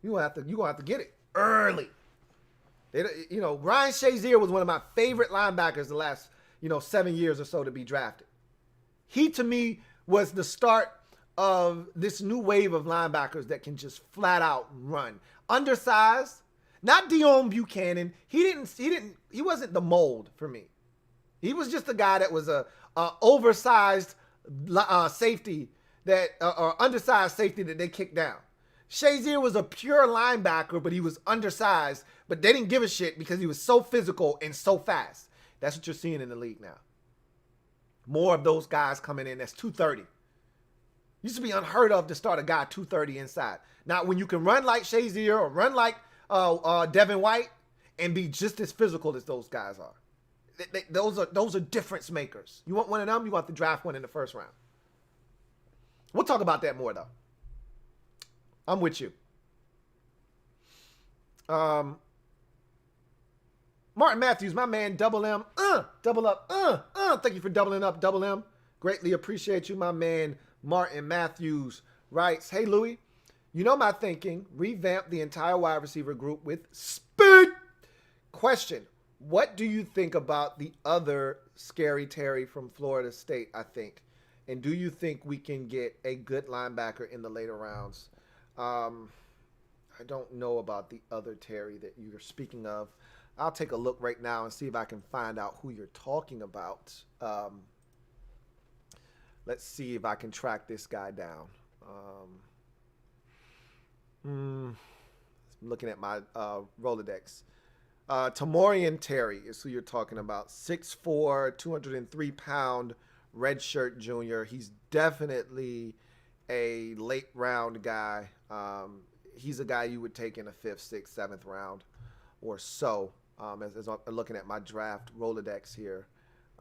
You're gonna have to get it early. Ryan Shazier was one of my favorite linebackers the last, 7 years or so to be drafted. He, to me, was the start of this new wave of linebackers that can just flat out run. Undersized, not Dion Buchanan. He wasn't the mold for me. He was just a guy that was a oversized safety or undersized safety that they kicked down. Shazier was a pure linebacker, but he was undersized, but they didn't give a shit because he was so physical and so fast. That's what you're seeing in the league now. More of those guys coming in that's 230. Used to be unheard of to start a guy 230 inside. Now, when you can run like Shazier or run like Devin White and be just as physical as those guys are. Those are difference makers. You want one of them, you want to draft one in the first round. We'll talk about that more, though. I'm with you. Martin Matthews, my man, double M. Double up. Thank you for doubling up, double M. Greatly appreciate you, my man. Martin Matthews writes, hey, Louie, you know my thinking. Revamp the entire wide receiver group with speed. Question, what do you think about the other Scary Terry from Florida State, I think? And do you think we can get a good linebacker in the later rounds? I don't know about the other Terry that you're speaking of. I'll take a look right now and see if I can find out who you're talking about. Let's see if I can track this guy down. Looking at my Rolodex. Tamorian Terry is who you're talking about. 6'4", 203-pound redshirt junior. He's definitely a late round guy. He's a guy you would take in the 5th, 6th, 7th round or so. As I'm looking at my draft Rolodex here.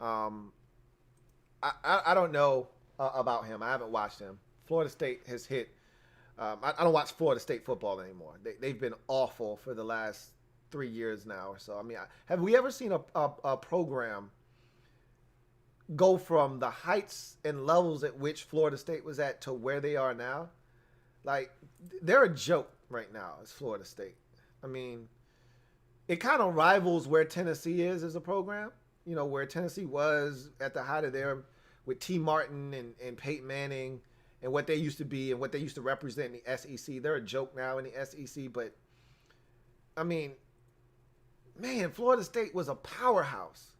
I don't know about him. I haven't watched him. Florida State has hit. I don't watch Florida State football anymore. They've been awful for the last 3 years now or so. I mean, have we ever seen a program go from the heights and levels at which Florida State was at to where they are now? Like, they're a joke right now as Florida State. I mean, it kind of rivals where Tennessee is as a program. You know, where Tennessee was at the height of their, with T. Martin and Peyton Manning and what they used to be and what they used to represent in the SEC. They're a joke now in the SEC, but, I mean, man, Florida State was a powerhouse.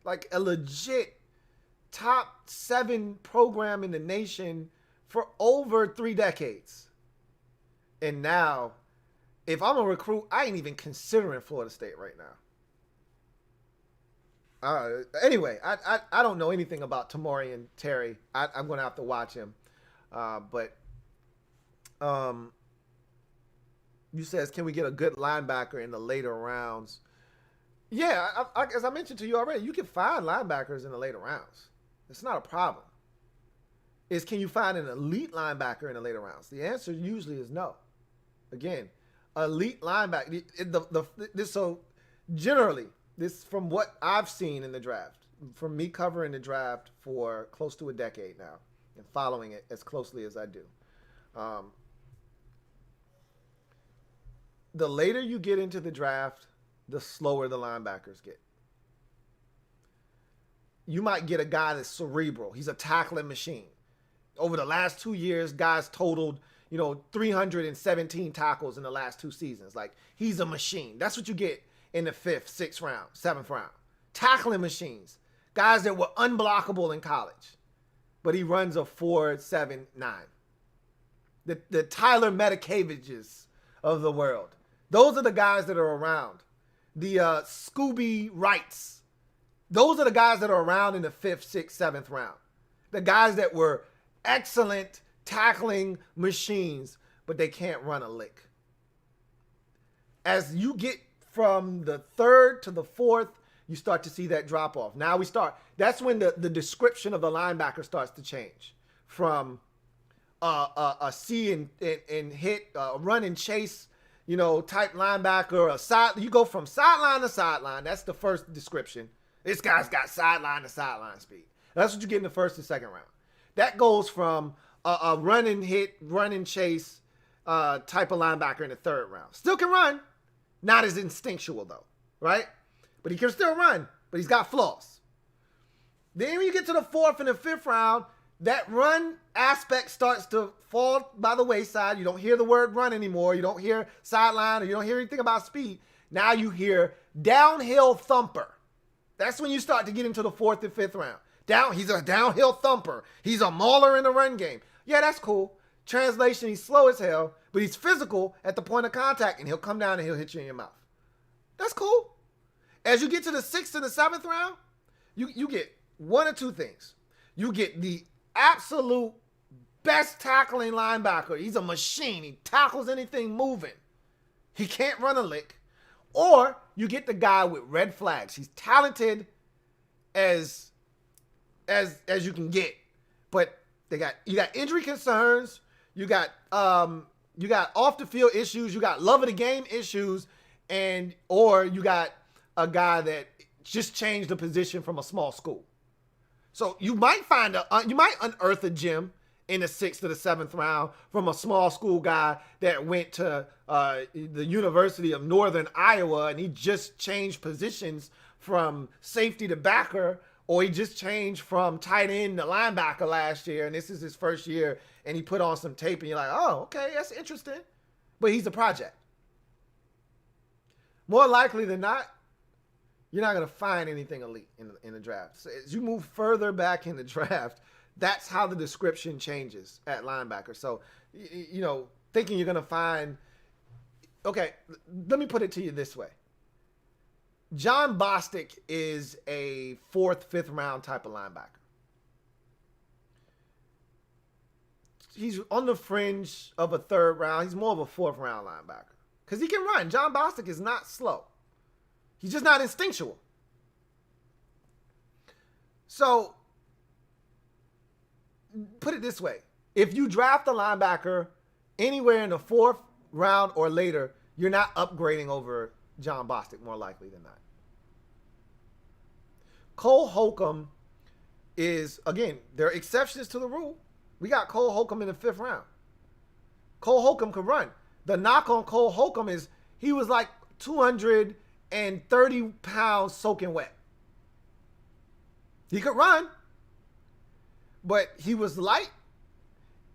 Like a legit top 7 program in the nation for over 3 decades. And now, if I'm a recruit, I ain't even considering Florida State right now. Anyway, I don't know anything about Tamorian Terry. I'm going to have to watch him. But you says, can we get a good linebacker in the later rounds? Yeah, as I mentioned to you already, you can find linebackers in the later rounds. It's not a problem. It's, can you find an elite linebacker in the later rounds? The answer usually is no. Again, elite linebacker. So generally, this from what I've seen in the draft, from me covering the draft for close to a decade now and following it as closely as I do. The later you get into the draft, the slower the linebackers get. You might get a guy that's cerebral. He's a tackling machine. Over the last 2 years, guys totaled, 317 tackles in the last 2 seasons. Like, he's a machine. That's what you get in the 5th, 6th round, 7th round. Tackling machines. Guys that were unblockable in college. But he runs a 4.79. The Tyler Metakaviches of the world. Those are the guys that are around. The Scooby Wrights. Those are the guys that are around in the 5th, 6th, 7th round. The guys that were excellent tackling machines, but they can't run a lick. As you get from the 3rd to the 4th, you start to see that drop off. Now that's when the description of the linebacker starts to change from a see and hit, run and chase, type linebacker. You go from sideline to sideline. That's the first description. This guy's got sideline to sideline speed. That's what you get in the 1st and 2nd round. That goes from a run and hit, run and chase type of linebacker in the 3rd round. Still can run. Not as instinctual, though, right? But he can still run, but he's got flaws. Then when you get to the 4th and the 5th round, that run aspect starts to fall by the wayside. You don't hear the word run anymore. You don't hear sideline, or you don't hear anything about speed. Now you hear downhill thumper. That's when you start to get into the 4th and 5th round. He's a downhill thumper. He's a mauler in the run game. Yeah, that's cool. Translation, he's slow as hell, but he's physical at the point of contact, and he'll come down and he'll hit you in your mouth. That's cool. As you get to the 6th and the 7th round, you get one or two things. You get the absolute best tackling linebacker. He's a machine. He tackles anything moving. He can't run a lick. Or you get the guy with red flags. He's talented as you can get, but you got injury concerns. You got off the field issues. You got love of the game issues, or you got a guy that just changed the position from a small school. So you might unearth a gem in the 6th or the 7th round from a small school guy that went to the University of Northern Iowa, and he just changed positions from safety to backer, or he just changed from tight end to linebacker last year, and this is his 1st year, and he put on some tape, and you're like, oh, okay, that's interesting. But he's a project. More likely than not, you're not going to find anything elite in the draft. So as you move further back in the draft, that's how the description changes at linebacker. So, thinking you're going to find, okay, let me put it to you this way. John Bostic is a 4th, 5th round type of linebacker. He's on the fringe of a 3rd round. He's more of a 4th round linebacker because he can run. John Bostic is not slow. He's just not instinctual. So, put it this way. If you draft a linebacker anywhere in the 4th round or later, you're not upgrading over John Bostic, more likely than not. Cole Holcomb is, again, there are exceptions to the rule. We got Cole Holcomb in the 5th round. Cole Holcomb can run. The knock on Cole Holcomb is he was like 230 pounds soaking wet. He could run, but he was light,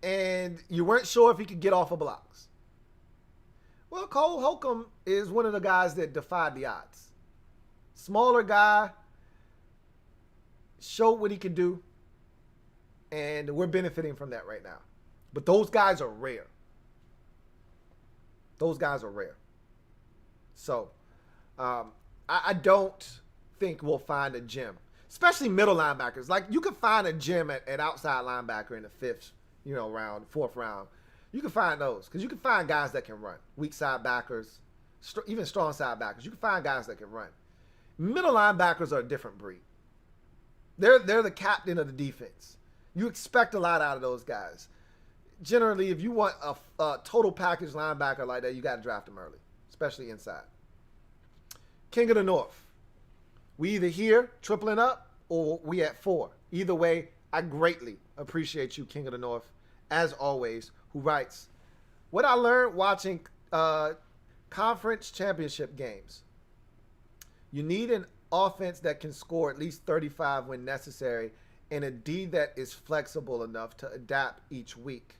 and you weren't sure if he could get off of blocks. Well, Cole Holcomb is one of the guys that defied the odds. Smaller guy, showed what he could do, and we're benefiting from that right now. But those guys are rare. Those guys are rare. So, I don't think we'll find a gem, especially middle linebackers. Like, you could find a gem at outside linebacker in the 5th, round, 4th round. You can find those because you can find guys that can run. Weak side backers, even strong side backers. You can find guys that can run. Middle linebackers are a different breed. They're the captain of the defense. You expect a lot out of those guys. Generally, if you want a total package linebacker like that, you got to draft them early, especially inside. King of the North. We either here, tripling up, or we at 4. Either way, I greatly appreciate you, King of the North, as always, who writes, what I learned watching conference championship games. You need an offense that can score at least 35 when necessary, and a D that is flexible enough to adapt each week.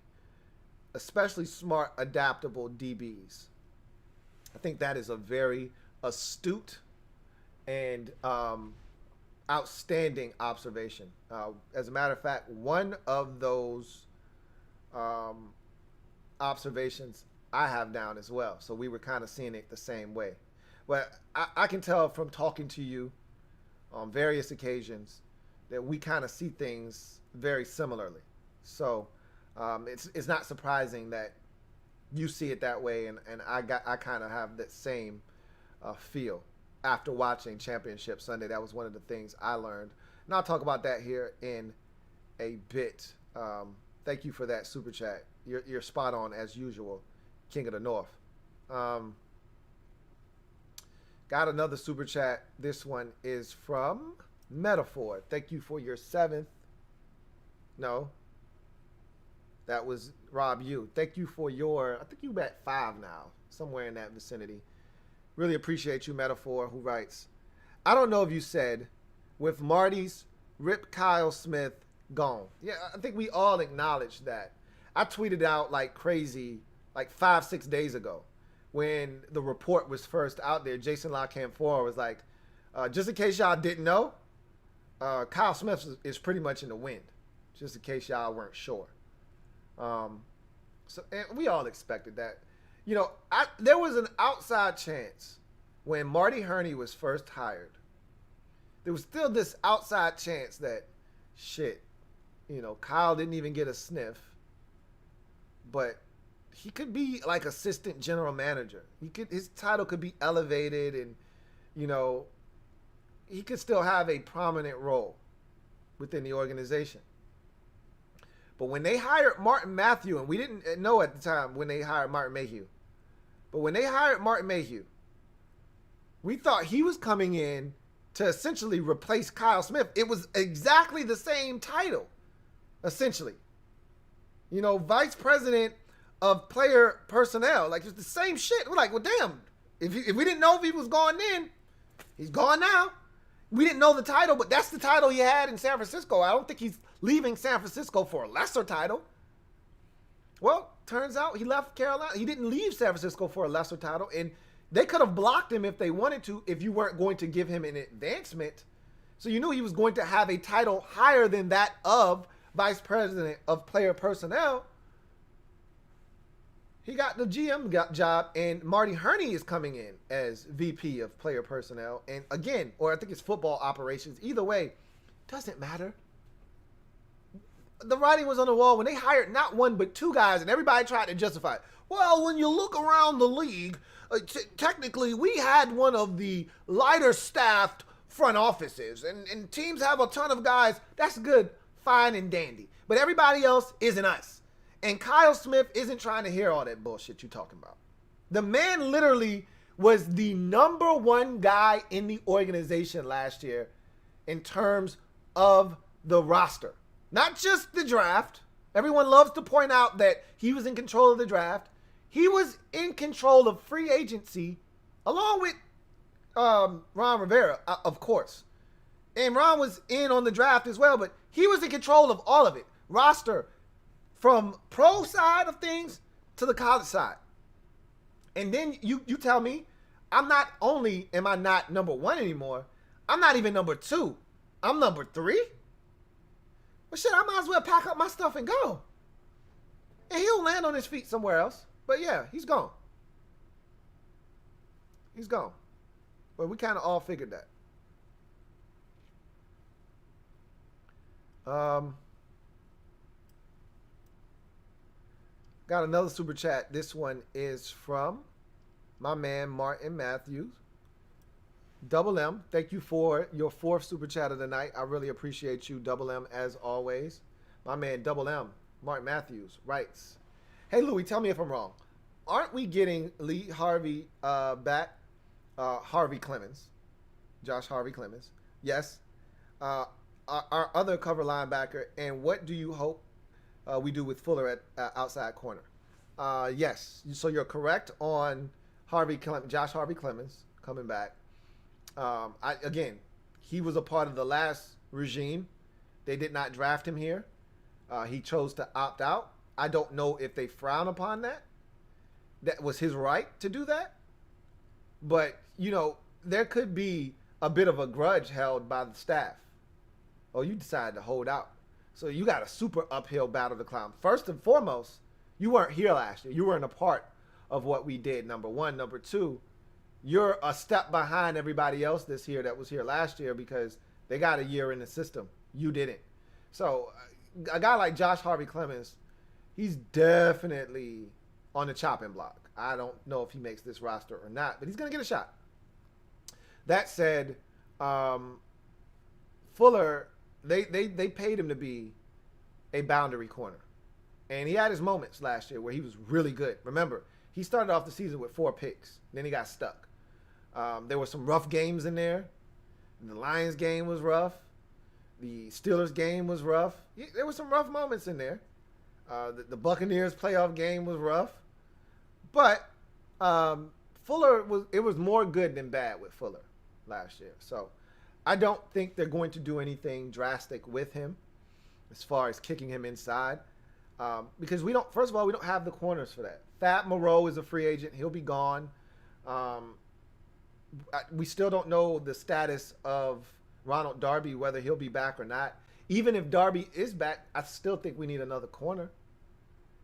especially smart, adaptable DBs. I think that is a very astute and outstanding observation. As a matter of fact, one of those um, observations I have down as well. So we were kind of seeing it the same way. But I can tell from talking to you on various occasions that we kind of see things very similarly. So it's not surprising that you see it that way, and I kind of have that same feel after watching Championship Sunday. That was one of the things I learned, and I'll talk about that here in a bit. Thank you for that super chat. You're spot on as usual, King of the North. Got another super chat. This one is from Metaphor. Thank you for your 7th. No, that was Rob U. Thank you for your, I think you at 5 now, somewhere in that vicinity. Really appreciate you, Metaphor, who writes, I don't know if you said, with Marty's Rip Kyle Smith gone. Yeah, I think we all acknowledge that. I tweeted out like crazy like 5-6 days ago when the report was first out there. Jason LaCamfora was like, just in case y'all didn't know, Kyle Smith is pretty much in the wind, just in case y'all weren't sure. So and we all expected that. You know, there was an outside chance when Marty Hurney was first hired. There was still this outside chance that, shit, you know, Kyle didn't even get a sniff, but he could be like assistant general manager. His title could be elevated, and, you know, he could still have a prominent role within the organization. But when they hired Martin Matthew, and we didn't know at the time when they hired Martin Mayhew, but when they hired Martin Mayhew, we thought he was coming in to essentially replace Kyle Smith. It was exactly the same title, essentially. You know, vice president of player personnel. Like, it's the same shit. We're like, well, damn. If we didn't know if he was going in, he's gone now. We didn't know the title, but that's the title he had in San Francisco. I don't think he's leaving San Francisco for a lesser title. Well, turns out he left Carolina. He didn't leave San Francisco for a lesser title, and they could have blocked him if they wanted to, if you weren't going to give him an advancement. So you knew he was going to have a title higher than that of vice president of player personnel. He got the GM job, and Marty Hurney is coming in as VP of player personnel. And again, or I think it's football operations. Either way, doesn't matter. The writing was on the wall when they hired not one but 2 guys, and everybody tried to justify it. Well, when you look around the league, technically we had one of the lighter staffed front offices, and teams have a ton of guys. That's good, fine and dandy. But everybody else isn't us. And Kyle Smith isn't trying to hear all that bullshit you're talking about. The man literally was the #1 guy in the organization last year in terms of the roster. Not just the draft. Everyone loves to point out that he was in control of the draft. He was in control of free agency along with Ron Rivera, of course. And Ron was in on the draft as well, but he was in control of all of it. Roster, from pro side of things to the college side. And then you tell me, I'm not only am I not #1 anymore, I'm not even #2. I'm #3? Well, shit, I might as well pack up my stuff and go. And he'll land on his feet somewhere else. But yeah, he's gone. He's gone. But we kind of all figured that. Got another super chat. This one is from my man Martin Matthews. Double M, thank you for your 4th super chat of the night. I really appreciate you, Double M, as always. My man Double M, Martin Matthews, writes, hey, Louie, tell me if I'm wrong. Aren't we getting Lee Harvey back? Harvey Clemens. Josh Harvey Clemens. Yes. Our other cover linebacker. And what do you hope we do with Fuller at outside corner? Yes. So you're correct on Josh Harvey Clemens coming back. Again, he was a part of the last regime. They did not draft him here. He chose to opt out. I don't know if they frown upon that. That was his right to do that. But, you know, there could be a bit of a grudge held by the staff. Oh, you decided to hold out. So you got a super uphill battle to climb. First and foremost, you weren't here last year. You weren't a part of what we did, number one. Number two, you're a step behind everybody else this year that was here last year because they got a year in the system. You didn't. So a guy like Josh Harvey Clemens, he's definitely on the chopping block. I don't know if he makes this roster or not, but he's going to get a shot. That said, Fuller, they paid him to be a boundary corner. And he had his moments last year where he was really good. Remember, he started off the season with 4 picks. Then he got stuck. There were some rough games in there. The Lions game was rough. The Steelers game was rough. There were some rough moments in there. The Buccaneers playoff game was rough. But Fuller was more good than bad with Fuller last year. So I don't think they're going to do anything drastic with him as far as kicking him inside. Because first of all, we don't have the corners for that. Fat Moreau is a free agent. He'll be gone. We still don't know the status of Ronald Darby, whether he'll be back or not. Even if Darby is back, I still think we need another corner.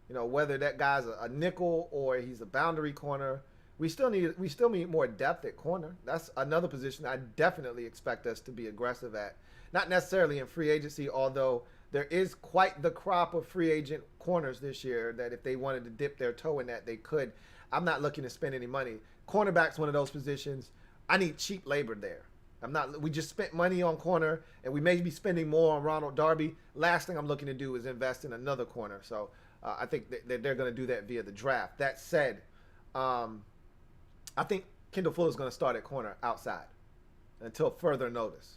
You know, whether that guy's a nickel or he's a boundary corner, we still need more depth at corner. That's another position I definitely expect us to be aggressive at. Not necessarily in free agency, although there is quite the crop of free agent corners this year that if they wanted to dip their toe in that, they could. I'm not looking to spend any money. Cornerback's one of those positions. I need cheap labor there. We just spent money on corner, and we may be spending more on Ronald Darby. Last thing I'm looking to do is invest in another corner. So I think that they're going to do that via the draft. That said, I think Kendall Fuller is going to start at corner outside until further notice.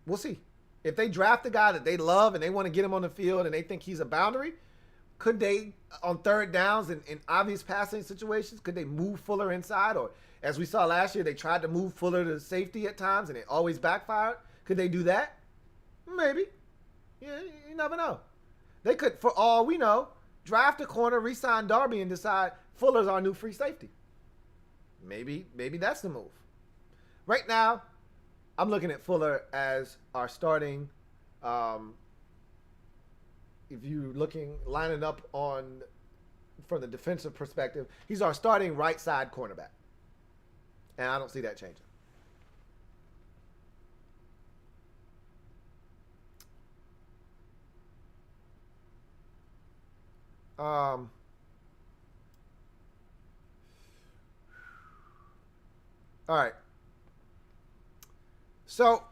We'll see. If they draft a guy that they love and they want to get him on the field and they think he's a boundary, could they, on third downs in obvious passing situations, could they move Fuller inside? Or as we saw last year, they tried to move Fuller to safety at times and it always backfired. Could they do that? Maybe. Yeah, you never know. They could, for all we know, draft a corner, re-sign Darby, and decide Fuller's our new free safety. Maybe that's the move. Right now, I'm looking at Fuller as our starting. If you're lining up from the defensive perspective, he's our starting right side cornerback. And I don't see that changing. All right. So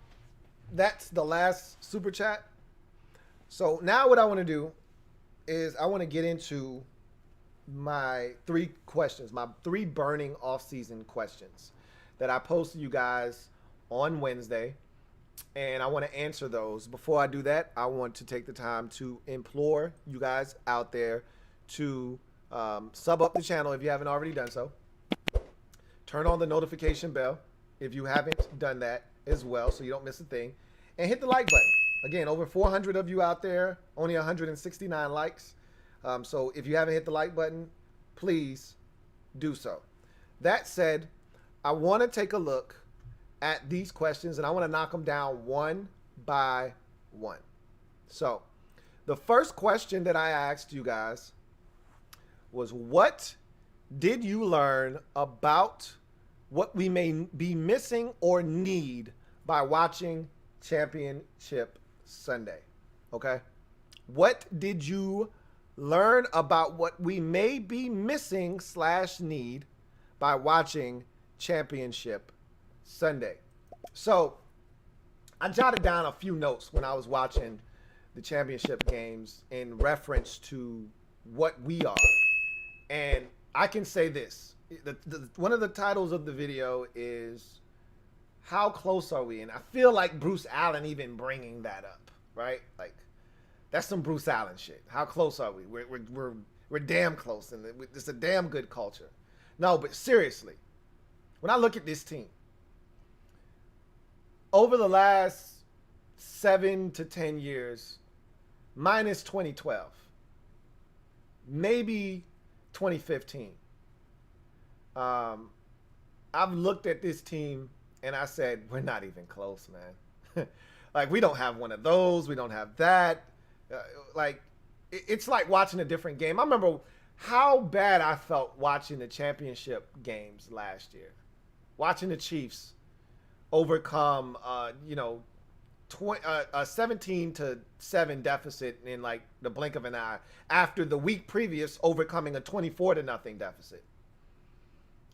that's the last super chat. So now what I want to do is I want to get into my 3 questions, my 3 burning off-season questions that I posed to you guys on Wednesday. And I want to answer those. Before I do that, I want to take the time to implore you guys out there to sub up the channel if you haven't already done so. Turn on the notification bell if you haven't done that as well so you don't miss a thing. And hit the like button. Again, over 400 of you out there, only 169 likes. So if you haven't hit the like button, please do so. That said, I want to take a look at these questions and I want to knock them down one by one. So the first question that I asked you guys was, what did you learn about what we may be missing or need by watching Championship Sunday? Okay. What did you learn about what we may be missing / need by watching Championship Sunday? So I jotted down a few notes when I was watching the championship games in reference to what we are. And I can say this. One of the titles of the video is, how close are we? And I feel like Bruce Allen even bringing that up, right? Like, that's some Bruce Allen shit. How close are we? We're damn close, and it's a damn good culture. No, but seriously, when I look at this team, over the last 7 to 10 years, minus 2012, maybe 2015. I've looked at this team and I said, we're not even close, man. Like, we don't have one of those. We don't have that. Like, it's like watching a different game. I remember how bad I felt watching the championship games last year. Watching the Chiefs overcome, a 17-7 deficit in like the blink of an eye after the week previous overcoming a 24-0 deficit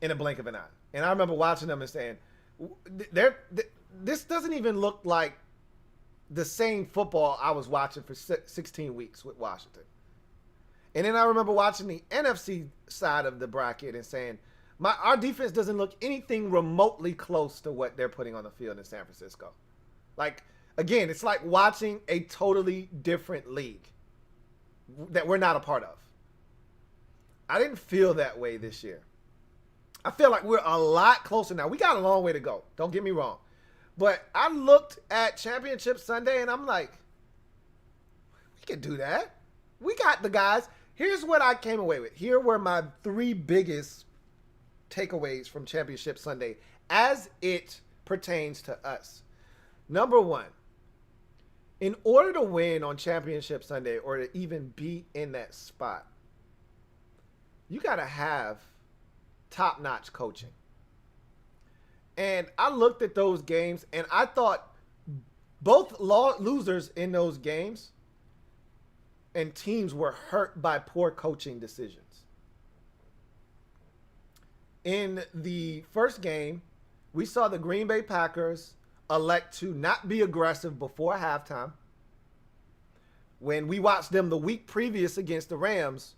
in a blink of an eye. And I remember watching them and saying, this doesn't even look like the same football I was watching for 16 weeks with Washington. And then I remember watching the NFC side of the bracket and saying, our defense doesn't look anything remotely close to what they're putting on the field in San Francisco. Like, again, it's like watching a totally different league that we're not a part of. I didn't feel that way this year. I feel like we're a lot closer now. We got a long way to go. Don't get me wrong. But I looked at Championship Sunday and I'm like, we can do that. We got the guys. Here's what I came away with. Here were my 3 biggest takeaways from Championship Sunday as it pertains to us. Number 1, in order to win on Championship Sunday or to even be in that spot, you got to have top-notch coaching. And I looked at those games and I thought both losers in those games and teams were hurt by poor coaching decisions. In the first game, we saw the Green Bay Packers elect to not be aggressive before halftime. When we watched them the week previous against the Rams,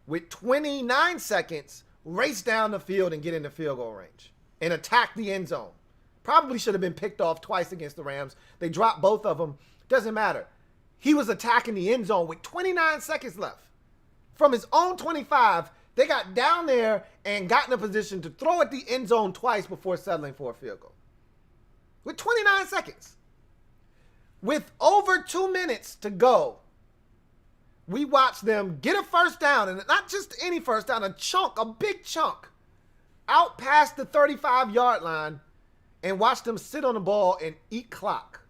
with 29 seconds, race down the field and get into field goal range and attack the end zone. Probably should have been picked off twice against the Rams. They dropped both of them. Doesn't matter. He was attacking the end zone with 29 seconds left. From his own 25, they got down there and got in a position to throw at the end zone twice before settling for a field goal. With 29 seconds. With over 2 minutes to go, we watched them get a first down, and not just any first down, a big chunk, out past the 35-yard line, and watch them sit on the ball and eat clock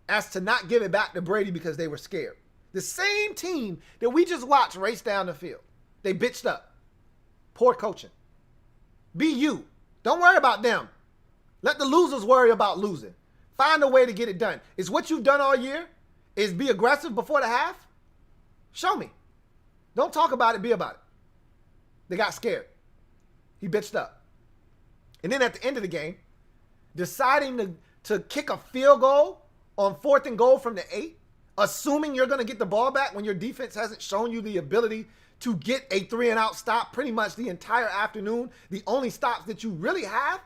as to not give it back to Brady because they were scared. The same team that we just watched race down the field. They bitched up. Poor coaching. Be you. Don't worry about them. Let the losers worry about losing. Find a way to get it done. It's what you've done all year. Is be aggressive before the half. Show me. Don't talk about it. Be about it. They got scared. He bitched up. And then at the end of the game, deciding to kick a field goal on 4th and goal from the 8, assuming you're going to get the ball back when your defense hasn't shown you the ability to get a 3-and-out stop pretty much the entire afternoon. The only stops that you really have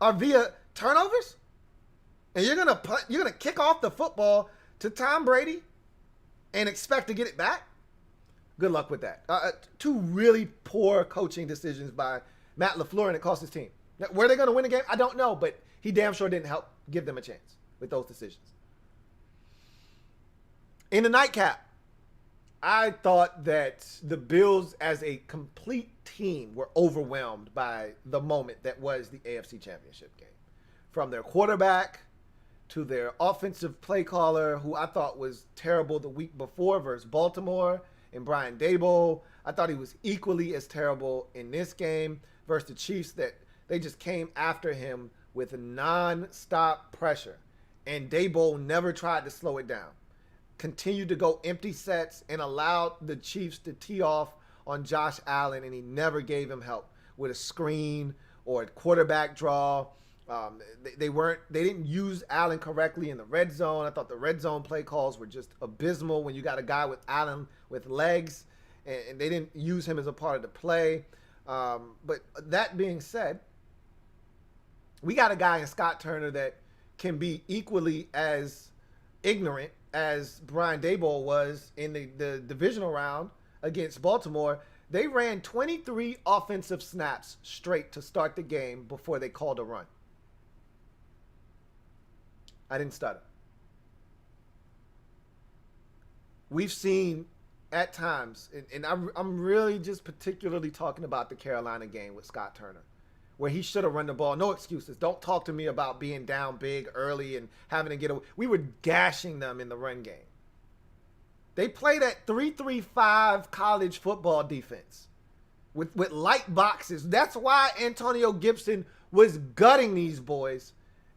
are via turnovers. And you're gonna kick off the football to Tom Brady and expect to get it back? Good luck with that. 2 really poor coaching decisions by Matt LaFleur, and it cost his team. Now, were they going to win the game? I don't know, but he damn sure didn't help give them a chance with those decisions. In the nightcap, I thought that the Bills as a complete team were overwhelmed by the moment that was the AFC Championship game. From their quarterback to their offensive play caller, who I thought was terrible the week before versus Baltimore, and Brian Daboll. I thought he was equally as terrible in this game versus the Chiefs, that they just came after him with non-stop pressure. And Daboll never tried to slow it down. Continued to go empty sets and allowed the Chiefs to tee off on Josh Allen, and he never gave him help with a screen or a quarterback draw. They didn't use Allen correctly in the red zone. I thought the red zone play calls were just abysmal when you got a guy with Allen with legs, and they didn't use him as a part of the play. But that being said, we got a guy in Scott Turner that can be equally as ignorant as Brian Daboll was in the divisional round against Baltimore. They ran 23 offensive snaps straight to start the game before they called a run. I didn't stutter. we've seen at times, and I'm really just particularly talking about the Carolina game with Scott Turner, where he should have run the ball. No excuses. Don't talk to me about being down big early and having to get away. We were gashing them in the run game. They played at 3-3-5 college football defense with light boxes. That's why Antonio Gibson was gutting these boys.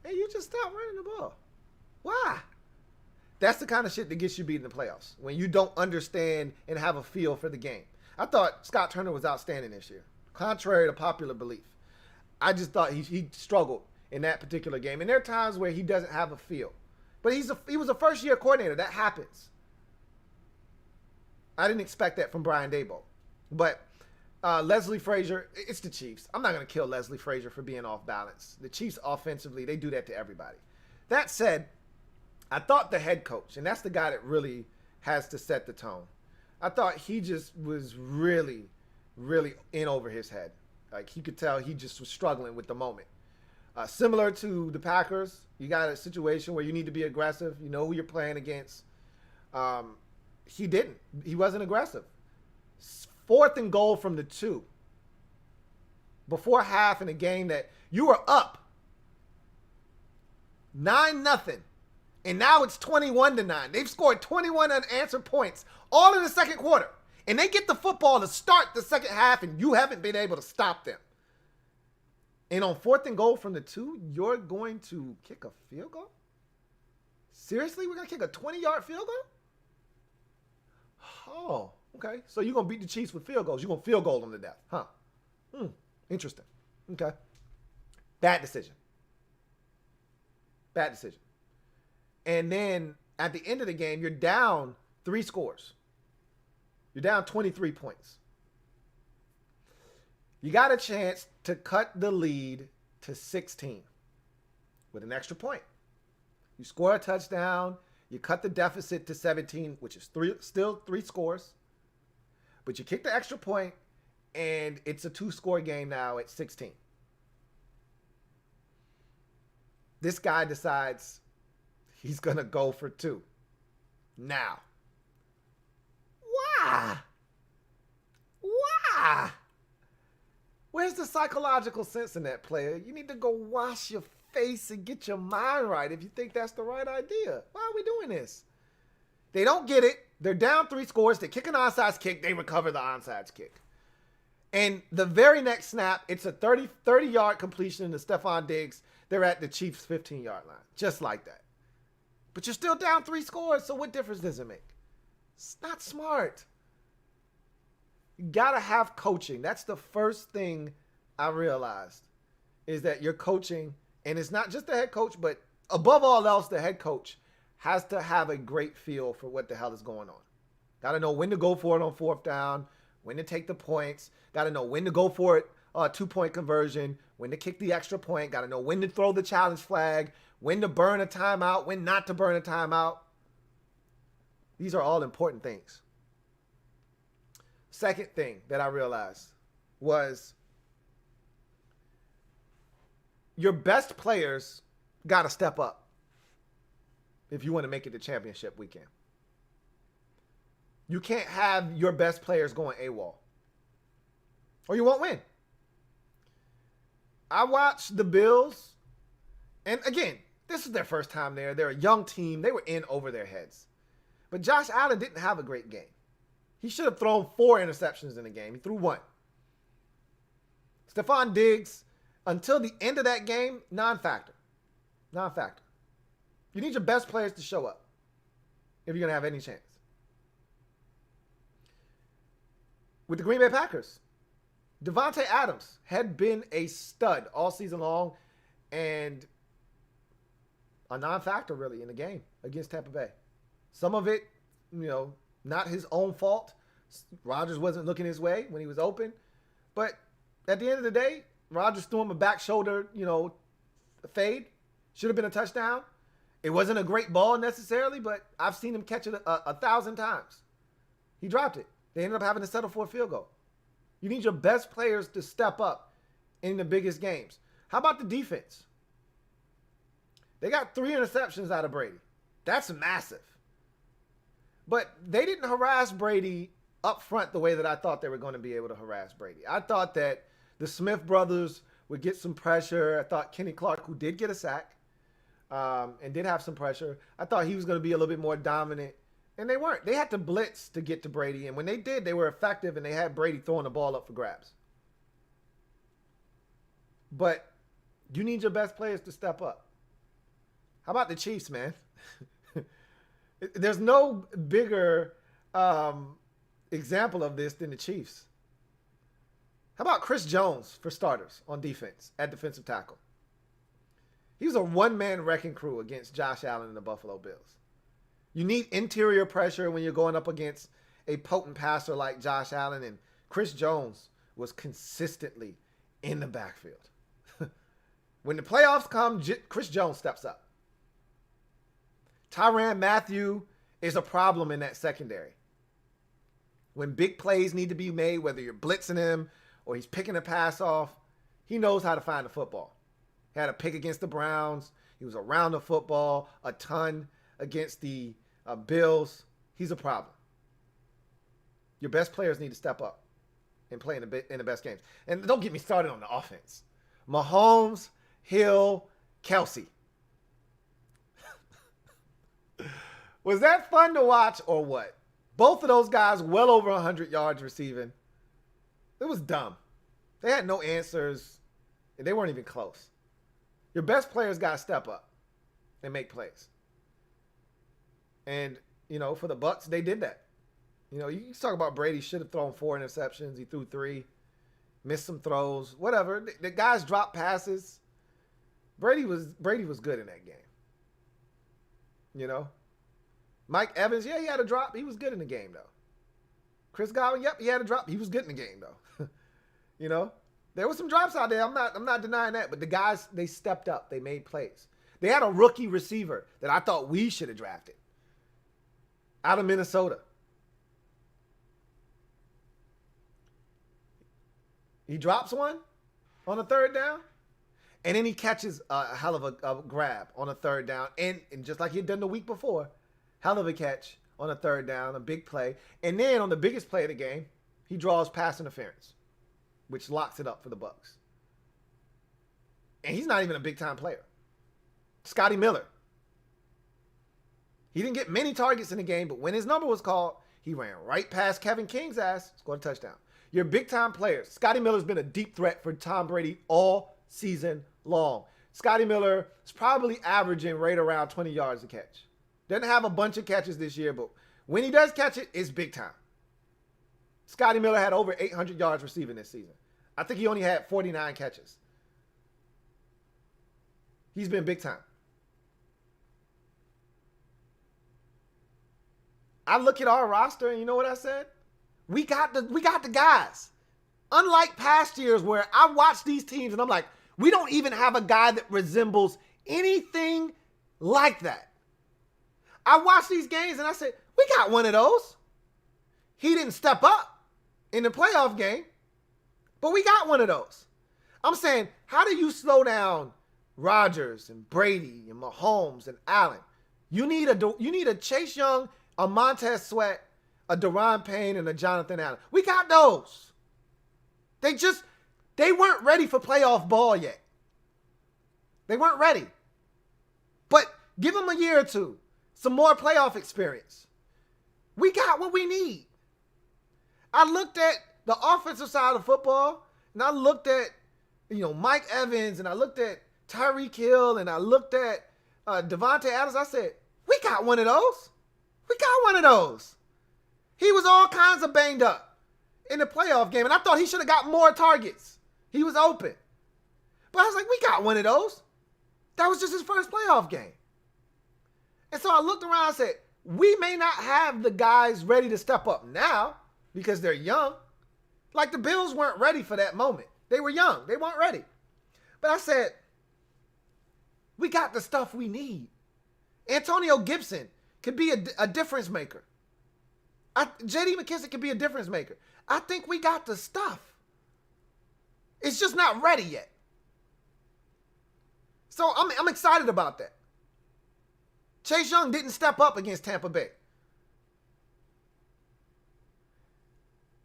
And you just stop running the ball. Why? That's the kind of shit that gets you beat in the playoffs, when you don't understand and have a feel for the game. I thought Scott Turner was outstanding this year, contrary to popular belief. I just thought he struggled in that particular game. And there are times where he doesn't have a feel. But he was a first-year coordinator. That happens. I didn't expect that from Brian Daboll. But Leslie Frazier, it's the Chiefs. I'm not going to kill Leslie Frazier for being off balance. The Chiefs offensively, they do that to everybody. That said, I thought the head coach, and that's the guy that really has to set the tone, I thought he just was really, really in over his head. Like, he could tell he just was struggling with the moment. Similar to the Packers, you got a situation where you need to be aggressive. You know who you're playing against. He didn't. He wasn't aggressive. 4th and goal from the 2. Before half in a game that you were up 9-0. And now it's 21-9. They've scored 21 unanswered points all in the second quarter. And they get the football to start the second half, and you haven't been able to stop them. And on 4th and goal from the 2, you're going to kick a field goal? Seriously? We're going to kick a 20-yard field goal? Oh, okay. So you're going to beat the Chiefs with field goals. You're going to field goal them to death. Huh. Interesting. Okay. Bad decision. Bad decision. And then at the end of the game, you're down 3 scores. You're down 23 points. You got a chance to cut the lead to 16 with an extra point. You score a touchdown. You cut the deficit to 17, which is still 3 scores. But you kick the extra point, and it's a 2-score game now at 16. This guy decides he's going to go for 2. Now. Why? Where's the psychological sense in that, player? You need to go wash your face and get your mind right if you think that's the right idea. Why are we doing this? They don't get it. They're down 3 scores. They kick an onside kick. They recover the onside kick. And the very next snap, it's a 30-yard completion to Stephon Diggs. They're at the Chiefs' 15-yard line. Just like that. But you're still down 3 scores, so what difference does it make? It's not smart. You got to have coaching. That's the first thing I realized, is that you're coaching, and it's not just the head coach, but above all else, the head coach has to have a great feel for what the hell is going on. Got to know when to go for it on 4th down, when to take the points. Got to know when to go for it, 2-point conversion, when to kick the extra point. Got to know when to throw the challenge flag, when to burn a timeout, when not to burn a timeout. These are all important things. Second thing that I realized was your best players got to step up if you want to make it to championship weekend. You can't have your best players going AWOL, or you won't win. I watched the Bills, and again, this is their first time there. They're a young team. They were in over their heads. But Josh Allen didn't have a great game. He should have thrown 4 interceptions in the game. He threw 1. Stephon Diggs, until the end of that game, non-factor. Non-factor. You need your best players to show up if you're going to have any chance. With the Green Bay Packers, Devontae Adams had been a stud all season long and a non-factor really in the game against Tampa Bay. Some of it, not his own fault. Rodgers wasn't looking his way when he was open. But at the end of the day, Rodgers threw him a back shoulder, fade. Should have been a touchdown. It wasn't a great ball necessarily, but I've seen him catch it 1,000 times. He dropped it. They ended up having to settle for a field goal. You need your best players to step up in the biggest games. How about the defense? They got 3 interceptions out of Brady. That's massive. But they didn't harass Brady up front the way that I thought they were going to be able to harass Brady. I thought that the Smith brothers would get some pressure. I thought Kenny Clark, who did get a sack and did have some pressure, I thought he was going to be a little bit more dominant. And they weren't. They had to blitz to get to Brady. And when they did, they were effective, and they had Brady throwing the ball up for grabs. But you need your best players to step up. How about the Chiefs, man? There's no bigger example of this than the Chiefs. How about Chris Jones, for starters, on defense, at defensive tackle? He was a one-man wrecking crew against Josh Allen and the Buffalo Bills. You need interior pressure when you're going up against a potent passer like Josh Allen, and Chris Jones was consistently in the backfield. When the playoffs come, Chris Jones steps up. Tyrann Mathieu is a problem in that secondary. When big plays need to be made, whether you're blitzing him or he's picking a pass off, he knows how to find the football. He had a pick against the Browns. He was around the football a ton against the Bills. He's a problem. Your best players need to step up and play in the best games. And don't get me started on the offense. Mahomes, Hill, Kelsey. Was that fun to watch or what? Both of those guys well over 100 yards receiving. It was dumb. They had no answers, and they weren't even close. Your best players got to step up and make plays. And, for the Bucs, they did that. You talk about Brady should have thrown 4 interceptions. He threw 3, missed some throws, whatever. The guys dropped passes. Brady was good in that game. Mike Evans, yeah, he had a drop. He was good in the game, though. Chris Godwin, yep, he had a drop. He was good in the game, though. There were some drops out there. I'm not denying that. But the guys, they stepped up. They made plays. They had a rookie receiver that I thought we should have drafted out of Minnesota. He drops one on a third down, and then he catches a hell of a grab on a third down. And just like he had done the week before, hell of a catch on a third down, a big play. And then on the biggest play of the game, he draws pass interference, which locks it up for the Bucs. And he's not even a big-time player. Scotty Miller. He didn't get many targets in the game, but when his number was called, he ran right past Kevin King's ass, scored a touchdown. Your big-time players. Scotty Miller's been a deep threat for Tom Brady all season long. Scotty Miller is probably averaging right around 20 yards a catch. Doesn't have a bunch of catches this year, but when he does catch it, it's big time. Scotty Miller had over 800 yards receiving this season. I think he only had 49 catches. He's been big time. I look at our roster and you know what I said? We got the guys. Unlike past years where I watch these teams and I'm like, we don't even have a guy that resembles anything like that. I watched these games and I said, we got one of those. He didn't step up in the playoff game, but we got one of those. I'm saying, how do you slow down Rodgers and Brady and Mahomes and Allen? You need a Chase Young, a Montez Sweat, a Daron Payne, and a Jonathan Allen. We got those. They weren't ready for playoff ball yet. They weren't ready. But give them a year or two. Some more playoff experience. We got what we need. I looked at the offensive side of football, and I looked at, Mike Evans, and I looked at Tyreek Hill, and I looked at Devontae Adams. I said, we got one of those. We got one of those. He was all kinds of banged up in the playoff game, and I thought he should have got more targets. He was open. But I was like, we got one of those. That was just his first playoff game. And so I looked around and said, we may not have the guys ready to step up now because they're young. Like the Bills weren't ready for that moment. They were young. They weren't ready. But I said, we got the stuff we need. Antonio Gibson could be a difference maker. J.D. McKissic could be a difference maker. I think we got the stuff. It's just not ready yet. So I'm excited about that. Chase Young didn't step up against Tampa Bay.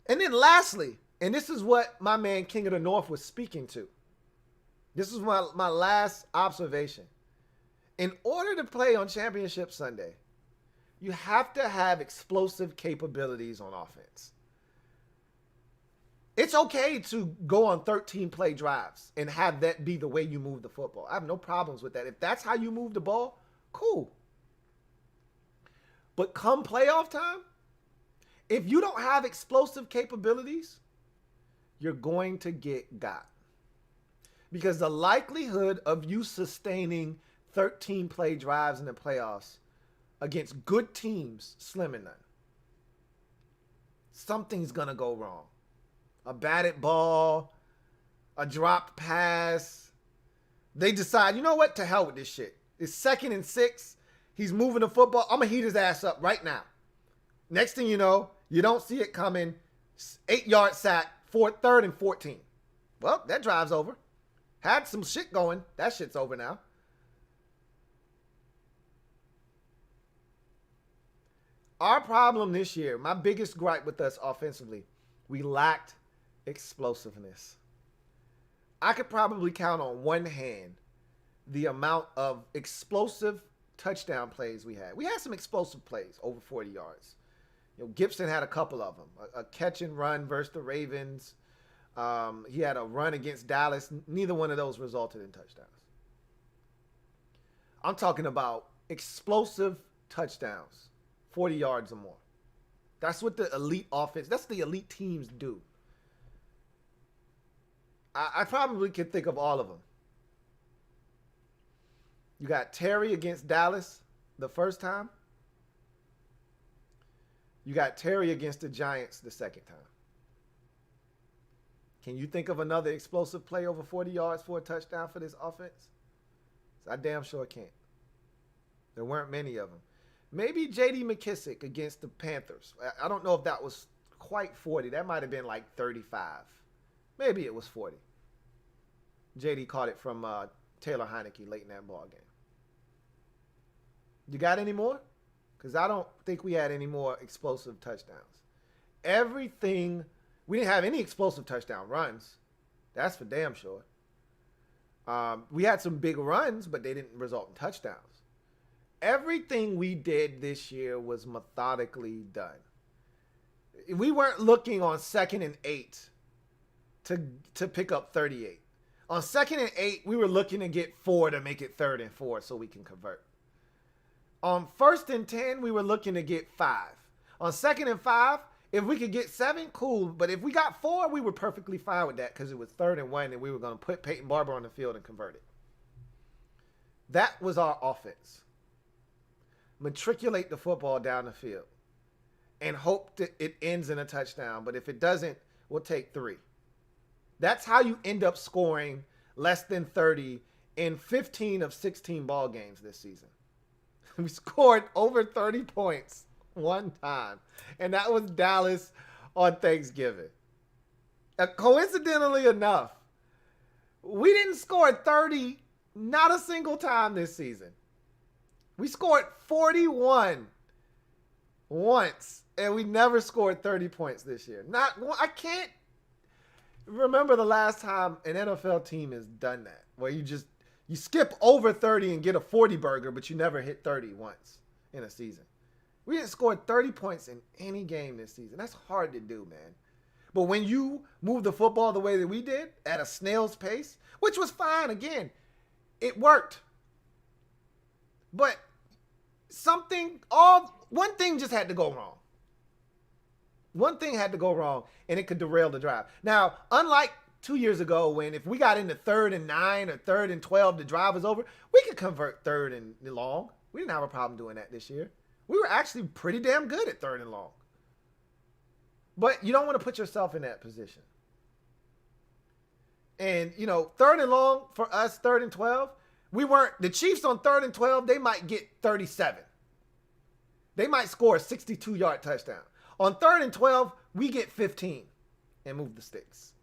And then lastly, and this is what my man King of the North was speaking to. This is my last observation. In order to play on Championship Sunday, you have to have explosive capabilities on offense. It's okay to go on 13-play drives and have that be the way you move the football. I have no problems with that. If that's how you move the ball, cool. But come playoff time, if you don't have explosive capabilities, you're going to get got. Because the likelihood of you sustaining 13-play drives in the playoffs against good teams, slim and none. Something's going to go wrong. A batted ball, a dropped pass. They decide, you know what? To hell with this shit. It's 2nd and 6. He's moving the football. I'm going to heat his ass up right now. Next thing you know, you don't see it coming. 8-yard sack, 3rd and 14. Well, that drive's over. Had some shit going. That shit's over now. Our problem this year, my biggest gripe with us offensively, we lacked explosiveness. I could probably count on one hand the amount of explosive touchdown plays we had. We had some explosive plays over 40 yards. You know, Gibson had a couple of them. A catch and run versus the Ravens. He had a run against Dallas. Neither one of those resulted in touchdowns. I'm talking about explosive touchdowns, 40 yards or more. That's what the elite offense, that's the elite teams do. I probably could think of all of them. You got Terry against Dallas the first time. You got Terry against the Giants the second time. Can you think of another explosive play over 40 yards for a touchdown for this offense? I damn sure can't. There weren't many of them. Maybe J.D. McKissick against the Panthers. I don't know if that was quite 40. That might have been like 35. Maybe it was 40. J.D. caught it from Taylor Heineke late in that ball game. You got any more? Because I don't think we had any more explosive touchdowns. Everything, we didn't have any explosive touchdown runs. That's for damn sure. We had some big runs, but they didn't result in touchdowns. Everything we did this year was methodically done. We weren't looking on 2nd and 8 to pick up 38. On 2nd and 8, we were looking to get 4 to make it 3rd and 4 so we can convert. On 1st and 10, we were looking to get 5. On 2nd and 5, if we could get 7, cool. But if we got 4, we were perfectly fine with that because it was 3rd and 1 and we were going to put Peyton Barber on the field and convert it. That was our offense. Matriculate the football down the field and hope that it ends in a touchdown. But if it doesn't, we'll take 3. That's how you end up scoring less than 30 in 15 of 16 ball games this season. We scored over 30 points one time, and that was Dallas on Thanksgiving. Coincidentally enough, we didn't score 30 not a single time this season. We scored 41 once, and we never scored 30 points this year. I can't remember the last time an NFL team has done that, where you skip over 30 and get a 40 burger, but you never hit 30 once in a season. We didn't score 30 points in any game this season. That's hard to do, man. But when you move the football the way that we did, at a snail's pace, which was fine, again, it worked. But one thing just had to go wrong. One thing had to go wrong, and it could derail the drive. Now, unlike 2 years ago, when if we got into 3rd and 9 or 3rd and 12, the drive was over, we could convert 3rd and long. We didn't have a problem doing that this year. We were actually pretty damn good at 3rd and long. But you don't want to put yourself in that position. And, 3rd and long for us, 3rd and 12, the Chiefs on 3rd and 12, they might get 37. They might score a 62-yard touchdown. On 3rd and 12, we get 15 and move the sticks.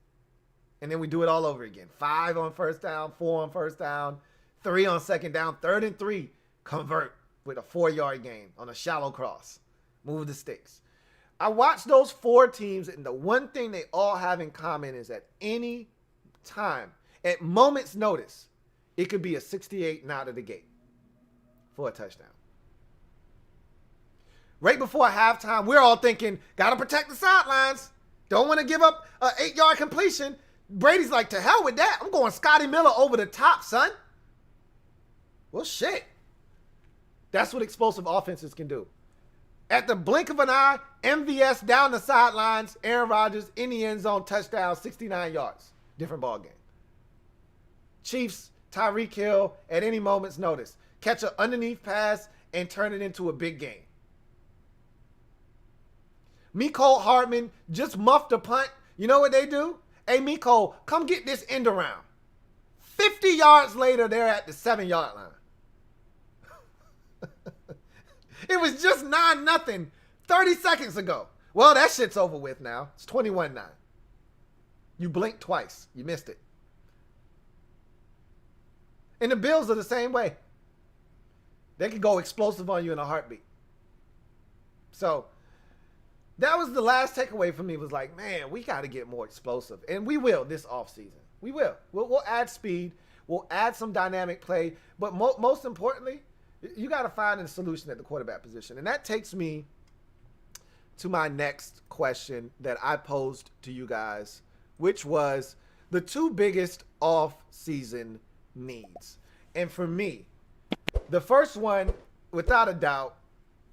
And then we do it all over again. 5 on first down, 4 on first down, 3 on second down, 3rd and 3, convert with a 4-yard gain on a shallow cross. Move the sticks. I watched those 4 teams, and the one thing they all have in common is at any time, at moment's notice, it could be a 68 and out of the gate for a touchdown. Right before halftime, we're all thinking, got to protect the sidelines. Don't want to give up an 8-yard completion. Brady's like, to hell with that. I'm going Scotty Miller over the top, son. Well, shit. That's what explosive offenses can do. At the blink of an eye, MVS down the sidelines, Aaron Rodgers in the end zone, touchdown, 69 yards. Different ball game. Chiefs, Tyreek Hill, at any moment's notice, catch an underneath pass and turn it into a big game. Mecole Hardman just muffed a punt. You know what they do? Hey, Mecole, come get this end around. 50 yards later, they're at the 7-yard line. It was just 9-0 30 seconds ago. Well, that shit's over with now. It's 21-9. You blinked twice. You missed it. And the Bills are the same way. They can go explosive on you in a heartbeat. So that was the last takeaway for me, was like, man, we got to get more explosive. And we will this offseason. We will. We'll add speed. We'll add some dynamic play. But most importantly, you got to find a solution at the quarterback position. And that takes me to my next question that I posed to you guys, which was the 2 biggest off-season needs. And for me, the first one, without a doubt,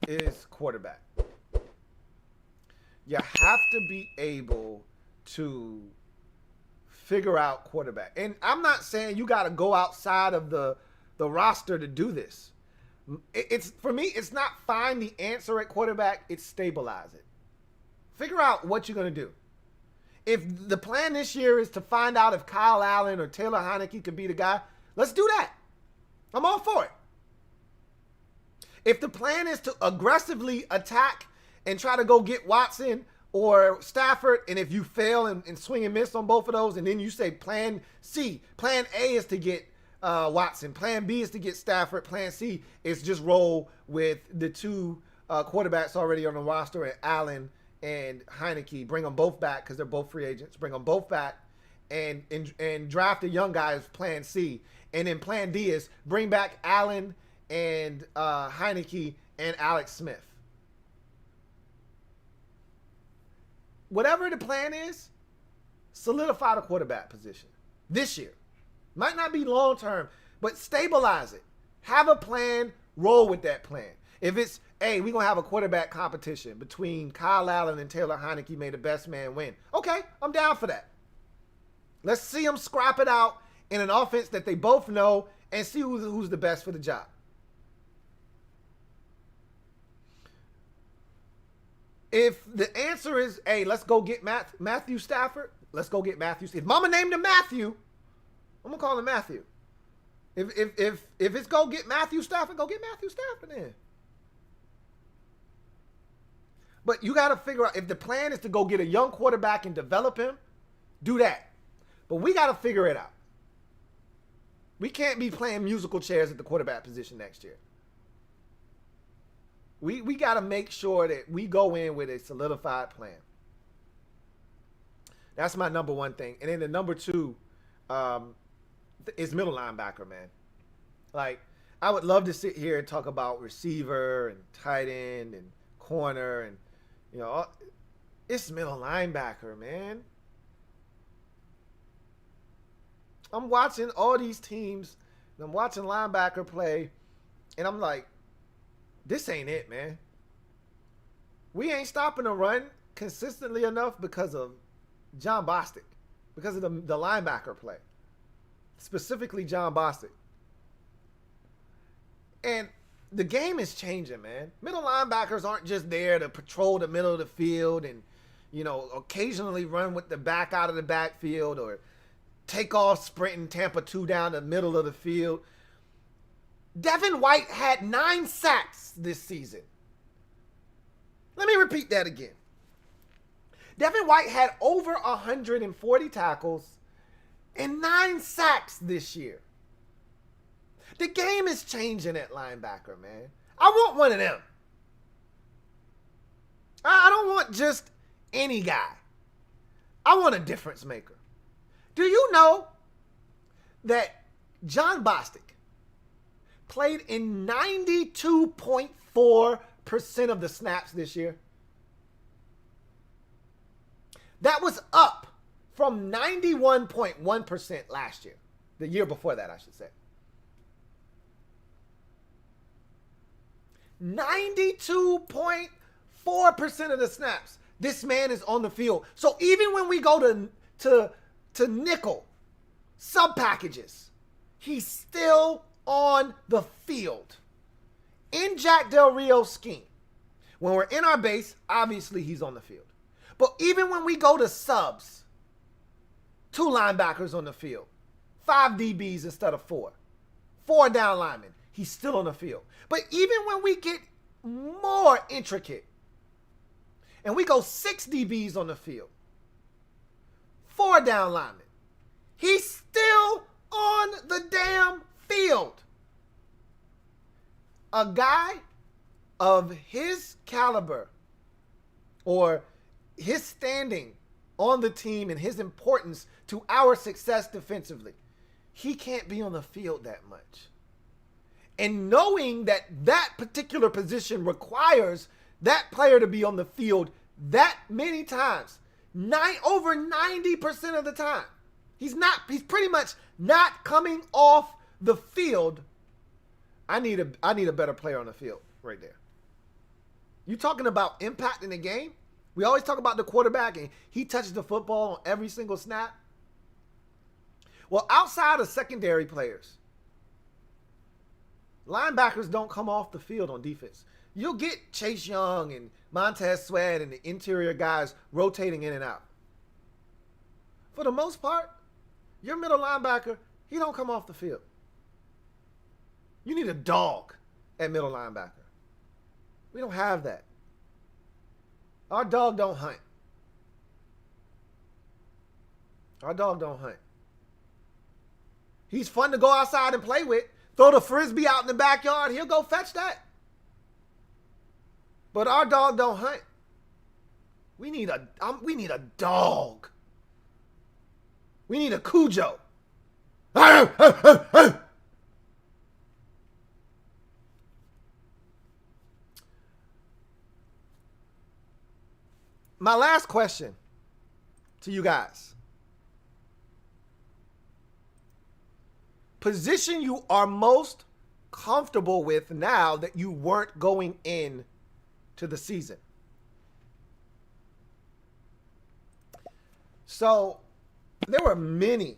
is quarterback. You have to be able to figure out quarterback. And I'm not saying you got to go outside of the roster to do this. It's for me, it's not find the answer at quarterback, it's stabilize it. Figure out what you're going to do. If the plan this year is to find out if Kyle Allen or Taylor Heineke could be the guy, let's do that. I'm all for it. If the plan is to aggressively attack and try to go get Watson or Stafford, and if you fail and swing and miss on both of those, and then you say plan C, plan A is to get Watson, plan B is to get Stafford, plan C is just roll with the 2 quarterbacks already on the roster, and Allen and Heineke, bring them both back because they're both free agents, bring them both back and draft a young guy as plan C. And then plan D is bring back Allen and Heineke and Alex Smith. Whatever the plan is, solidify the quarterback position this year. Might not be long term, but stabilize it. Have a plan, roll with that plan. If it's, hey, we're going to have a quarterback competition between Kyle Allen and Taylor Heineke, may the best man win. Okay, I'm down for that. Let's see them scrap it out in an offense that they both know and see who's the best for the job. If the answer is, hey, let's go get Matthew Stafford, let's go get Matthew. If mama named him Matthew, I'm going to call him Matthew. If it's go get Matthew Stafford, go get Matthew Stafford then. But you got to figure out, if the plan is to go get a young quarterback and develop him, do that. But we got to figure it out. We can't be playing musical chairs at the quarterback position next year. We got to make sure that we go in with a solidified plan. That's my number one thing. And then the number 2 is middle linebacker, man. Like, I would love to sit here and talk about receiver and tight end and corner and, you know, it's middle linebacker, man. I'm watching all these teams, and I'm watching linebacker play, and I'm like, this ain't it, man. We ain't stopping the run consistently enough because of John Bostic, because of the linebacker play, specifically John Bostic. And the game is changing, man. Middle linebackers aren't just there to patrol the middle of the field and, you know, occasionally run with the back out of the backfield or take off sprinting Tampa 2 down the middle of the field. Devin White had 9 sacks this season. Let me repeat that again. Devin White had over 140 tackles and 9 sacks this year. The game is changing at linebacker, man. I want one of them. I don't want just any guy. I want a difference maker. Do you know that John Bostic played in 92.4% of the snaps this year? That was up from 91.1% last year. The year before that, I should say. 92.4% of the snaps, this man is on the field. So even when we go to nickel sub packages, he's still on the field. In Jack Del Rio's scheme, when we're in our base, obviously he's on the field. But even when we go to subs, 2 linebackers on the field, 5 DBs instead of 4, 4 down linemen, he's still on the field. But even when we get more intricate and we go 6 DBs on the field, 4 down linemen, he's still on the damn field. A guy of his caliber or his standing on the team and his importance to our success defensively, he can't be on the field that much. And knowing that that particular position requires that player to be on the field that many times, over 90% of the time, he's pretty much not coming off the field. I need a better player on the field right there. You talking about impact in the game? We always talk about the quarterback and he touches the football on every single snap. Well, outside of secondary players, linebackers don't come off the field on defense. You'll get Chase Young and Montez Sweat and the interior guys rotating in and out. For the most part, your middle linebacker, he don't come off the field. You need a dog at middle linebacker. We don't have that. Our dog don't hunt. Our dog don't hunt. He's fun to go outside and play with. Throw the frisbee out in the backyard, he'll go fetch that. But our dog don't hunt. We need a dog. We need a Cujo. My last question to you guys. Position you are most comfortable with now that you weren't going in to the season. So there were many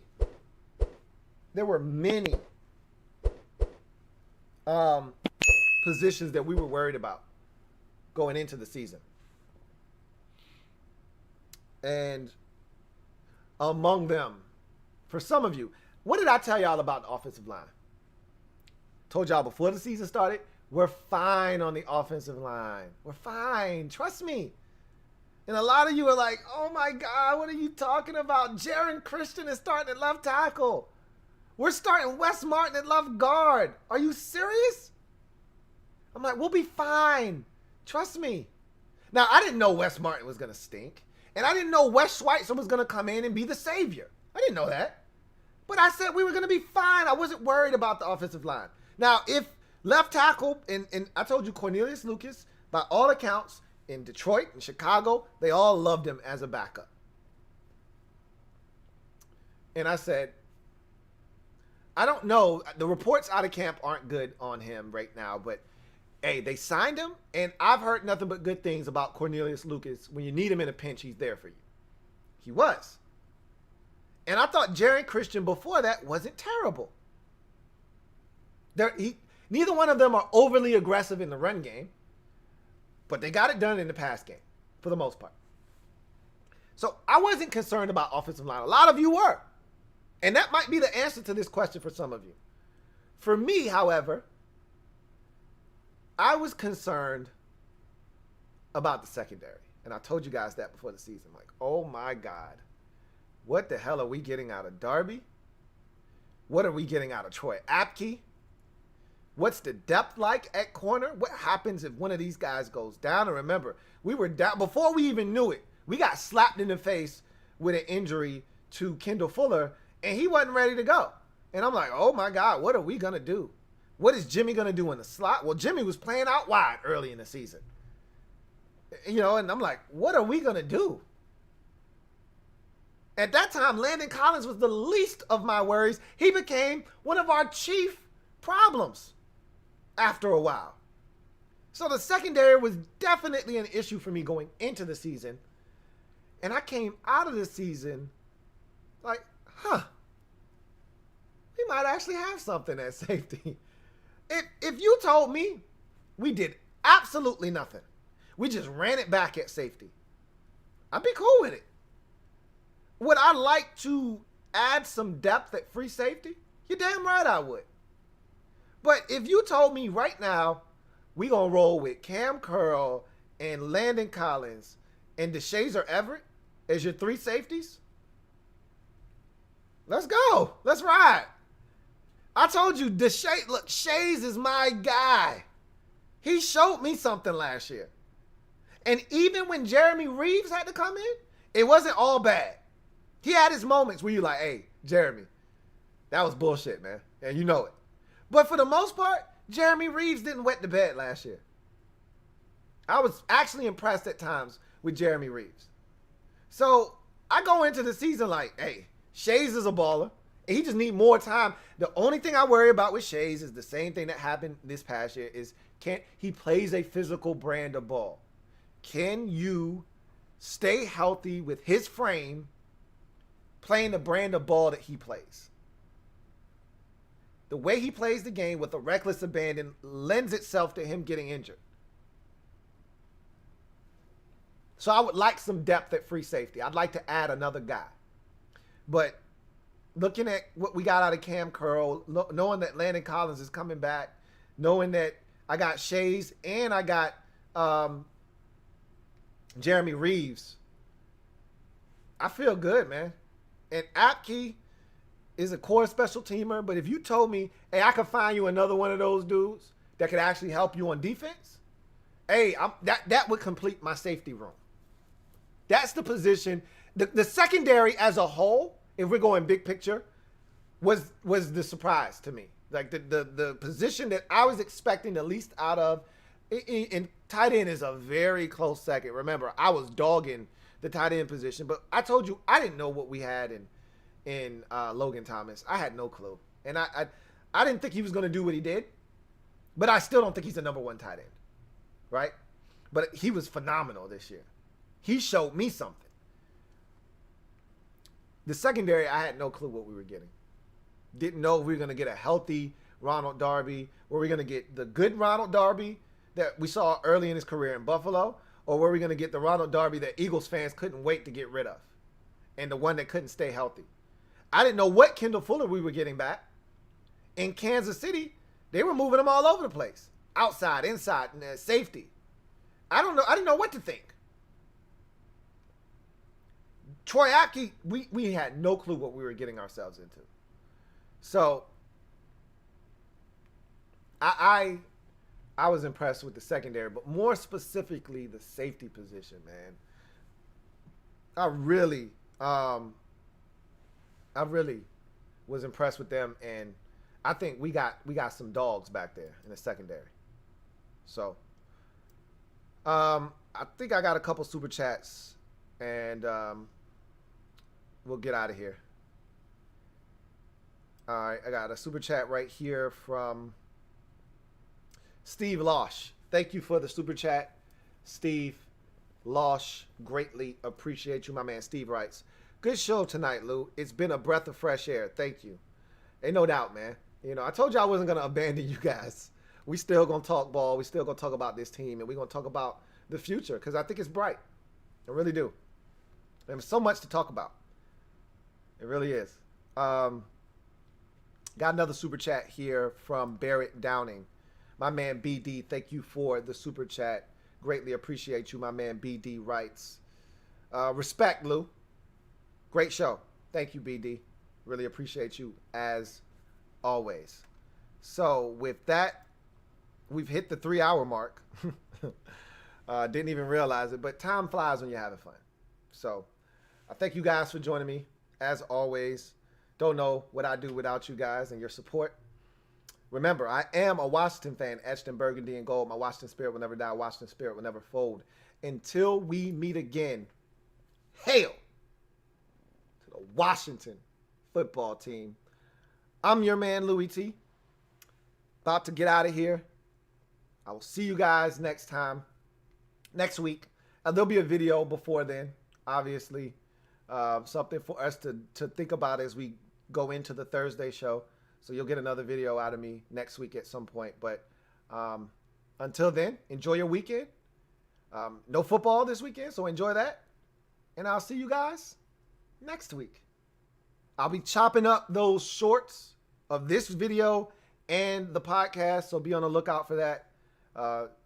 positions that we were worried about going into the season. And among them, for some of you, what did I tell y'all about the offensive line? Told y'all before the season started, we're fine on the offensive line. We're fine. Trust me. And a lot of you are like, oh my God, what are you talking about? Jaron Christian is starting at left tackle. We're starting Wes Martin at left guard. Are you serious? I'm like, we'll be fine. Trust me. Now, I didn't know Wes Martin was going to stink. And I didn't know Wes Schweitzer was going to come in and be the savior. I didn't know that. But I said we were going to be fine. I wasn't worried about the offensive line. Now, if left tackle, and I told you Cornelius Lucas, by all accounts, in Detroit and Chicago, they all loved him as a backup. And I said, I don't know. The reports out of camp aren't good on him right now, but hey, they signed him, and I've heard nothing but good things about Cornelius Lucas. When you need him in a pinch, he's there for you. He was. And I thought Jaron Christian before that wasn't terrible. Neither one of them are overly aggressive in the run game, but they got it done in the pass game for the most part. So I wasn't concerned about offensive line. A lot of you were. And that might be the answer to this question for some of you. For me, however, I was concerned about the secondary. And I told you guys that before the season. Like, oh my God. What the hell are we getting out of Darby? What are we getting out of Troy Apke? What's the depth like at corner? What happens if one of these guys goes down? And remember, we were down before we even knew it. We got slapped in the face with an injury to Kendall Fuller, and he wasn't ready to go. And I'm like, oh my God, what are we going to do? What is Jimmy going to do in the slot? Well, Jimmy was playing out wide early in the season. And I'm like, what are we going to do? At that time, Landon Collins was the least of my worries. He became one of our chief problems after a while. So the secondary was definitely an issue for me going into the season. And I came out of the season like, we might actually have something at safety. If you told me we did absolutely nothing, we just ran it back at safety, I'd be cool with it. Would I like to add some depth at free safety? You're damn right I would. But if you told me right now, we going to roll with Cam Curl and Landon Collins and DeShazer Everett as your three safeties, let's go. Let's ride. I told you, look, Shays is my guy. He showed me something last year. And even when Jeremy Reeves had to come in, it wasn't all bad. He had his moments where you're like, hey, Jeremy, that was bullshit, man. And you know it. But for the most part, Jeremy Reeves didn't wet the bed last year. I was actually impressed at times with Jeremy Reeves. So I go into the season like, hey, Shays is a baller. And he just need more time. The only thing I worry about with Shays is the same thing that happened this past year is he plays a physical brand of ball. Can you stay healthy with his frame playing the brand of ball that he plays? The way he plays the game with a reckless abandon lends itself to him getting injured. So I would like some depth at free safety. I'd like to add another guy. But looking at what we got out of Cam Curl, knowing that Landon Collins is coming back, knowing that I got Shays and I got Jeremy Reeves, I feel good, man. And Apke is a core special teamer, but if you told me, hey, I could find you another one of those dudes that could actually help you on defense, hey, that would complete my safety room. That's the position. The secondary as a whole, if we're going big picture, was the surprise to me. Like the position that I was expecting the least out of, and tight end is a very close second. Remember, I was dogging the tight end position, but I told you I didn't know what we had in Logan Thomas. I had no clue, and I didn't think he was going to do what he did, but I still don't think he's the number one tight end, right? But he was phenomenal this year. He showed me something. The secondary, I had no clue what we were getting. Didn't know if we were going to get a healthy Ronald Darby. Were we going to get the good Ronald Darby that we saw early in his career in Buffalo? Or were we going to get the Ronald Darby that Eagles fans couldn't wait to get rid of? And the one that couldn't stay healthy. I didn't know what Kendall Fuller we were getting back. In Kansas City, they were moving him all over the place. Outside, inside, and safety. I didn't know what to think. Troy Apke, we had no clue what we were getting ourselves into. So I was impressed with the secondary, but more specifically the safety position, man. I really was impressed with them, and I think we got some dogs back there in the secondary. So I think I got a couple super chats, and we'll get out of here. All right, I got a super chat right here from Steve Losh. Thank you for the super chat, Steve Losh. Greatly appreciate you. My man Steve writes, good show tonight, Lou. It's been a breath of fresh air. Thank you. Ain't no doubt, man. I told you I wasn't going to abandon you guys. We still going to talk ball. We still going to talk about this team, and we're going to talk about the future because I think it's bright. I really do. There's so much to talk about. It really is. Got another super chat here from Barrett Downing. My man BD, thank you for the super chat. Greatly appreciate you. My man BD writes, respect, Lou. Great show. Thank you, BD. Really appreciate you as always. So with that, we've hit the 3-hour mark. Didn't even realize it, but time flies when you're having fun. So I thank you guys for joining me. As always, don't know what I do without you guys and your support. Remember, I am a Washington fan, etched in burgundy and gold. My Washington spirit will never die. Washington spirit will never fold. Until we meet again, hail to the Washington football team. I'm your man, Louie T. About to get out of here. I will see you guys next week. There'll be a video before then, obviously. Something for us to think about as we go into the Thursday show. So you'll get another video out of me next week at some point. But until then, enjoy your weekend. No football this weekend, so enjoy that. And I'll see you guys next week. I'll be chopping up those shorts of this video and the podcast, so be on the lookout for that.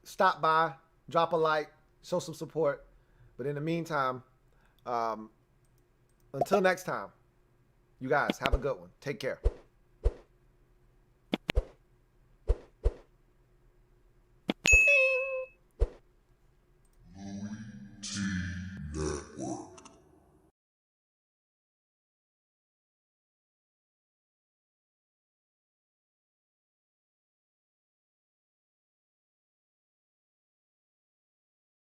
Stop by, drop a like, show some support. But in the meantime, until next time, you guys have a good one. Take care.